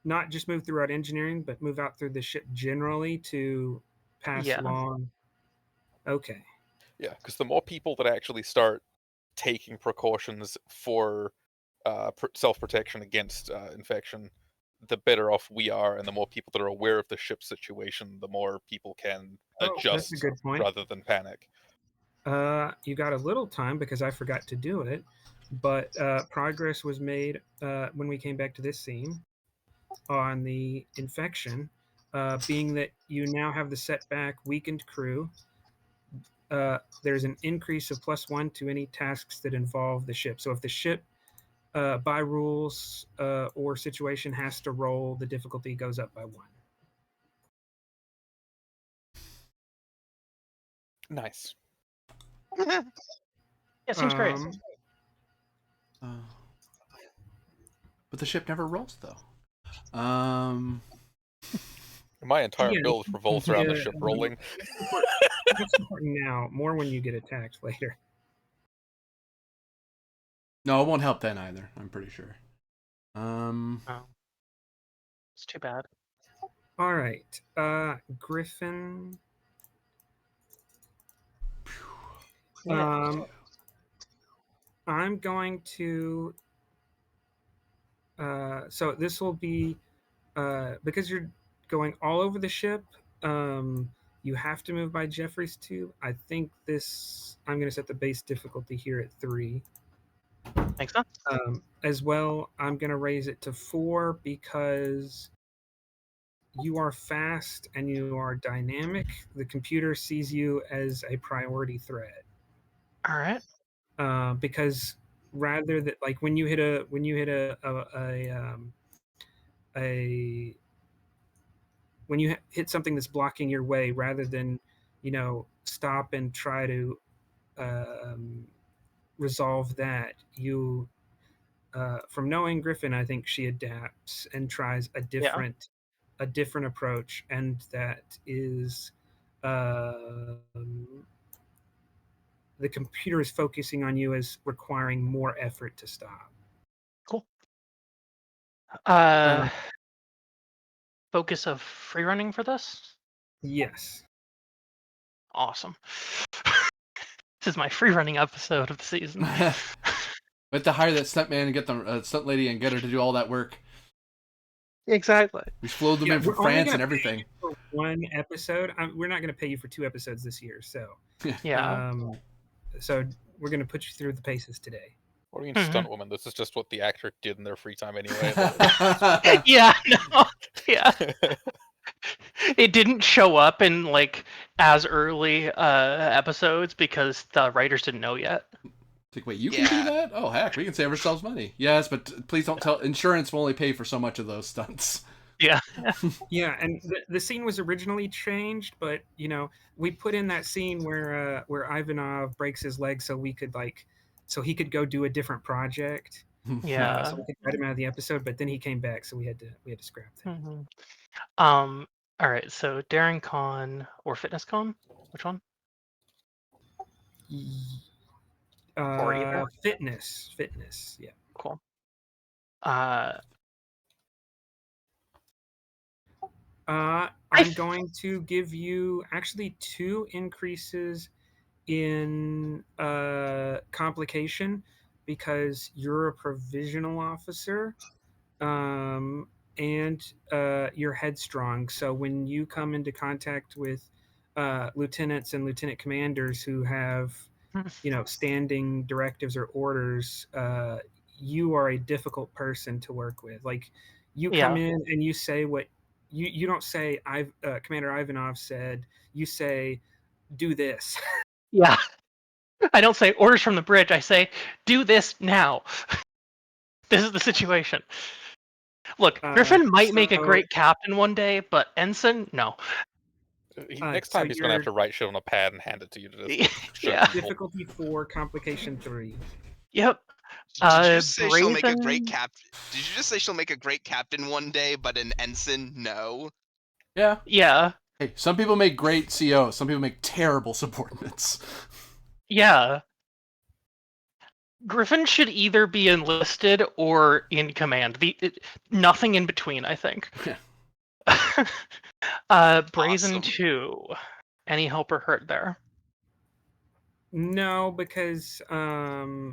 not just move throughout engineering, but move out through the ship generally to pass Yeah. along. Okay. Yeah, because the more people that actually start taking precautions for self-protection against infection, the better off we are, and the more people that are aware of the ship situation, the more people can Oh, adjust that's a good point. rather than panic. You got a little time because I forgot to do it, but progress was made when we came back to this scene on the infection, being that you now have the setback weakened crew. There's an increase of +1 to any tasks that involve the ship. So if the ship, by rules or situation, has to roll, the difficulty goes up by 1. Nice. Yeah, seems great. But the ship never rolls, though. My entire Yeah, build revolves around the yeah, ship rolling. That's important now, more when you get attacked later. No, it won't help then either, I'm pretty sure. Oh. It's too bad. All right. Griffin. Yeah. I'm going to. So this will be because you're going all over the ship. You have to move by Jeffrey's tube. I think this. I'm going to set the base difficulty here at 3. Makes sense. As well, I'm going to raise it to 4 because you are fast and you are dynamic. The computer sees you as a priority threat. All right. Because rather that, like when you hit a when you hit something that's blocking your way, rather than stop and try to resolve that. From knowing Griffin, I think she adapts and tries a different approach, and that is the computer is focusing on you as requiring more effort to stop. Cool. Um, Focus of free running for this? Yes. Awesome. This is my free running episode of the season. We have to hire that stuntman and get the stunt lady and get her to do all that work. Exactly. We flowed them Yeah, in from we're only France gonna and everything. pay you for one episode. We're not going to pay you for 2 episodes this year, so Yeah. so we're going to put you through the paces today. What do you mean, Mhm. stunt woman? This is just what the actor did in their free time anyway. Yeah. No. Yeah. It didn't show up in like as early episodes because the writers didn't know yet. Like, wait, you can do that? Oh, heck, we can save ourselves money. Yes, but please don't tell. Insurance will only pay for so much of those stunts. Yeah. Yeah, and the scene was originally changed, but we put in that scene where Ivanov breaks his leg so he could go do a different project. Yeah. So we could cut him out of the episode, but then he came back, so we had to scrap that. Mhm. All right. So Daring Con or Fitness Con? Which one? Or either? Fitness, yeah. Cool. I'm going to give you actually 2 increases in complication because you're a provisional officer, and you're headstrong. So when you come into contact with lieutenants and lieutenant commanders who have standing directives or orders, you are a difficult person to work with. Like, you come Yeah. in and you say what you don't say. Commander Ivanov said. You say, do this. Yeah. I don't say orders from the bridge. I say, do this now. This is the situation. Look, Griffin might make a great captain one day, but ensign, no. Next so time he's going to have you're- to write shit on a pad and hand it to you to just show Yeah. people. Difficulty 4, complication 3. Yep. Did you say she'll make a great Brazen. captain? Did you just say she'll make a great captain one day, but an ensign, no? Yeah. Yeah. Hey, some people make great COs. Some people make terrible subordinates. Yeah. Griffin should either be enlisted or in command. Nothing in between, I think. Yeah. Brazen Awesome. 2. Any help or hurt there? No, because I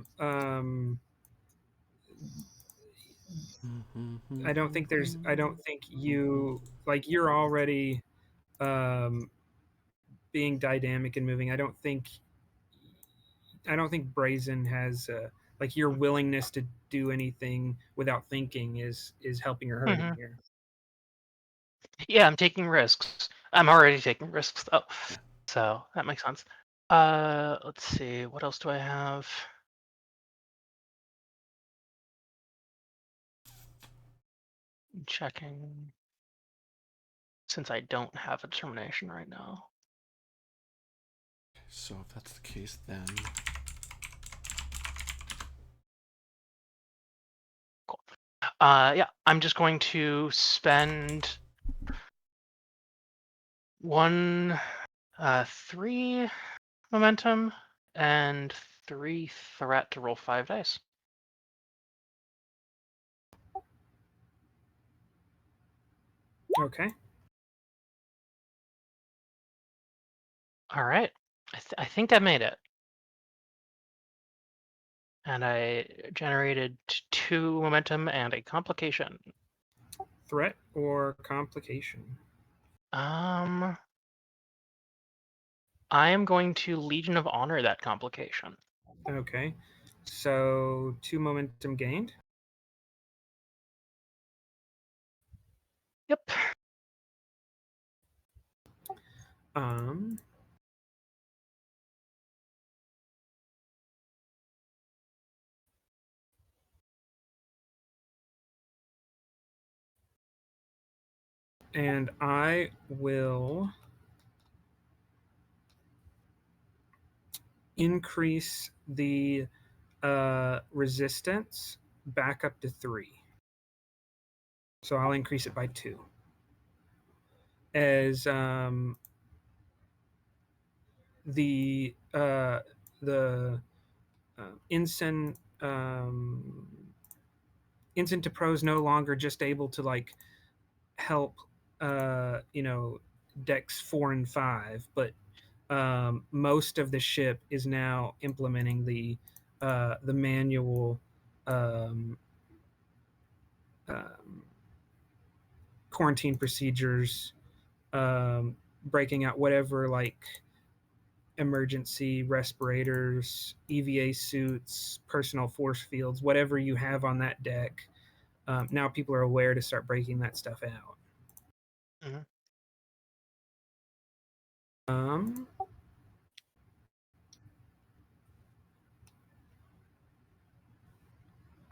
don't think you you're already being dynamic and moving. I don't think Brazen has your willingness to do anything without thinking is helping or hurting here. Yeah, I'm taking risks. I'm already taking risks though. Yeah. So that makes sense. Let's see, what else do I have? Checking. Since I don't have a determination right now. So if that's the case, then Cool. Yeah, I'm just going to spend 3 momentum and 3 threat to roll 5 dice. Okay. All right. I think I made it. And I generated 2 momentum and a complication. Threat or complication? I am going to Legion of Honor that complication. Okay. So 2 momentum gained. Yep. And I will increase the resistance back up to 3. So I'll increase it by 2. As the ensign ensign to pro is no longer just able to like help decks 4 and 5, but most of the ship is now implementing the manual um, quarantine procedures, breaking out whatever like emergency respirators, EVA suits, personal force fields, whatever you have on that deck. Now people are aware to start breaking that stuff out. Mhm.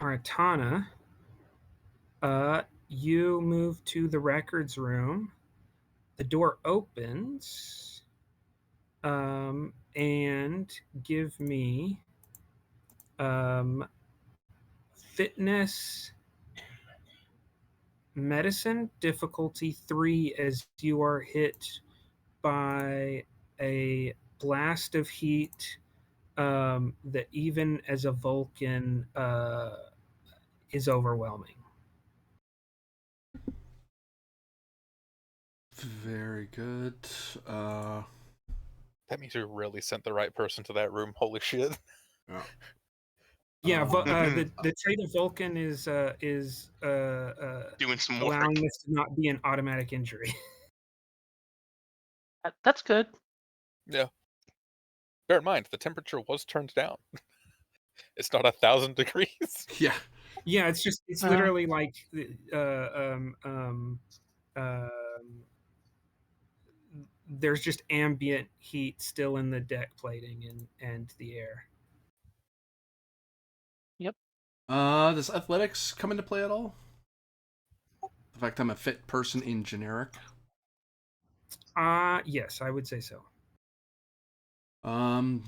Artana, you move to the records room. The door opens, and give me fitness medicine difficulty 3 as you are hit by a blast of heat that even as a Vulcan is overwhelming. Very good. That means you really sent the right person to that room. Holy shit. Yeah. Yeah, the trait of Vulcan is Doing some work. allowing this to not be an automatic injury. That's good. Yeah. Bear in mind, the temperature was turned down. It's not 1,000 degrees. Yeah. Yeah, it's literally like there's just ambient heat still in the deck plating and the air. Yep. Does athletics come into play at all? The fact I'm a fit person in generic. Yes, I would say so. I'm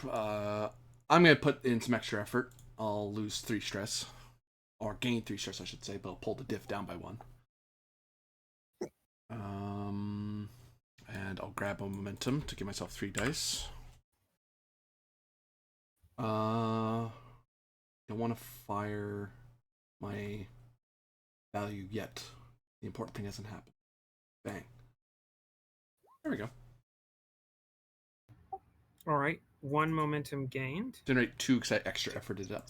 gonna put in some extra effort. I'll lose 3 stress, or gain 3 stress, I should say, but I'll pull the diff down by 1. And I'll grab a momentum to give myself 3 dice. Don't want to fire my value yet. The important thing hasn't happened. Bang. There we go. All right, 1 momentum gained. Generate 2 because I extra efforted up.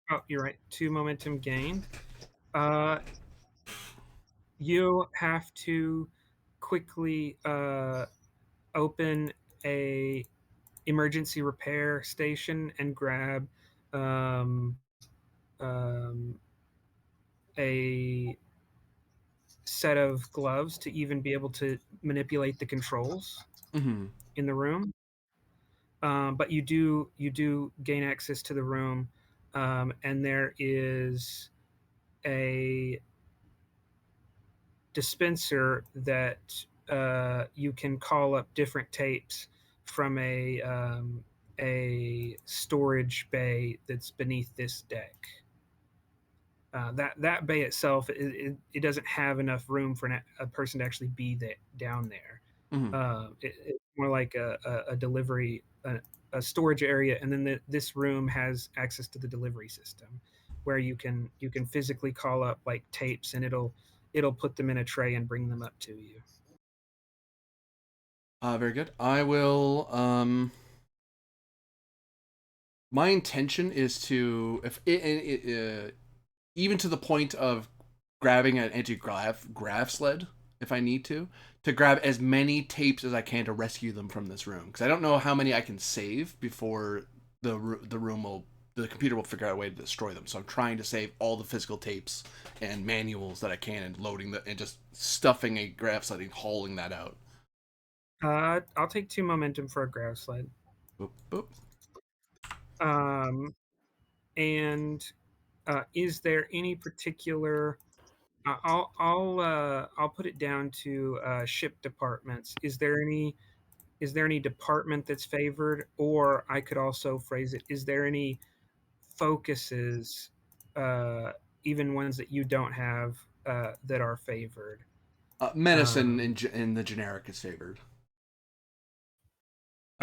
Oh, you're right. 2 momentum gained. You have to quickly open a emergency repair station and grab a set of gloves to even be able to manipulate the controls in the room. But you do gain access to the room, and there is a dispenser that you can call up different tapes from a storage bay that's beneath this deck. That bay itself, it doesn't have enough room for a person to actually be down there. It's more like a delivery, a storage area, and then this room has access to the delivery system, where you can physically call up like tapes, and it'll put them in a tray and bring them up to you. Very good. I will. My intention is to, even to the point of grabbing an anti-grav sled if I need to grab as many tapes as I can to rescue them from this room, because I don't know how many I can save before the computer will figure out a way to destroy them. So I'm trying to save all the physical tapes and manuals that I can, and loading and just stuffing a grav sled and hauling that out. I'll take 2 momentum for a grav sled. Boop, boop. And is there any particular? I'll put it down to ship departments. Is there any is there any department that's favored? Or I could also phrase it, is there any focuses, even ones that you don't have, that are favored? Medicine in the generic is favored.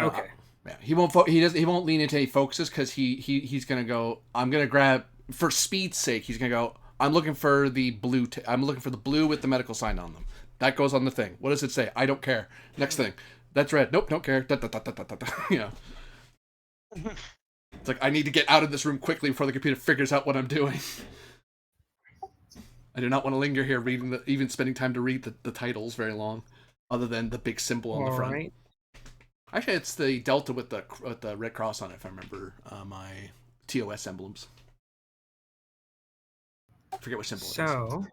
Okay. Yeah, he won't. He won't lean into any focuses because he's gonna go. I'm gonna grab for speed's sake. He's gonna go. I'm looking for the blue. I'm looking for the blue with the medical sign on them. That goes on the thing. What does it say? I don't care. Next thing. That's red. Nope, don't care. Da, da, da, da, da, da. Yeah. It's like I need to get out of this room quickly before the computer figures out what I'm doing. I do not want to linger here reading even spending time to read the titles very long, other than the big symbol on the front. Right. Actually, it's the Delta with the red cross on it, if I remember my TOS emblems. I forget what symbol it is. So,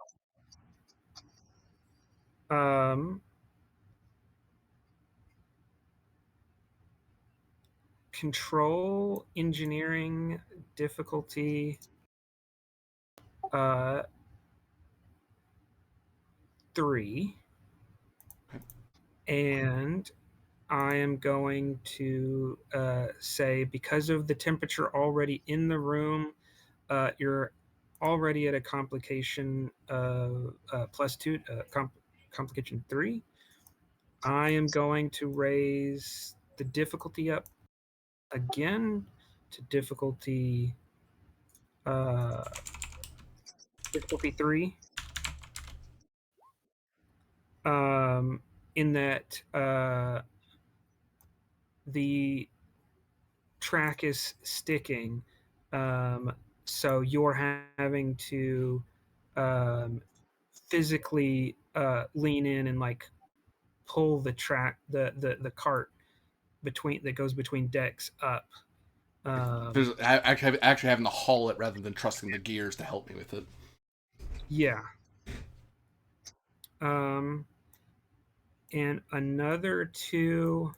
control engineering difficulty 3. Okay. And I am going to say, because of the temperature already in the room, you're already at a complication +2, complication 3. I am going to raise the difficulty up again to difficulty 3. In that the track is sticking, so you're having to physically lean in and like pull the track, the cart that goes between decks up. There's actually having to haul it rather than trusting the gears to help me with it. Yeah. And another 2.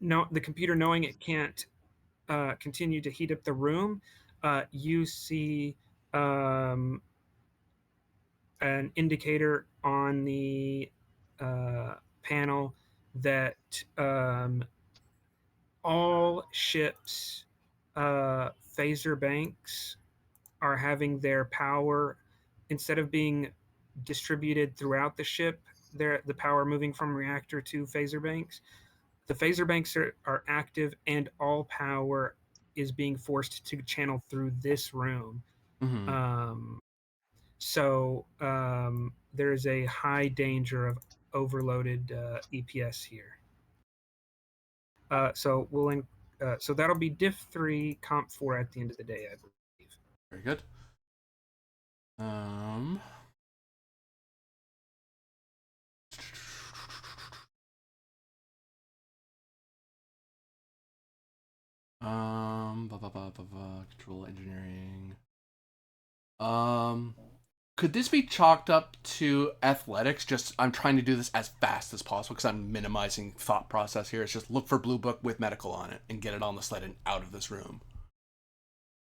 No, the computer, knowing it can't continue to heat up the room, you see an indicator on the panel that all ships' phaser banks are having their power, instead of being distributed throughout the ship, the power moving from reactor to phaser banks. The phaser banks are active, and all power is being forced to channel through this room. Mm-hmm. So there's a high danger of overloaded EPS here. So so that'll be Diff 3, Comp 4 at the end of the day, I believe. Very good. Control engineering. Could this be chalked up to athletics? Just I'm trying to do this as fast as possible because I'm minimizing thought process here. It's just look for blue book with medical on it and get it on the sled and out of this room.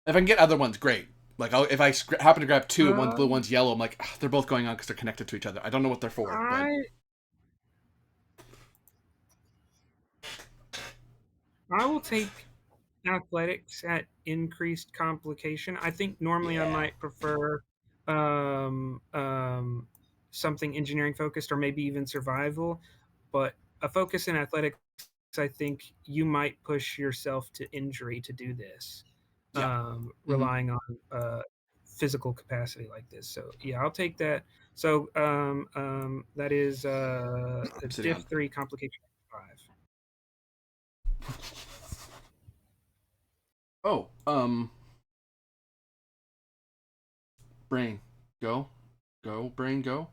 If I can get other ones, great. Like if I happen to grab 2, one's blue, one's yellow, I'm like, they're both going on because they're connected to each other. I don't know what they're for. I will take athletics at increased complication. I think normally I might prefer something engineering focused, or maybe even survival, but a focus in athletics, I think you might push yourself to injury to do this. Relying on physical capacity like this. So yeah, I'll take that. So that is Diff 3, complication 5. Oh, brain, go, brain, go.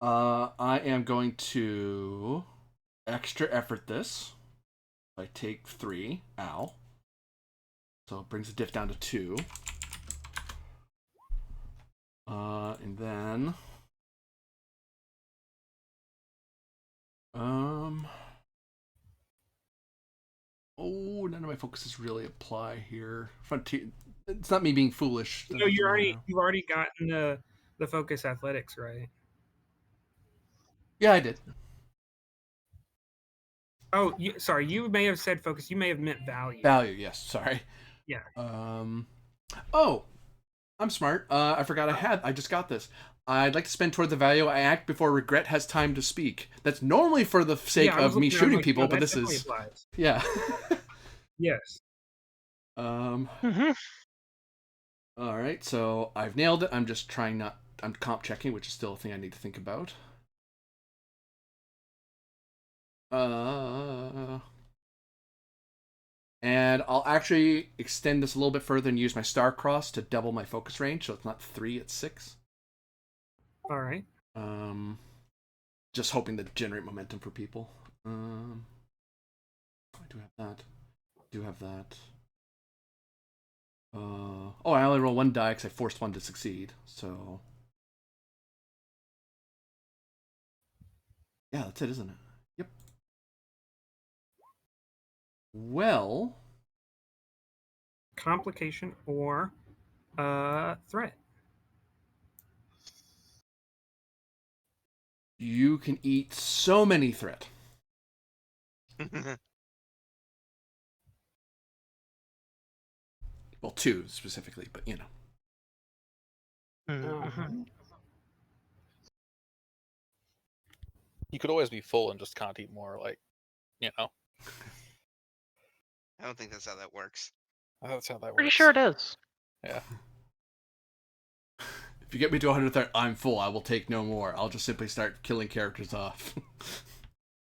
I am going to extra effort this. I take 3, ow. So it brings the diff down to 2. And then oh, none of my focuses really apply here. Frontier. It's not me being foolish. No, you've already gotten the focus athletics, right? Yeah, I did. Oh, sorry. You may have said focus. You may have meant value. Value, yes. Sorry. Yeah. Oh, I'm smart. I forgot I just got this. I'd like to spend toward the value I act before regret has time to speak. That's normally for the sake of me shooting people, but this is applies. yeah. Yes. Mm-hmm. All right, so I've nailed it. I'm just trying not. I'm comp checking, which is still a thing I need to think about. And I'll actually extend this a little bit further and use my star cross to double my focus range, so it's not 3, it's 6. All right. Just hoping to generate momentum for people. I do have that. Oh, I only roll 1 die because I forced 1 to succeed. So yeah, that's it, isn't it? Yep. Well, Complication or threat. you can eat so many threat. Well, 2 specifically, but you know. Mm-hmm. You could always be full and just can't eat more, like, you know. I don't think that's how that works. That's how that works. Pretty sure it is. Yeah. If you get me to 100 threat, I'm full. I will take no more. I'll just simply start killing characters off.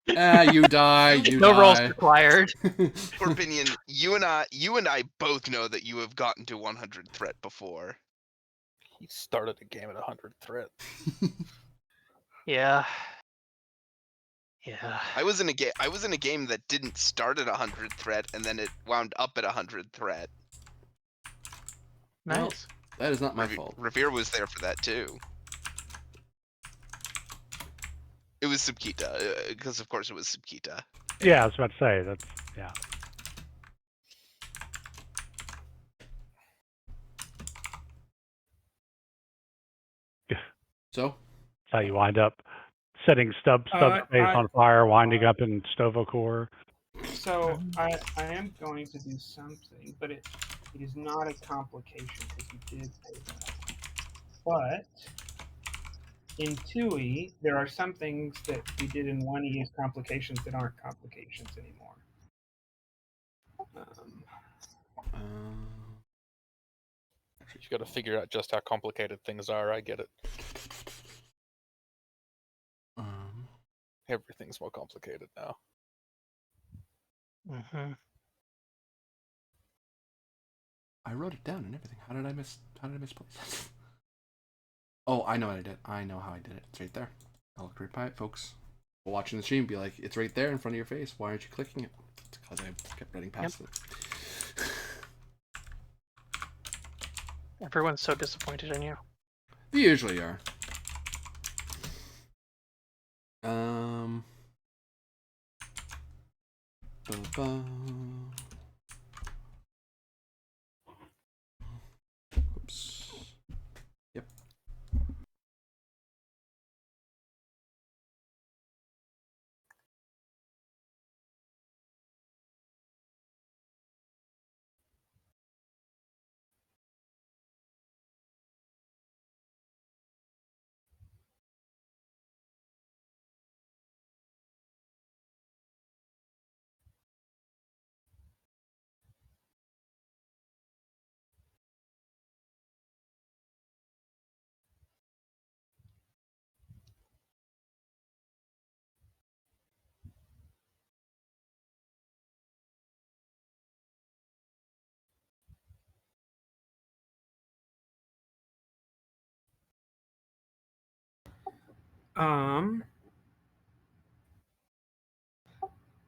You die. You no die. rolls required. Corbinian, you and I both know that you have gotten to 100 threat before. He started a game at 100 threat. Yeah. Yeah. I was in a game that didn't start at 100 threat and then it wound up at 100 threat. Nice. Well, that is not my fault. Revere was there for that too. It was Subkita, because of course it was Subkita. Yeah, I was about to say that's yeah. So That's how you wind up setting stub space on fire, winding up in Stovocore. So I am going to do something, but it is not a complication because you did say that. But in 2E, there are some things that we did in 1E as complications that aren't complications anymore. You got to figure out just how complicated things are. I get it. Everything's more complicated now. Mm-hmm. I wrote it down and everything. How did I misplace it? Oh, I know what I did. I know how I did it. It's right there. I'll look right by it, folks. Watching the stream, be like, it's right there in front of your face. Why aren't you clicking it? It's because I kept running past it. Everyone's so disappointed in you. They usually are. Oops. Yep.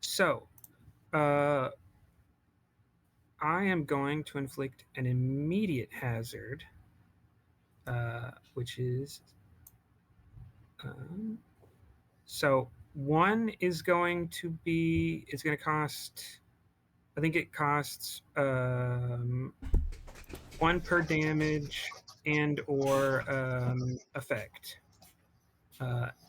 So, I am going to inflict an immediate hazard, which is so 1 is going to be. It's going to cost. I think it costs 1 per damage and or effect.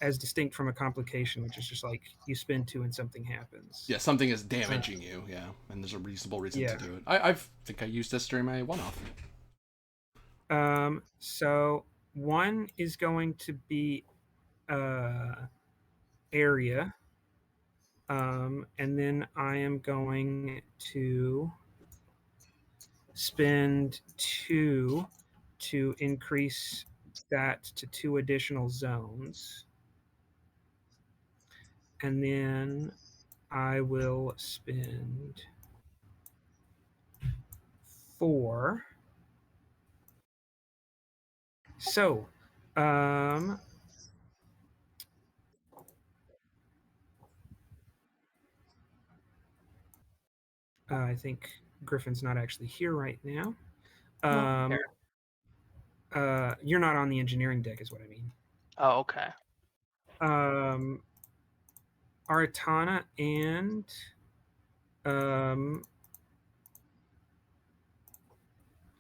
as distinct from a complication, which is just like you spend 2 and something happens. Yeah, something is damaging you. Yeah, and there's a reasonable reason Yeah. to do it. I think I used this during my one-off. So one is going to be area, and then I am going to spend 2 to increase that to 2 additional zones. And then I will spend 4. So, I think Griffin's not actually here right now. You're not on the engineering deck, is what I mean. Oh, okay. Artana and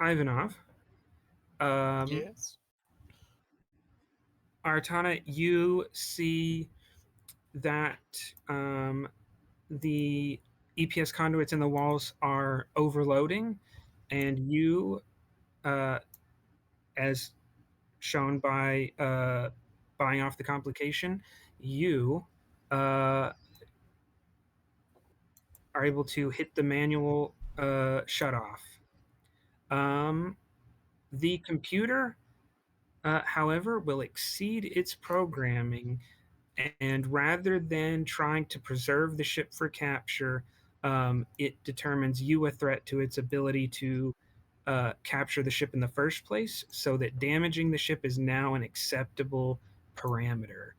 Ivanov. Yes. Artana, you see that the EPS conduits in the walls are overloading, and you, as shown by buying off the complication, you are able to hit the manual shut off. The computer, however, will exceed its programming, and rather than trying to preserve the ship for capture, it determines you a threat to its ability to capture the ship in the first place, so that damaging the ship is now an acceptable parameter.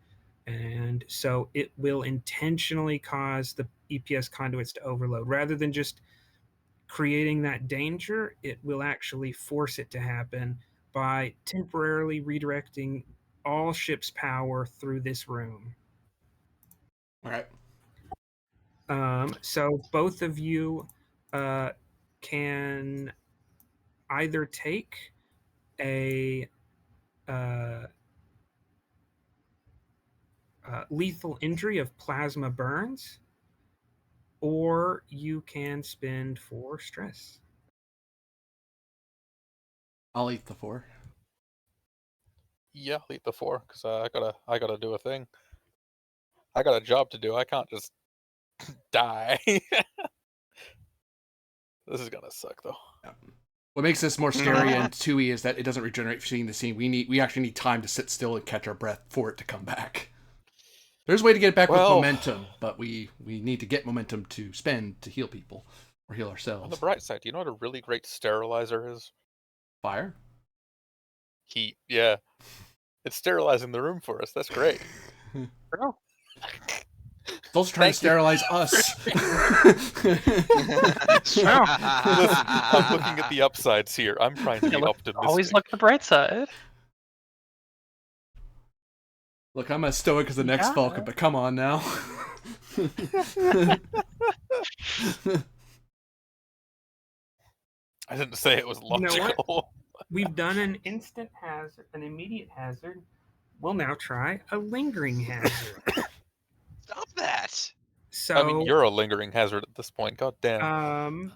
And so it will intentionally cause the EPS conduits to overload. Rather than just creating that danger, it will actually force it to happen by temporarily redirecting all ship's power through this room. All right. So both of you can either take a lethal injury of plasma burns, or you can spend 4 stress. I'll eat the 4. Yeah, I'll eat the 4 because I gotta do a thing. I got a job to do. I can't just die. This is gonna suck though. Yeah. What makes this more scary and 2E is that it doesn't regenerate for seeing the scene. We actually need time to sit still and catch our breath for it to come back. There's a way to get it back with momentum, but we need to get momentum to spend to heal people or heal ourselves. On the bright side, do you know what a really great sterilizer is? Fire? Heat, yeah. It's sterilizing the room for us. That's great. It's also trying to sterilize us. Listen, I'm looking at the upsides here. I'm trying to be optimistic. Always look at the bright side. Look, I'm as stoic as the next Falcon, but come on now. I didn't say it was logical. You know what? We've done an instant hazard, an immediate hazard. We'll now try a lingering hazard. Stop that! So I mean, you're a lingering hazard at this point. God damn.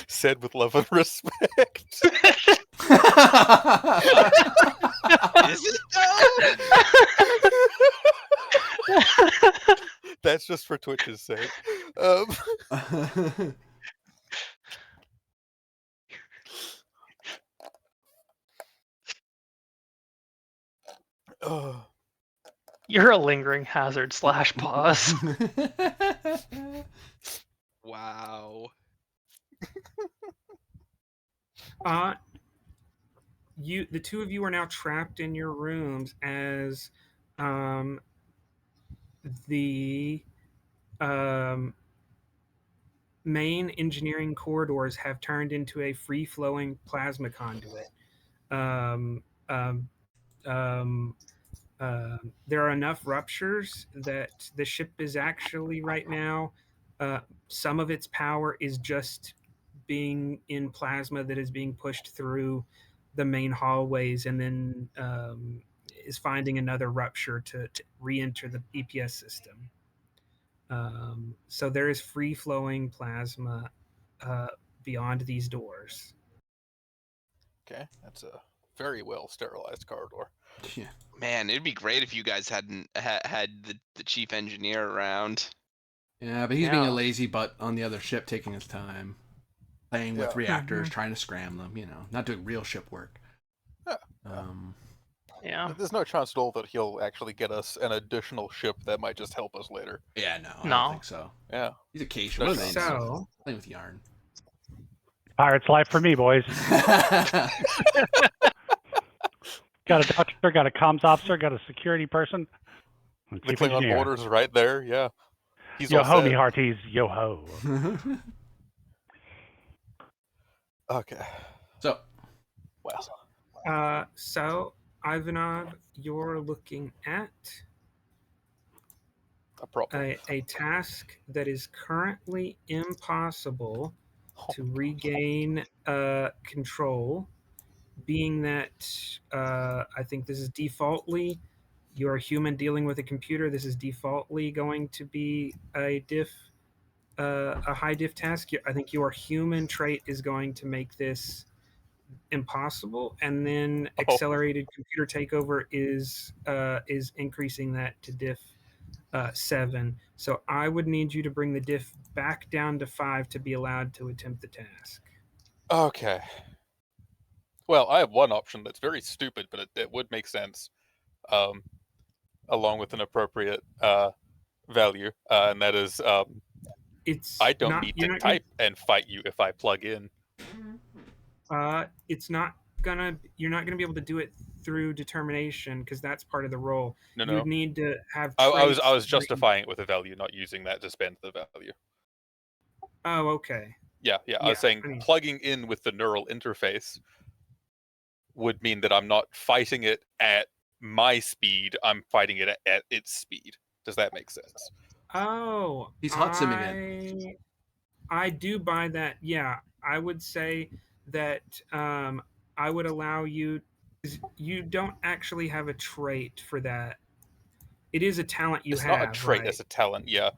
Said with love and respect. Is it though? That's just for Twitch's sake. You're a lingering hazard / pause. Wow. The two of you are now trapped in your rooms as the main engineering corridors have turned into a free-flowing plasma conduit. There are enough ruptures that the ship is actually right now, some of its power is just being in plasma that is being pushed through the main hallways, and then is finding another rupture to re-enter the EPS system. So there is free-flowing plasma beyond these doors. Okay, that's a very well sterilized corridor. Yeah. Man, it'd be great if you guys hadn't had the chief engineer around. Yeah, but he's being a Yeah. lazy butt on the other ship, taking his time, playing with Yeah. reactors, trying to scram them. Not doing real ship work. Yeah. Yeah. There's no chance at all that he'll actually get us an additional ship that might just help us later. Yeah, no, I No. don't think so. Yeah. He's occasional. No chance. So Playing with yarn. Pirate's life for me, boys. Got a doctor, got a comms officer, got a security person. The Chief Klingon engineer. border's right there. Yeah. He's Yo all ho, set. me hearties. Yo ho. Okay. So, Well. So Ivanov, you're looking at A problem. a task that is currently impossible Oh to my God. regain control, being that I think this is defaultly, you're a human dealing with a computer. This is defaultly going to be a high diff task. I think your human trait is going to make this impossible, and then accelerated computer takeover is increasing that to diff 7. So I would need you to bring the diff back down to 5 to be allowed to attempt the task. Okay. Well, I have one option that's very stupid, but it would make sense, along with an appropriate value, and that is It's I don't not, need you're to not gonna, type and fight you if I plug in. it's not gonna, you're not gonna be able to do it through determination because that's part of the role. No, You no. would need to have I was traits justifying it with a value, not using that to spend the value. Oh, okay. Yeah. I was saying plugging in with the neural interface would mean that I'm not fighting it at my speed, I'm fighting it at its speed. Does that make sense? Oh, he's hot simming it. I do buy that. Yeah, I would say that I would allow you. You don't actually have a trait for that. It is a talent you it's have. not a trait, right? it's a talent. Yeah.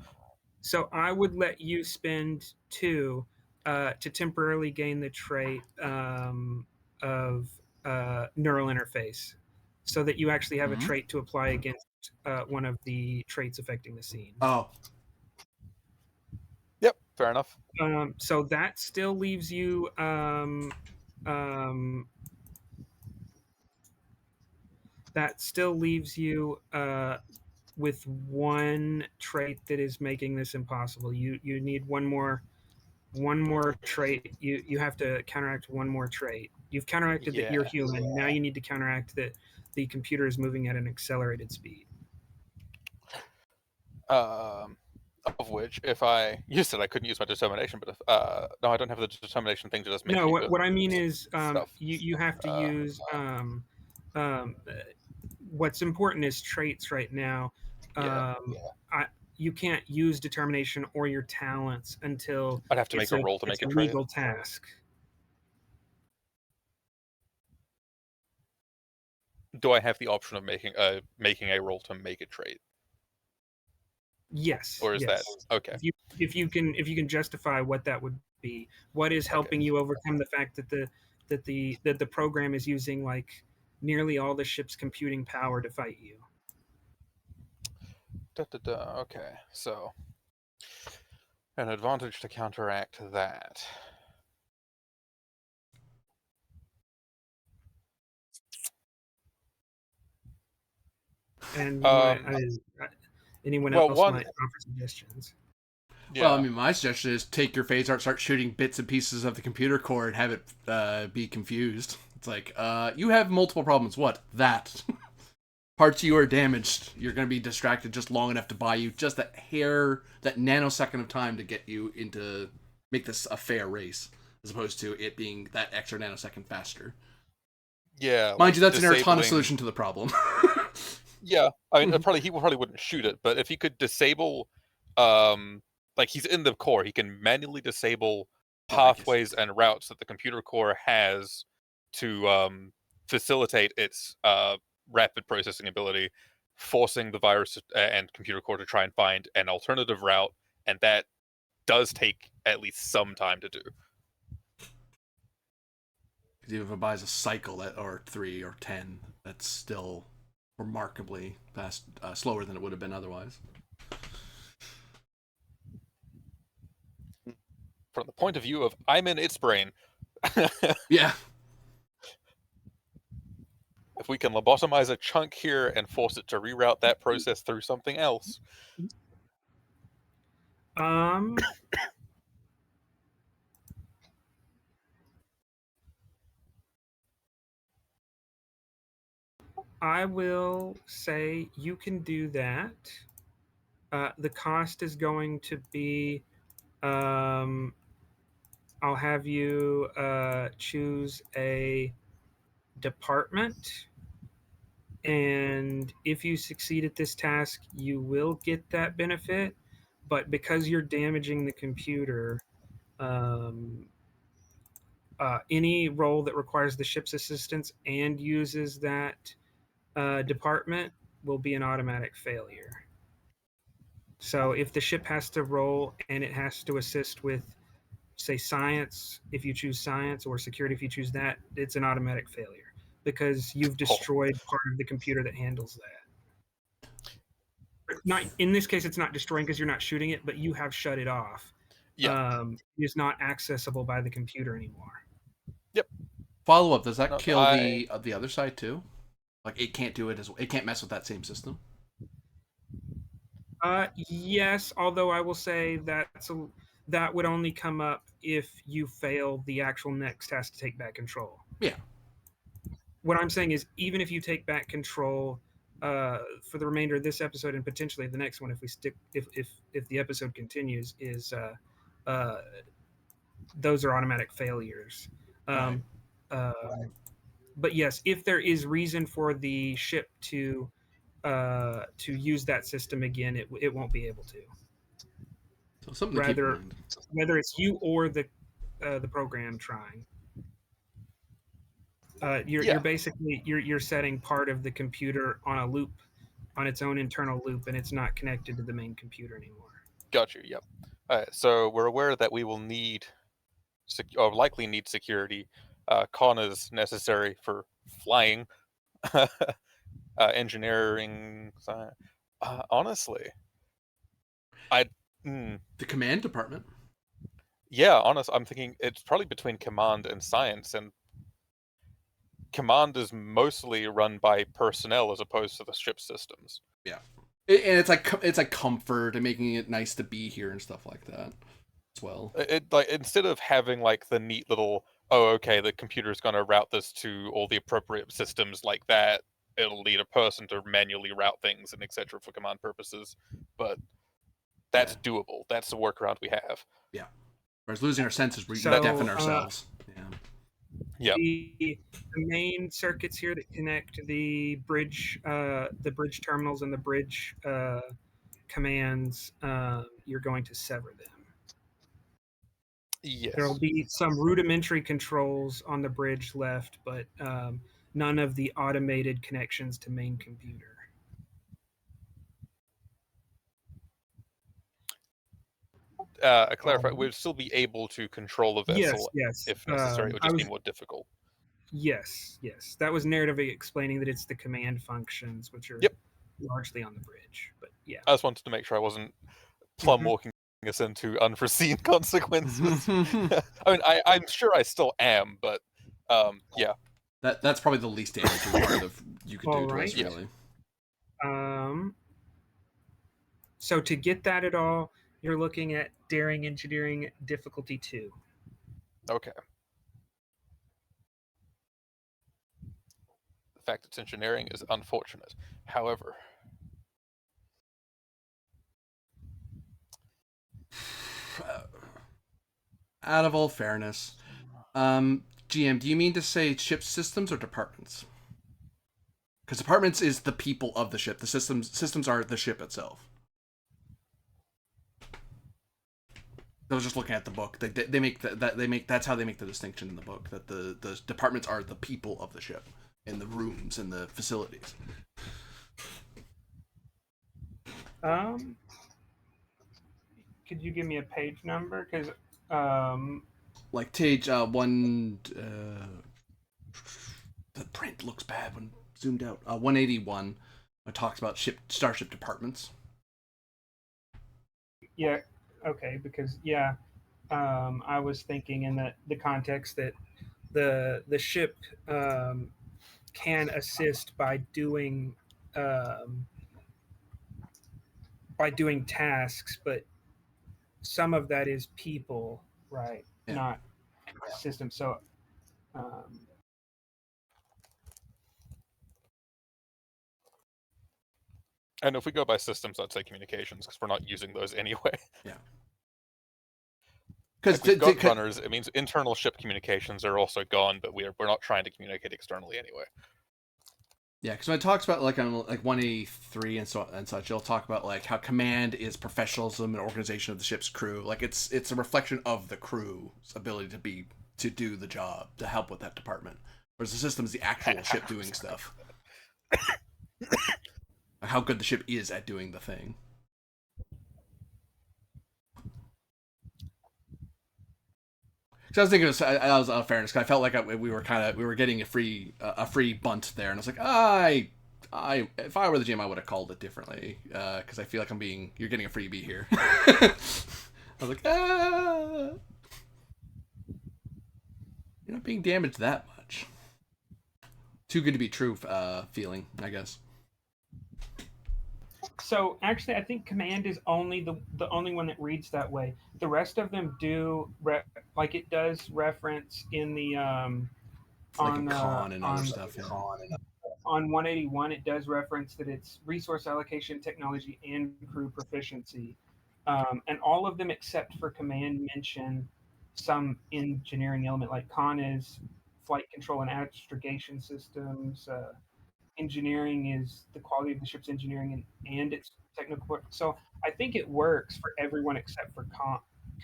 So I would let you spend 2 to temporarily gain the trait of neural interface, so that you actually have a trait to apply against one of the traits affecting the scene. Oh. Yep. Fair enough. So that still leaves you with one trait that is making this impossible. You need one more trait. You have to counteract one more trait. You've counteracted that you're human. Now you need to counteract that the computer is moving at an accelerated speed. Of which, if you said I couldn't use my determination, but if no, I don't have the determination thing to just make. No, what I mean is, stuff. you have to use what's important is traits right now. You can't use determination or your talents until I'd have to make a roll to make a trait. legal task. Do I have the option of making a roll to make a trait? Yes. Or is that okay? If you can justify what that would be, what is helping you overcome the fact that the program is using like nearly all the ship's computing power to fight you. Okay, so an advantage to counteract that. And anyone else might offer suggestions. Yeah. Well, I mean, my suggestion is take your phase art, start shooting bits and pieces of the computer core, and have it be confused. It's like, you have multiple problems. What? That. Parts you are damaged. You're going to be distracted just long enough to buy you just that nanosecond of time to get you into, make this a fair race, as opposed to it being that extra nanosecond faster. Yeah. Mind you, that's an Ertana solution to the problem. Yeah. I mean, he probably wouldn't shoot it, but if he could disable, like he's in the core, he can manually disable pathways and routes that the computer core has to facilitate its rapid processing ability, forcing the virus and computer core to try and find an alternative route, and that does take at least some time to do. Because even if it buys a cycle or 3 or 10, that's still remarkably fast, slower than it would have been otherwise. From the point of view of I'm in its brain, Yeah. if we can lobotomize a chunk here and force it to reroute that process through something else. I will say you can do that. The cost is going to be. I'll have you choose a department, and if you succeed at this task, you will get that benefit. But because you're damaging the computer, um, any role that requires the ship's assistance and uses that department will be an automatic failure. So if the ship has to roll and it has to assist with, say, science, if you choose science, or security, if you choose that, it's an automatic failure because you've destroyed part of the computer that handles that. Not in this case, it's not destroying because you're not shooting it, but you have shut it off. Yeah. It's not accessible by the computer anymore. Yep. Follow up. Does that No, kill the other side too? Like it can't do it as it can't mess with that same system. Yes, although I will say that would only come up if you fail the actual next task to take back control. Yeah. What I'm saying is, even if you take back control for the remainder of this episode and potentially the next one, if the episode continues, is those are automatic failures. Right. But yes, if there is reason for the ship to use that system again, it won't be able to. So something to keep in mind. Whether it's you or the program trying. You're basically you're setting part of the computer on a loop, on its own internal loop, and it's not connected to the main computer anymore. Got you. Yep. So we're aware that we will need, or likely need security. Con is necessary for flying, engineering. Honestly, the command department. Yeah, I'm thinking it's probably between command and science, and command is mostly run by personnel as opposed to the ship systems. Yeah, and it's like comfort and making it nice to be here and stuff like that as well. It like, instead of having like the neat little, oh okay, the computer's going to route this to all the appropriate systems like that, it'll need a person to manually route things and etc. for command purposes, but that's doable. That's the workaround we have. Yeah. Whereas losing our senses, we deafen ourselves. Yeah. The main circuits here that connect the bridge terminals and the bridge commands, you're going to sever them. Yes. There will be some rudimentary controls on the bridge left, but none of the automated connections to main computer. Clarify, we'd still be able to control a vessel if necessary. It would just be more difficult. Yes. That was narratively explaining that it's the command functions, which are largely on the bridge. But yeah. I just wanted to make sure I wasn't plumb walking us into unforeseen consequences. I mean, I'm sure I still am, but yeah. That's probably the least damaging part of you could do to us, really. So to get that at all, you're looking at Daring Engineering difficulty 2. Okay. The fact it's engineering is unfortunate. However, out of all fairness, GM, do you mean to say ship systems or departments? Because departments is the people of the ship. The systems are the ship itself. I was just looking at the book. They make that's how they make the distinction in the book, that the departments are the people of the ship, and the rooms and the facilities. Could you give me a page number? Because like page one. The print looks bad when zoomed out. 181. It talks about starship departments. yeah, okay, because I was thinking in the context that the ship can assist um, by doing tasks, but some of that is people, right? Yeah. Not systems. So um, And if we go by systems, I'd say communications, because we're not using those anyway. Yeah. Because we've got runners, it means internal ship communications are also gone, but we're not trying to communicate externally anyway. Yeah, because when it talks about like on like 183 and such, it'll talk about like how command is professionalism and organization of the ship's crew. Like it's a reflection of the crew's ability to do the job, to help with that department. Whereas the system is the actual ship doing stuff. How good the ship is at doing the thing. So I was thinking I was fairness, because I felt like we were getting a free bunt there, and I was like, if I were the GM, I would have called it differently, because I feel like you're getting a freebie here. I was like, you're not being damaged that much. Too good to be true, feeling, I guess. So actually, I think command is only the only one that reads that way. The rest of them do like it does reference in the Like on a con and other on stuff. Yeah. on 181. It does reference that it's resource allocation, technology, and crew proficiency, and all of them except for command mention some engineering element. Like con is flight control and astrogation systems. Engineering is the quality of the ship's engineering and its technical work. So I think it works for everyone except for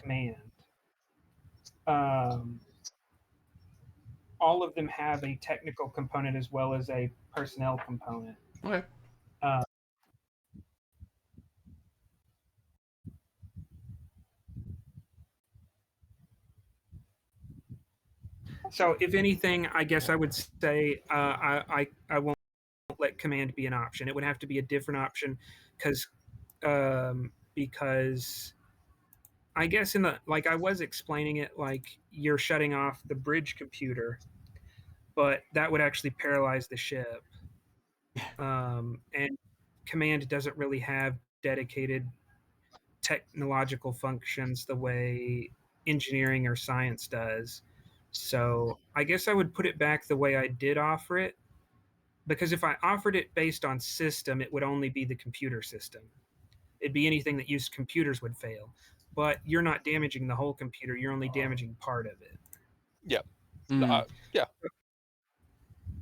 command. Um, all of them have a technical component as well as a personnel component. Okay. So if anything, I guess I would say I won't let command be an option. It would have to be a different option because I guess like I was explaining it, like you're shutting off the bridge computer, but that would actually paralyze the ship. And command doesn't really have dedicated technological functions the way engineering or science does. So I guess I would put it back the way I did offer it, because if I offered it based on system, it would only be the computer system. It'd be anything that used computers would fail. But you're not damaging the whole computer, you're only damaging part of it. Yeah. Yeah.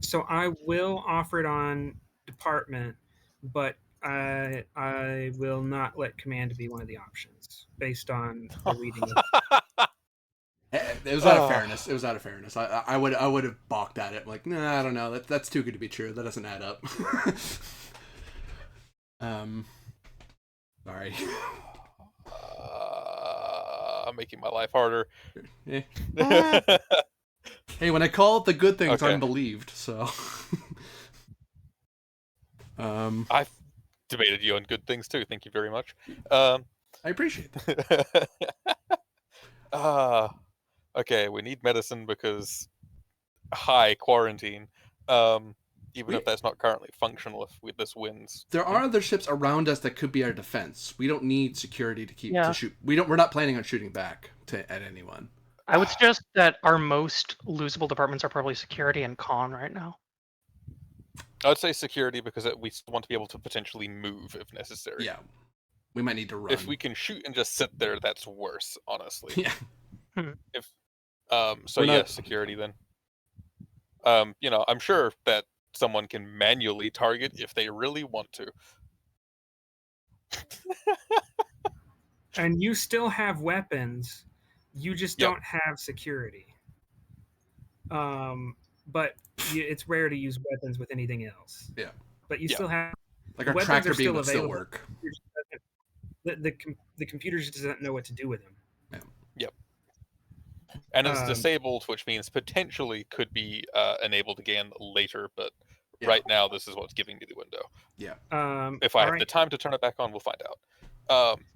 So I will offer it on department, but I will not let command be one of the options based on the reading of It was out of fairness. It was out of fairness. I would have balked at it. Like, nah, I don't know. That's too good to be true. That doesn't add up. Sorry. I'm making my life harder. Hey, when I call it the good things, Okay. I'm believed. So. I've debated you on good things too. Thank you very much. I appreciate that. Okay, we need medicine because quarantine. Even if that's not currently functional, if this wins. There are other ships around us that could be our defense. We don't need security to keep to shoot. We're not planning on shooting back at anyone. I would suggest that our most losable departments are probably security and con right now. I'd say security because we still want to be able to potentially move if necessary. Yeah, we might need to run. If we can shoot and just sit there, that's worse, honestly. Yeah. If security then. I'm sure that someone can manually target if they really want to. And you still have weapons. You just Yep. don't have security. But it's rare to use weapons with anything else. Yeah. But you Yeah. still have Like the our weapons tractor are beam still would still available. work. The computer just doesn't know what to do with them. Yep. And it's Um, disabled, which means potentially could be enabled again later, but Yeah. right now this is what's giving me the window. Yeah. If I have alright. the time to turn it back on, we'll find out.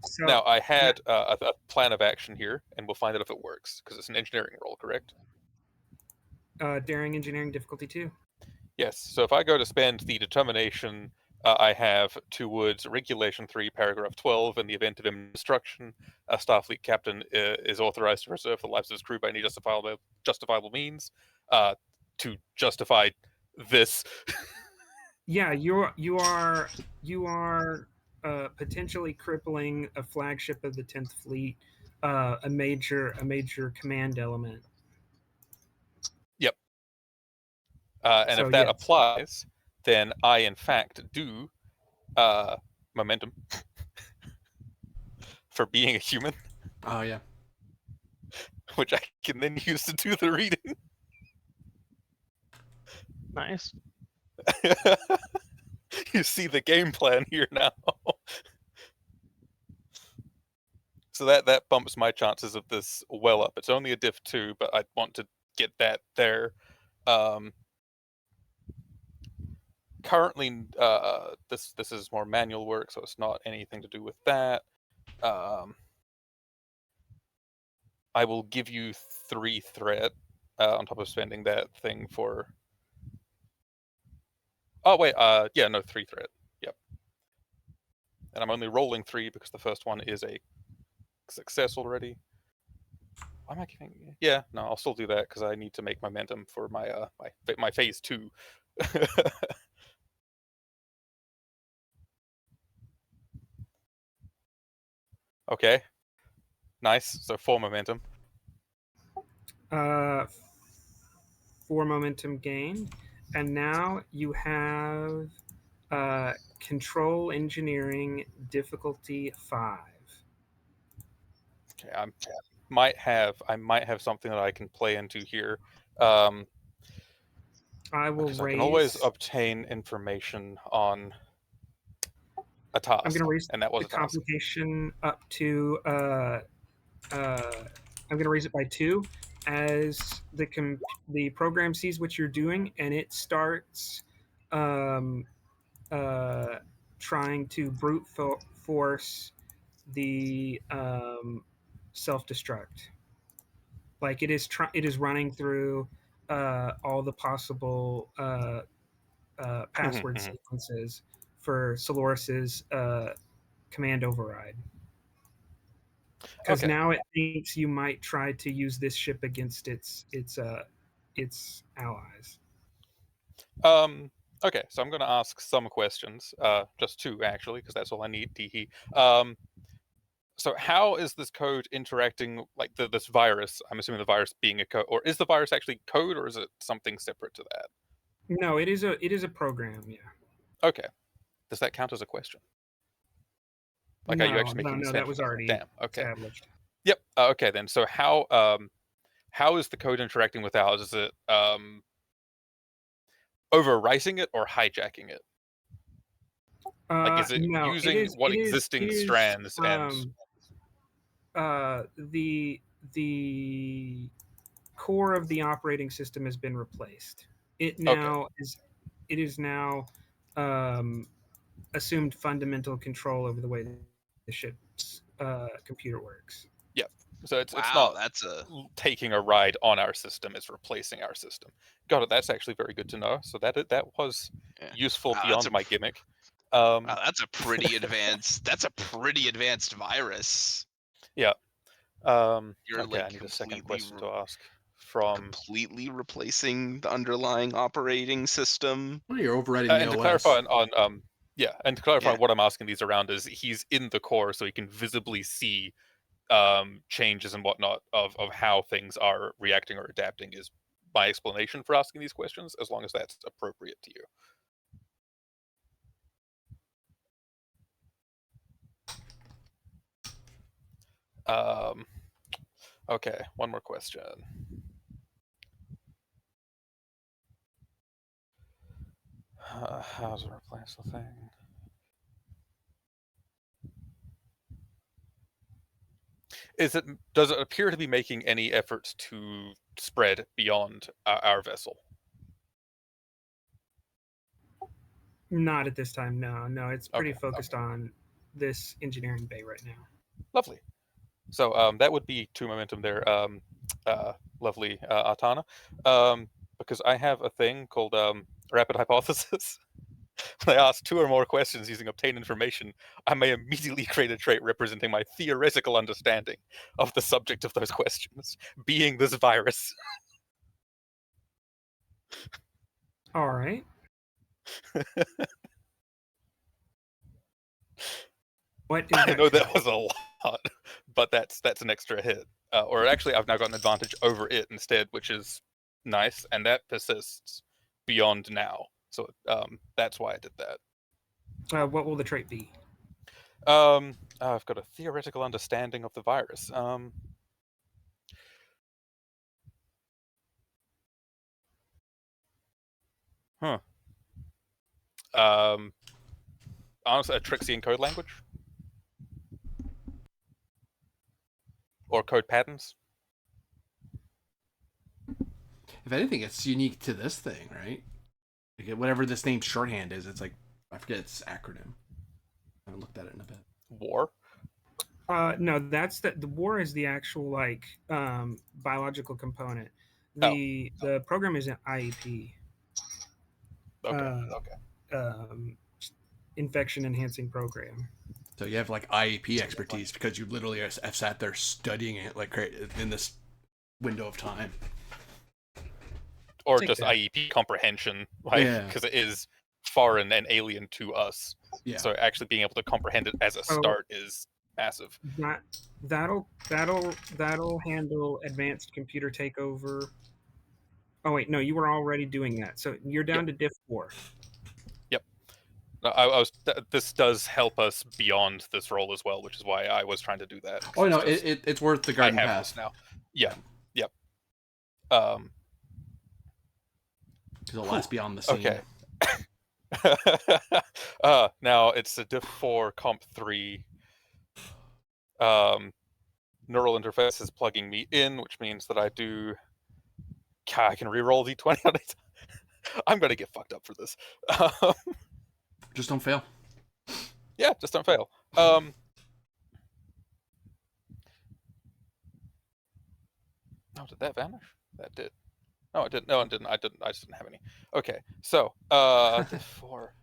So Now, I had a plan of action here, and we'll find out if it works, because it's an engineering roll, correct? daring engineering difficulty 2. Yes, so if I go to spend the determination, I have towards Regulation 3, Paragraph 12, in the event of imminent destruction, a Starfleet captain is authorized to preserve the lives of his crew by any justifiable means. To justify this. Yeah, you are potentially crippling a flagship of the 10th Fleet, a major command element. Yep. And So, if that yes. applies, then I, in fact, do momentum for being a human, Oh yeah. which I can then use to do the reading. Nice. You see the game plan here now. So that bumps my chances of this well up. It's only a diff 2, but I want to get that there. Currently, this is more manual work, so it's not anything to do with that. I will give you 3 threat on top of spending that thing for. Oh wait, yeah, no, 3 threat. Yep. And I'm only rolling 3 because the first one is a success already. Why am I giving? Yeah, no, I'll still do that because I need to make momentum for my my phase 2. Okay, nice. So 4 momentum. 4 momentum gained, and now you have control engineering difficulty 5. Okay, I might have something that I can play into here. I will Because I raise. can always obtain information on a task. I'm going to raise and that was the a task. complication up to. I'm going to raise it by 2 as the program sees what you're doing and it starts trying to brute force the self-destruct. Like it is running through all the possible password sequences for Soloris's command override. Because now it thinks you might try to use this ship against its allies. Okay, so I'm going to ask some questions, just 2 actually, because that's all I need. So how is this code interacting, like this virus? I'm assuming the virus being a code, or is the virus actually code, or is it something separate to that? No, it is a program. Yeah. Okay, does that count as a question? Like, are you actually making no, that was already established. Yep. Okay, then. So how is the code interacting with ours? Is it overwriting it or hijacking it? Like, is it using existing strands and the core of the operating system has been replaced. It is now assumed fundamental control over the way the ship's computer works. Yep. So it's Wow, not that's a taking a ride on our system; it's replacing our system. Got it. That's actually very good to know. So that was useful Wow, beyond my gimmick. wow, that's a pretty advanced. That's a pretty advanced virus. Yeah. You're okay, like I need a second question to ask. From completely replacing the underlying operating system. Well, you're overriding and the to OS. clarify on yeah, and to clarify Yeah. what I'm asking these around is he's in the core, so he can visibly see changes and whatnot of how things are reacting or adapting. Is my explanation for asking these questions, as long as that's appropriate to you. Okay, one more question. How to replace the thing? Does it appear to be making any efforts to spread beyond our vessel? Not at this time. No. It's pretty Okay, focused on this engineering bay right now. Lovely. So that would be 2 momentum there, lovely Artana. Because I have a thing called rapid hypothesis. When I ask 2 or more questions using obtained information, I may immediately create a trait representing my theoretical understanding of the subject of those questions, being this virus. All right. What is that? I know that was a lot, but that's an extra hit. Or actually, I've now got an advantage over it instead, which is nice, and that persists beyond now. So that's why I did that. What will the trait be? I've got a theoretical understanding of the virus. Huh. Honestly, a Trixian code language? Or code patterns? If anything, it's unique to this thing, right? Like, whatever this name's shorthand is, it's like, I forget its acronym. I haven't looked at it in a bit. War? No, that's the war is the actual like biological component. The program is an IEP. Okay. Infection enhancing program. So you have like IEP expertise because you literally have sat there studying it like in this window of time. Or just IEP comprehension, like because it is foreign and alien to us. Yeah. So actually being able to comprehend it as a start is massive. That'll handle advanced computer takeover. Oh wait, no, you were already doing that. So you're down to Diff 4. Yep. This does help us beyond this role as well, which is why I was trying to do that. Oh no, it's worth the garden I have pass this now. Yeah. Yep. Because it'll last beyond the scene. Okay. Now it's a Diff 4 Comp 3. Neural interface is plugging me in, which means that I can re-roll D20 on it. I'm gonna get fucked up for this. Just don't fail. Yeah, just don't fail. Oh, did that vanish? That did. No, it didn't. No, it didn't. I just didn't have any. Okay, so Diff 4.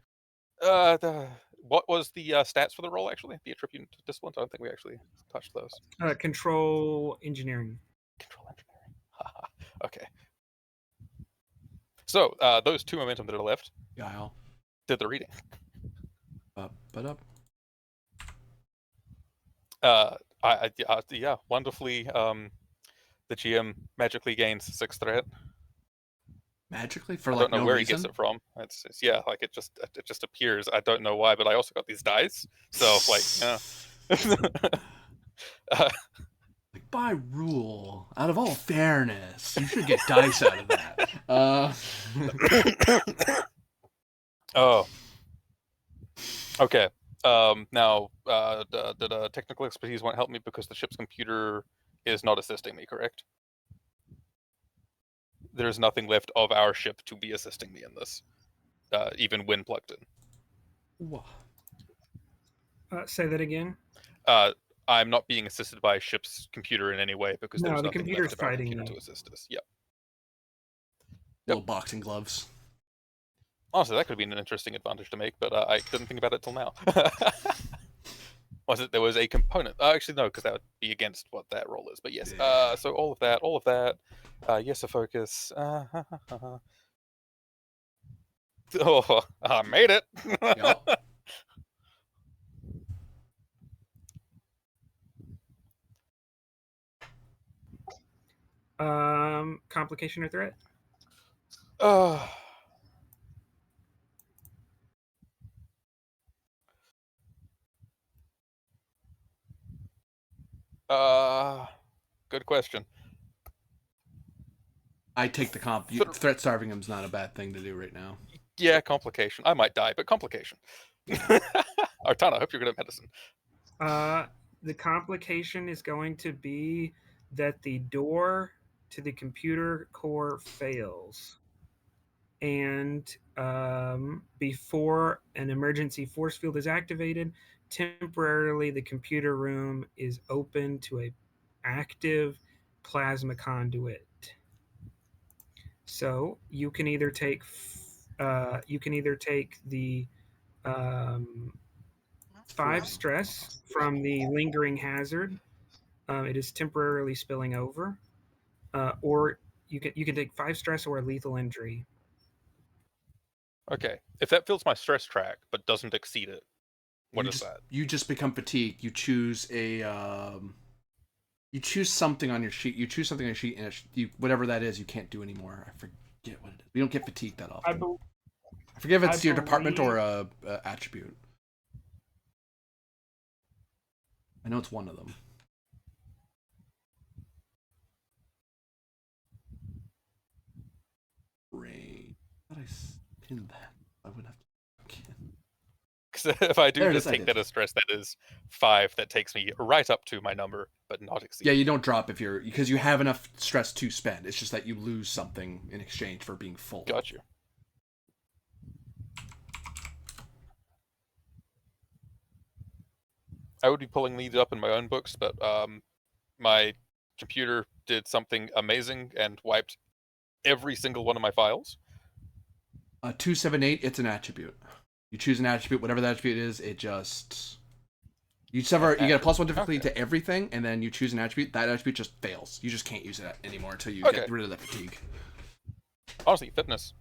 What was the stats for the roll, actually? The attribute disciplines? I don't think we actually touched those. Control engineering. Control engineering. Okay. So, those 2 momentum that are left did the reading. Yeah, wonderfully, the GM magically gains 6 threat. Magically? For I don't know where he gets it from. It's like it just appears. I don't know why, but I also got these dice. So like like by rule, out of all fairness, you should get dice out of that. Oh. Okay. Now, the technical expertise won't help me because the ship's computer is not assisting me, correct? There's nothing left of our ship to be assisting me in this, even when plugged in. Say that again. I'm not being assisted by a ship's computer in any way because there's nothing left of our fighting computer to assist us. Yep. Little boxing gloves. Honestly, that could have been an interesting advantage to make, but I didn't think about it till now. There was a component? Actually, no, because that would be against what that roll is. But yes, so all of that. Yes, a focus. Oh, I made it. Yep. Complication or threat? Good question. I take the comp. Threat starving him is not a bad thing to do right now. Yeah, complication. I might die, but complication. Artana, I hope you're good at medicine. The complication is going to be that the door to the computer core fails. And before an emergency force field is activated, temporarily the computer room is open to a active plasma conduit. So you can either take the 5 stress from the lingering hazard. It is temporarily spilling over, or you can take 5 stress or a lethal injury. Okay, if that fills my stress track but doesn't exceed it, what is that? You just become fatigued. You choose a you choose something on your sheet. You choose something on your sheet, and whatever that is, you can't do anymore. I forget what it is. We don't get fatigued that often. I forget if it's your department or a attribute. I know it's one of them. Rain. I thought I pinned that. I wouldn't have to. Because if I do just take that as stress, that is 5. That takes me right up to my number, but not exceed. Yeah, you don't drop because you have enough stress to spend. It's just that you lose something in exchange for being full. Got you. I would be pulling these up in my own books, but my computer did something amazing and wiped every single one of my files. 278, it's an attribute. You choose an attribute, whatever that attribute is, it just... You get a +1 difficulty to everything, and then you choose an attribute. That attribute just fails. You just can't use it anymore until you get rid of the fatigue. Honestly, fitness.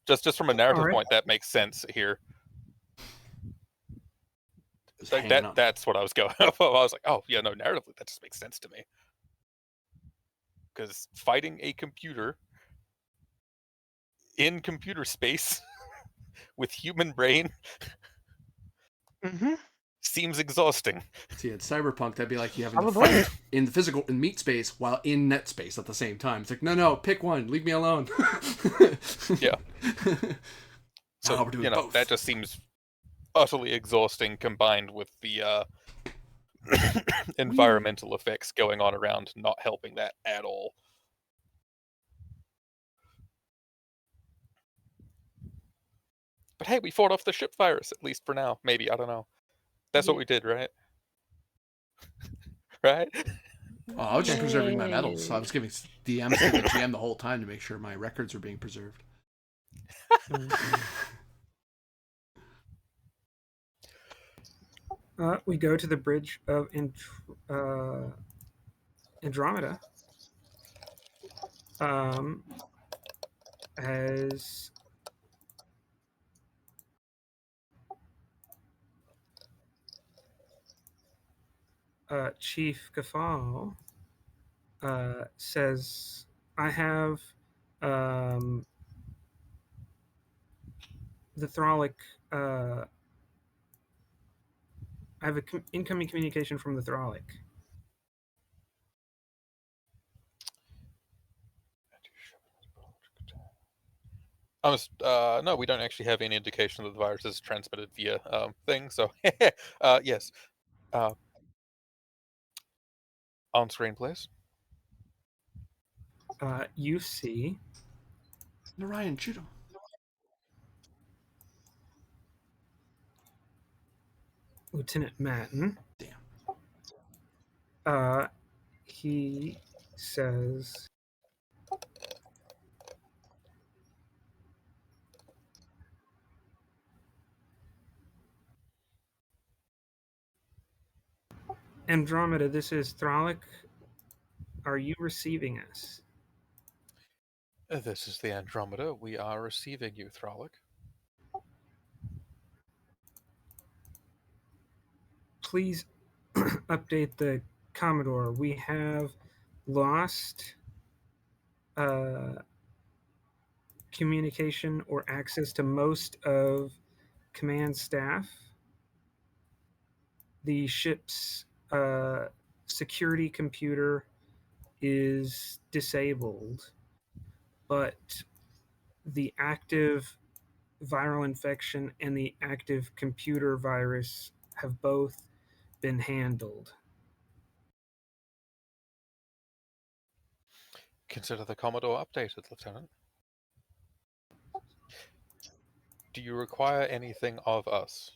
just from a narrative point, that makes sense here. That's what I was going off of. I was like, oh, yeah, no, narratively, that just makes sense to me. Because fighting a computer in computer space with human brain seems exhausting. See, at Cyberpunk, that'd be like you having to fight in the in meat space while in net space at the same time. It's like, no, pick one. Leave me alone. Yeah. So, both. That just seems utterly exhausting combined with the environmental effects going on around, not helping that at all. But hey, we fought off the ship virus, at least for now. Maybe, I don't know. That's what we did, right? Right? Oh, I was just preserving my medals. So I was giving DMs to the GM the whole time to make sure my records were being preserved. We go to the bridge of Andromeda. As Chief Gafal says, I have the Thralic. I have an incoming communication from the Thralic. No, we don't actually have any indication that the virus is transmitted via thing. So, yes. On screen, please. You see Narayan, shoot him. Lieutenant Matten. Damn. He says, Andromeda, this is Thralic. Are you receiving us? This is the Andromeda. We are receiving you, Thralic. Please update the Commodore. We have lost communication or access to most of command staff. The ship's security computer is disabled, but the active viral infection and the active computer virus have both been handled. Consider the Commodore updated, Lieutenant. Do you require anything of us?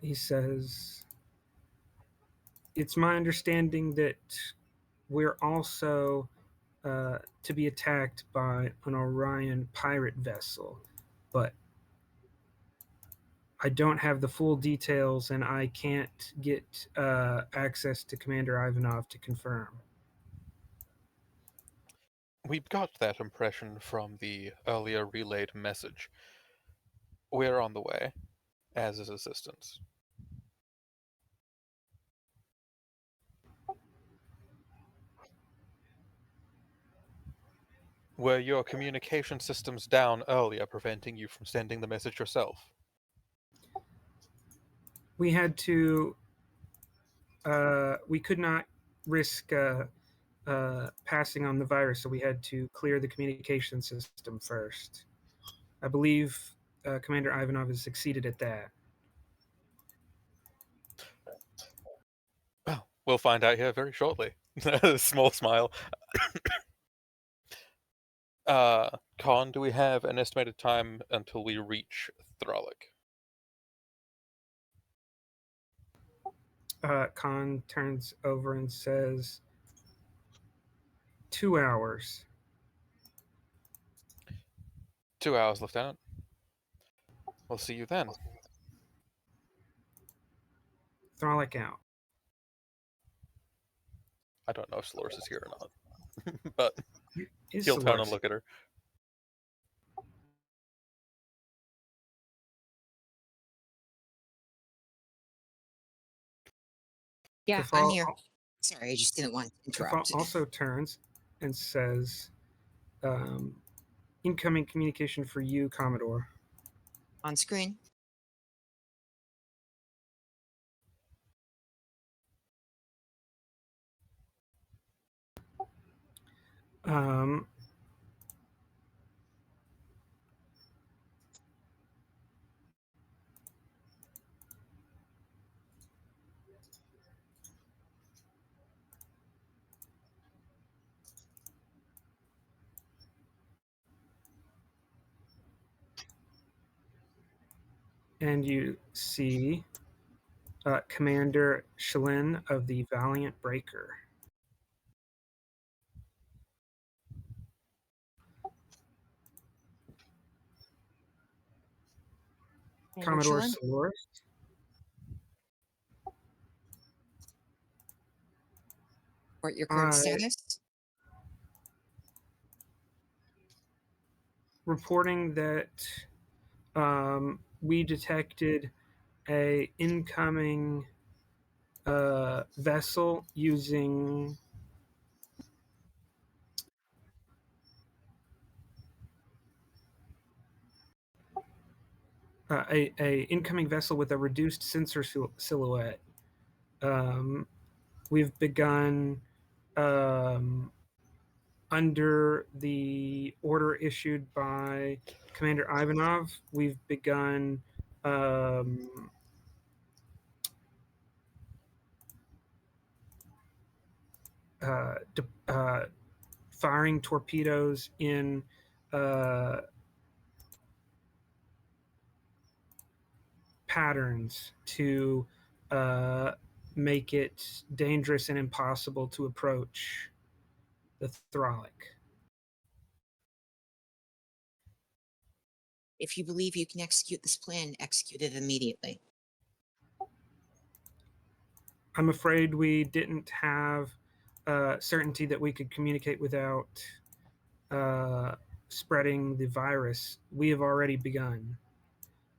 He says, it's my understanding that we're also to be attacked by an Orion pirate vessel, but I don't have the full details and I can't get access to Commander Ivanov to confirm. We got that impression from the earlier relayed message. We're on the way, as is assistance. Were your communication systems down earlier, preventing you from sending the message yourself? We had to, we could not risk passing on the virus, so we had to clear the communication system first. I believe Commander Ivanov has succeeded at that. Well, we'll find out here very shortly. Small smile. Khan, do we have an estimated time until we reach Thralic? Khan turns over and says, 2 hours. 2 hours, Lieutenant. We'll see you then. Thralic out. I don't know if Solaris is here or not, but Is he'll turn and Solaris- look at her. Yeah, Kafal I'm here. Sorry, I just didn't want to Kafal interrupt. also turns and says, incoming communication for you, Commodore. On screen. Um, and you see Commander Shalin of the Valiant Breaker. Commodore Shalin? Solaris. Or your current status? Reporting that we detected a incoming vessel using a incoming vessel with a reduced sensor silhouette. We've begun under the order issued by Commander Ivanov. We've begun firing torpedoes in patterns to make it dangerous and impossible to approach the Thralic. If you believe you can execute this plan, execute it immediately. I'm afraid we didn't have certainty that we could communicate without spreading the virus. We have already begun.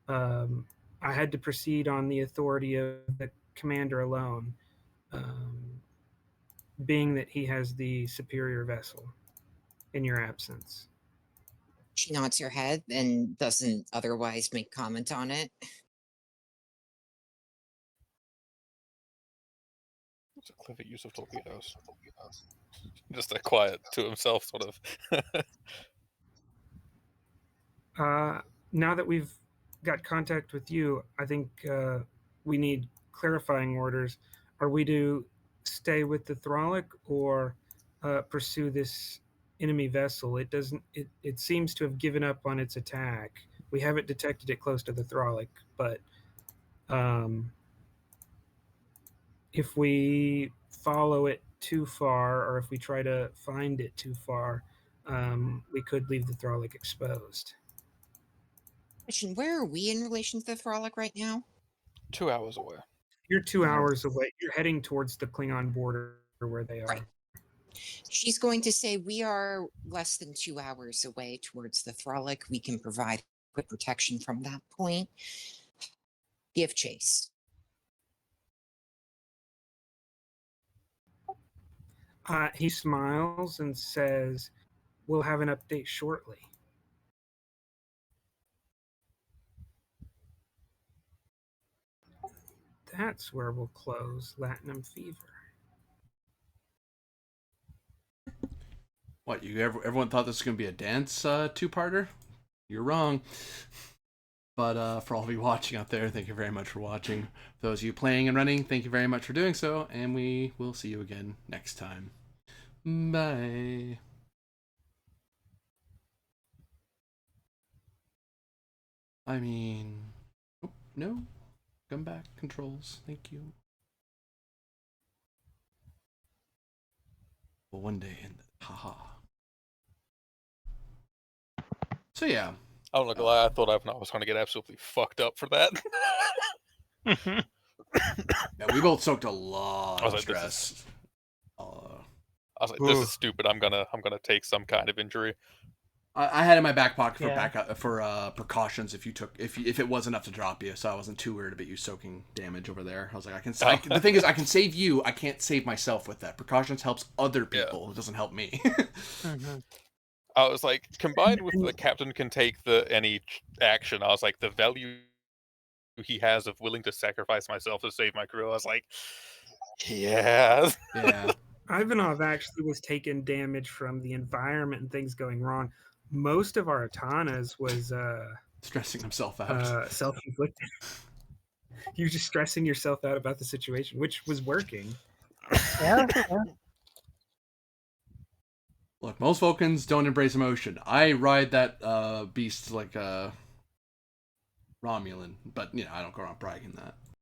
I had to proceed on the authority of the commander alone, being that he has the superior vessel in your absence. She nods her head and doesn't otherwise make comment on it. It's a clever use of torpedoes. Just a quiet to himself sort of. Now that we've got contact with you, I think we need clarifying orders. Are we to stay with the Thralic or pursue this enemy vessel? It doesn't. It seems to have given up on its attack. We haven't detected it close to the Thralic, but if we follow it too far, or if we try to find it too far, we could leave the Thralic exposed. Question, where are we in relation to the Frolic right now? 2 hours away. You're 2 hours away. You're heading towards the Klingon border where they are. Right. She's going to say we are less than 2 hours away towards the Frolic. We can provide quick protection from that point. Give chase. He smiles and says, "We'll have an update shortly." That's where we'll close Latinum Fever. What, everyone thought this was going to be a dance two-parter? You're wrong. But for all of you watching out there, thank you very much for watching. For those of you playing and running, thank you very much for doing so, and we will see you again next time. Bye. I mean... Oh, no. Come back. Controls. Thank you. Well, one day, and haha. So yeah. I'm not gonna lie, I thought I was going to get absolutely fucked up for that. Yeah, we both soaked a lot I was of like, stress. I was like, this is stupid. I'm gonna take some kind of injury. I had it in my back pocket for Yeah. precautions if it was enough to drop you, so I wasn't too worried about you soaking damage over there. I was like, the thing is, I can save you. I can't save myself with that. Precautions helps other people. Yeah. It doesn't help me. I was like, combined with the captain can take any action, I was like, the value he has of willing to sacrifice myself to save my crew, I was like, yeah. Yeah. Ivanov actually was taking damage from the environment and things going wrong. Most of our Atanas was stressing himself out. Self-inflicted. You were just stressing yourself out about the situation, which was working. Yeah. Look, most Vulcans don't embrace emotion. I ride that beast like a Romulan, but I don't go around bragging that.